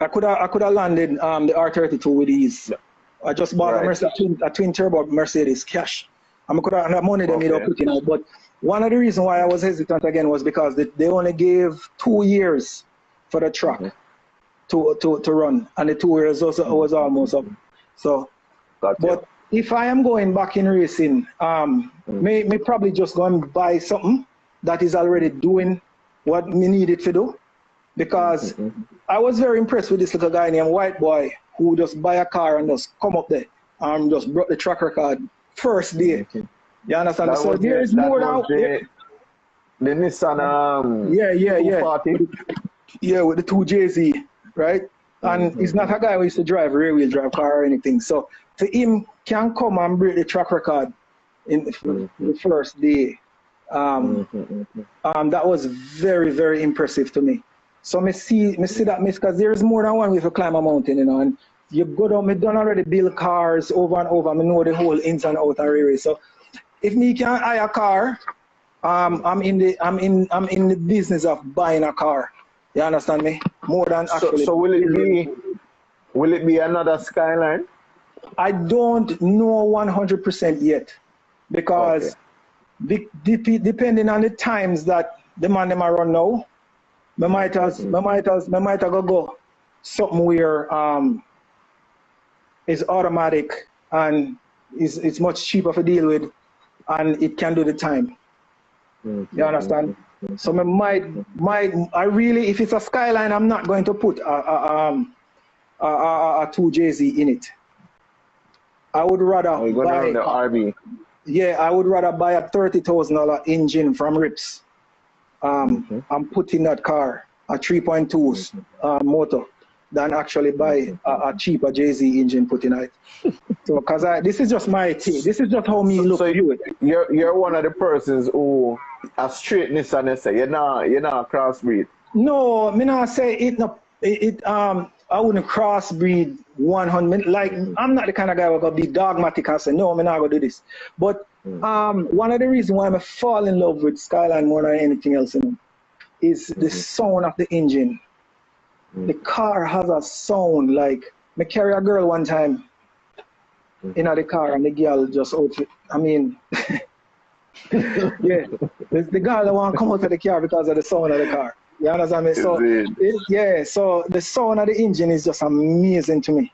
I could have landed the R32 with ease. I just bought a twin turbo Mercedes cash, I could have the money they made up Okay. putting out. But one of the reasons why I was hesitant again was because they only gave 2 years for the track to run, and the 2 years also was almost up. So, but if I am going back in racing, may probably just go and buy something that is already doing what me need it to do, because I was very impressed with this little guy named White Boy who just buy a car and just come up there and just broke the track record first day. You understand? So there is more now. The Nissan yeah, with the 2JZ, right? And he's not a guy who used to drive a rear-wheel drive car or anything. So for him, can come and break the track record in the first day. That was very, very impressive to me. So me see that, because there is more than one way to climb a mountain, you know. And you go down, me done already build cars over and over. Me know the whole ins and outs and railway. So if me can hire a car, I'm in the business of buying a car. You understand me? More than actually. So will it be another Skyline? I don't know 100% yet, because depending on the times that the man them are run now, me might go something where is automatic and it's much cheaper to deal with, and it can do the time. You understand? So I really, if it's a Skyline, I'm not going to put a 2JZ in it. I would rather buy the RB. Yeah, I would rather buy a $30,000 engine from Rips. I'm putting that car, a 3.2 motor, than actually buy a cheaper JZ engine put in it. So, because this is just my thing. This is just how me view it. You're one of the persons who are straight Nissan, say you're not a crossbreed. No, me not say it. I wouldn't crossbreed 100. Like, I'm not the kind of guy who gonna be dogmatic and say no, I'm not gonna do this. But one of the reasons why I fall in love with Skyline more than anything else, you know, is the sound of the engine. The car has a sound. Like, me carry a girl one time in the car, and the girl just outfit. I mean, yeah, the girl that want to come out of the car because of the sound of the car. You understand me? So so the sound of the engine is just amazing to me.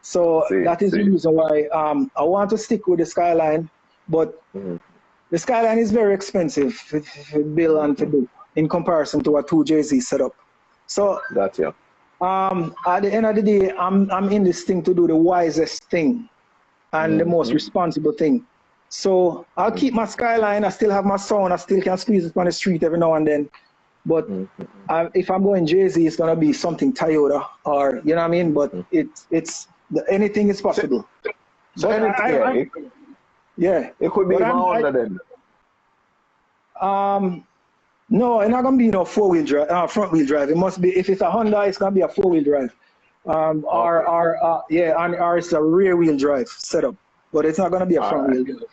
So that is the reason why I want to stick with the Skyline, but the Skyline is very expensive to build and to do in comparison to a 2JZ setup. So at the end of the day, I'm in this thing to do the wisest thing and the most responsible thing. So I'll keep my Skyline. I still have my sound. I still can squeeze it on the street every now and then. But if I'm going JZ, it's gonna be something Toyota, or you know what I mean. But anything is possible. So it could be Honda then. No, it's not gonna be no front-wheel drive. It must be, if it's a Honda, it's gonna be a 4-wheel drive, or it's a rear-wheel drive setup. But it's not gonna be a front-wheel drive.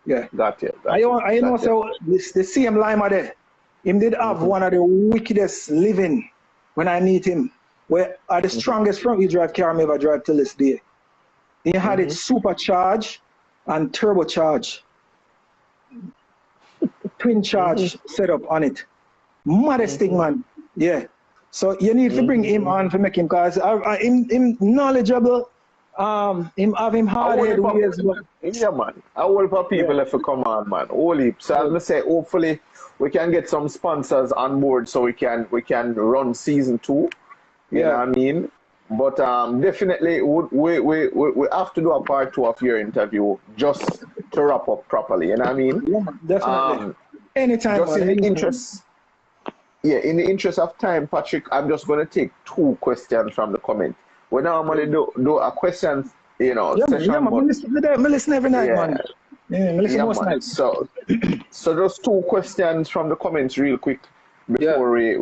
Yeah. Gotcha. I know. So the same Lima there. Him did have one of the wickedest living when I meet him. Where are the strongest front-wheel drive car I ever drive till this day. He had it supercharged and turbocharged. Twin charge setup on it. Maddest thing, man. Yeah. So you need to bring him on to make him, because him knowledgeable. Him have him hard head ways. Yeah, man. I hope for people if you come on, man. Holy. So as I say, hopefully we can get some sponsors on board so we can run season 2. You know what I mean? But definitely we have to do a part 2 of your interview just to wrap up properly. You know what I mean? Yeah, definitely. Anytime. Just in the interest. Yeah, in the interest of time, Patrick, I'm just going to take 2 questions from the comment. We normally do a questions, session. Yeah, man. I listen every night, man. Yeah, I listen most nights. So just 2 questions from the comments real quick before we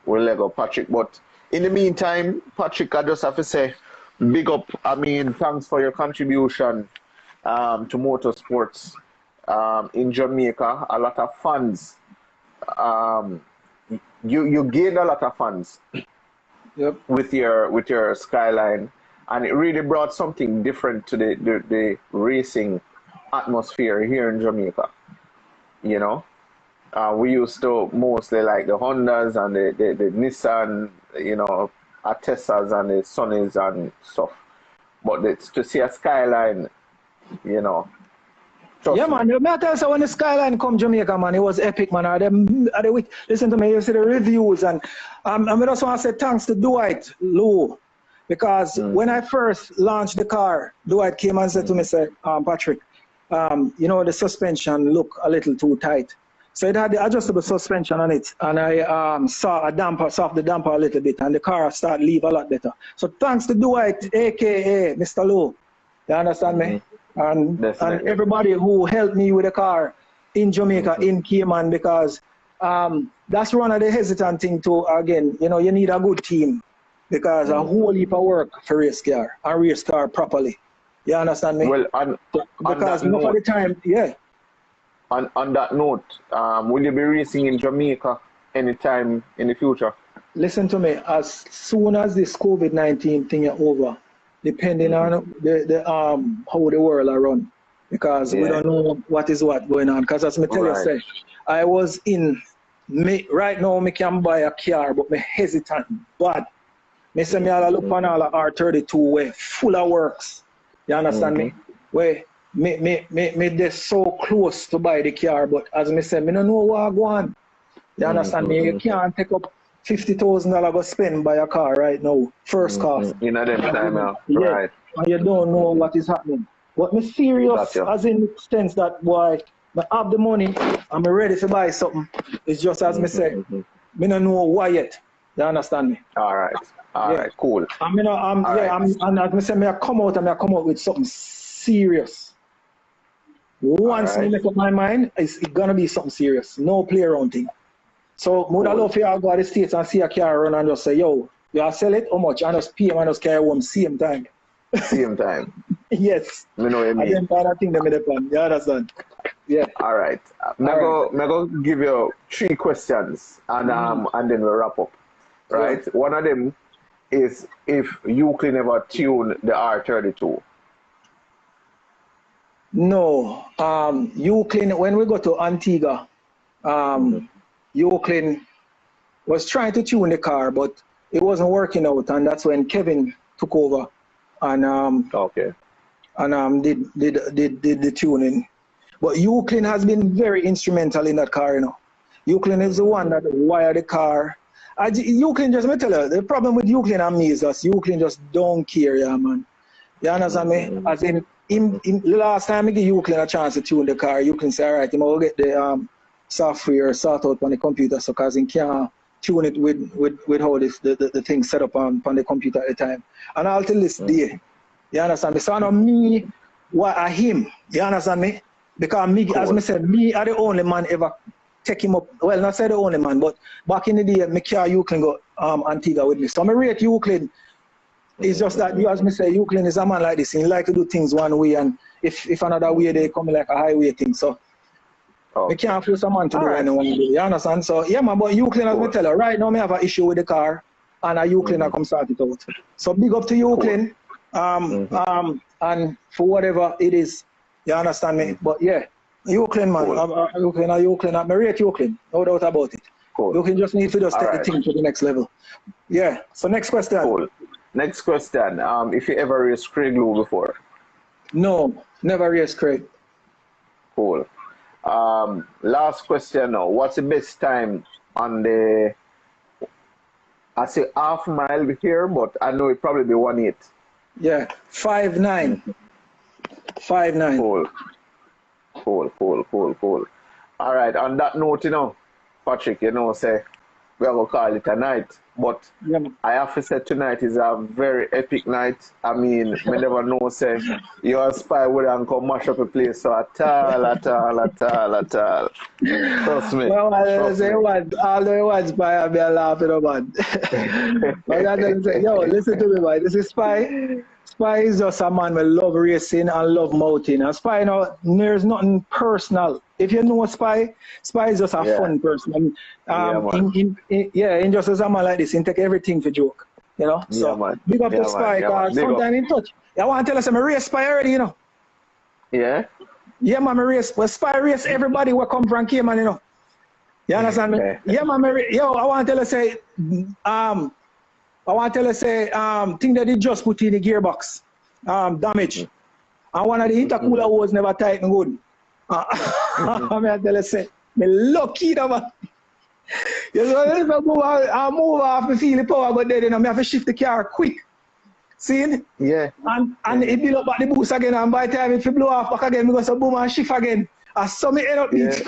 let go, Patrick. But in the meantime, Patrick, I just have to say, big up. I mean, thanks for your contribution to motorsports in Jamaica. A lot of fans. You gained a lot of fans. Yep. With your Skyline, and it really brought something different to the racing atmosphere here in Jamaica. You know, we used to mostly like the Hondas and the Nissan, you know, Teslas and the Sonnys and stuff. But to see a skyline, you know. Yeah, man. May I tell you, when the skyline come Jamaica, man, it was epic, man. Listen to me, you see the reviews, and I just want to say thanks to Dwight Lou, because when I first launched the car, Dwight came and said to me, say, Patrick, you know, the suspension look a little too tight. So it had the adjustable suspension on it, and I saw the damper a little bit, and the car started leave a lot better. So thanks to Dwight, aka Mr. Lou. You understand me? And everybody who helped me with the car in Jamaica, in Cayman, because that's one of the hesitant thing too. Again, you know, you need a good team, because a whole heap of work for race car and race car properly. You understand me? Well, because enough of the time, yeah. On that note, will you be racing in Jamaica anytime in the future? Listen to me. As soon as this COVID-19 thing is over, depending on the how the world are run, because we don't know what is going on. Because as I tell you, say, I was right now I can buy a car, but me hesitant. But me say me all look on all the R32 way full of works. You understand me? Where me they're so close to buy the car, but as me say, me don't know what I go on. You understand me? You can't take up $50,000 to spend by a car right now, first cost. You know them time now, right? And you don't know what is happening. But me serious, as in the sense that boy, I have the money, I'm ready to buy something. It's just as me say, me don't know why yet. You understand me? All right, cool. And as me say, I come out with something serious. Once I make up my mind, it's gonna be something serious. No play around thing. So would I love for you to go to the States and see a car run and just say, yo, you sell it, how much? And just pay him and just carry home same time. Same time. Yes. I know what you mean. I think they made a plan. You understand? Yeah. All right. I'm going to give you 3 questions and then we'll wrap up. Right? Yeah. One of them is if you can ever tune the R32. No. Euclid, when we go to Antigua, Euclid was trying to tune the car, but it wasn't working out, and that's when Kevin took over and did the tuning. But Euclid has been very instrumental in that car, you know. Euclid is the one that wired the car. Euclid, just let me tell you, the problem with Euclid and me is that Euclid just don't care, yeah, man. You understand me? As in the last time I give Euclid a chance to tune the car, Euclid say, all right, I'm going to get the software sort out on the computer, so because he can't tune it with how the thing set up on the computer at the time. And all till this day, you understand me? So I know me, what are him, you understand me? Because me, as I said, me are the only man ever take him up, well, not say the only man, but back in the day, me carry Euclid go Antigua with me. So I rate Euclid. It's just that, you as me say, Euclid is a man like this. He like to do things one way, and if another way, they come like a highway thing. So we can't force a man to do it in one way. You understand? So yeah, man, but Euclid, as me tell you, right now, me have an issue with the car, and a Euclid come sort it out. So big up to Euclid, and for whatever it is, you understand me? But yeah, Euclid, man, Euclid, I rate Euclid, no doubt about it. Euclid just need to just take the thing to the next level. Yeah, so next question. Next question, if you ever raced Craig Lowe before? No, never raced Craig. Cool. Last question now. What's the best time on the, I say half mile here, but I know it probably be 1:8. Yeah, 5'9". 5'9". Cool. All right, on that note, you know, Patrick, you know, say, we are going to call it a night. But I have to say tonight is a very epic night. I mean, we never know, say, you're a spy with and come mash up a place. So at all. Trust me. Well, I say all the ones spy, I'll be laughing about. But I don't say, yo, listen to me, man. This is Spy. Spy is just a man who love racing and love mountain. And Spy, you know, there's nothing personal. If you know Spy is just a fun person. And just as a man like this, he take everything for joke. You know? So big up to Spy, because sometimes in touch. I want to tell us I'm a race Spy already, you know. Yeah? Yeah, man, me race. Well, spy race everybody will come from Cayman, you know. You understand me? Yeah, man, yo, I want to tell you say, thing that they just put in the gearbox, damage. And one of the intercooler hose never tighten good. I mean, I tell you say, me lucky though, man. You know, I move off, me feel the power, but then, you know, I have to shift the car quick. See? Yeah. And it build up back the boost again, and by the time if you blow off back again, because boom and shift again. And so me end up beat.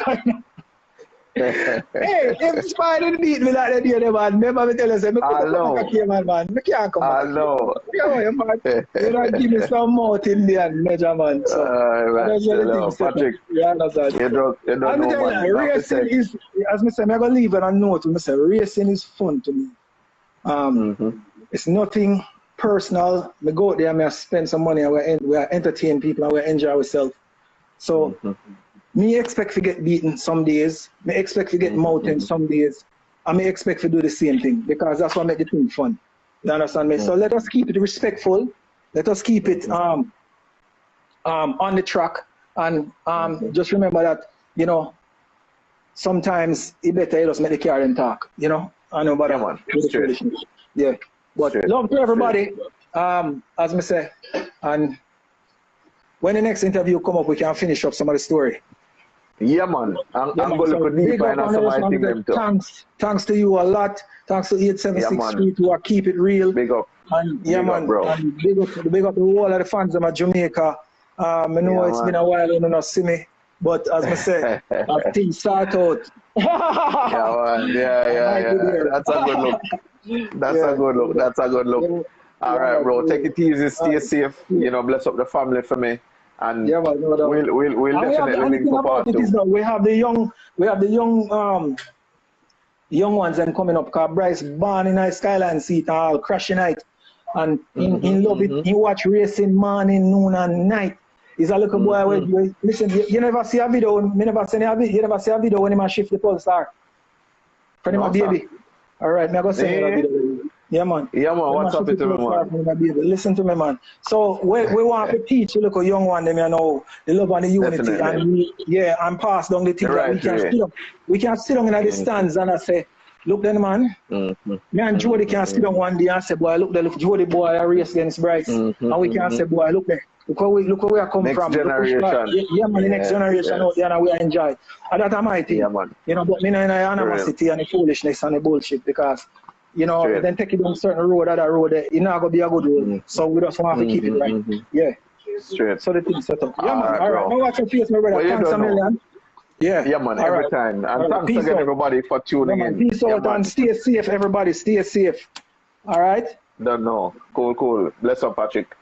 Hey, if Spider beat me like that day, man, remember me tell you, say, me come back here, man, me can't come back. I know. Yeah, man. You don't give me some mouth in there and measure, man. So, right. Patrick, you understand? You don't know, man. Racing is, as I say, I'm going to leave it on note. I say, racing is fun to me. It's nothing personal. We go out there, I spend some money, and we entertain people, and we enjoy ourselves. So, me expect to get beaten some days, me expect to get mounted some days, and me expect to do the same thing, because that's what make the thing fun. You understand me? So let us keep it respectful, let us keep it on the track, and just remember that, you know, sometimes it better just make the car and talk, you know? I know about that. Yeah. But love to everybody, as me say, and when the next interview come up, we can finish up some of the story. Yeah, man. I'm going to look deeper and some of them too. Thanks to you a lot. Thanks to 876 Street who are keep it real. Big up. And yeah, man. Bro. And big up the whole of the fans of Jamaica. I know it's been a while, you don't see me. But as I say, things start out. Yeah. That's a good look. That's a good look. All right, bro. Take it easy. Stay safe. You know, bless up the family for me. And we'll definitely link up part two. We have the young ones and coming up, because Bryce born in a Skyline seat and all crashing night. And in love it, he watch racing morning, noon and night. He's a little boy. Listen, you never see a video, you never see a video when he shift the pole star. For him a baby. Alright, I'm going to send you a video. Yeah, man. What's up with me, man? Listen to me, man. So we want to teach you, look, a young one, them, you know, the love and the unity, and pass down the things that we can sit down in the stands and I say, look then, man. Me and Jody can sit down one day and say, boy, look there, look, Jody boy, I race against Bryce, and we can say, boy, look there. Look where we are coming from. Generation. Yeah, man, the next generation out there, and we enjoy. And that's my thing. Yeah, man. You know, but me not in the animosity and the foolishness and the bullshit, because you know, then take it down certain road, other road, it's not going to be a good road. So we just want to keep it right. Yeah. Straight. So the thing's set up. Yeah, man. All right. Now watch your face, my brother. Thanks a million. Yeah, man. Every time. And thanks again, everybody, for tuning in. Peace out and stay safe, everybody. Stay safe. All right? Don't know. Cool. Bless up, Patrick.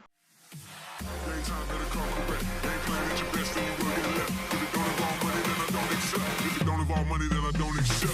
Money that I don't accept.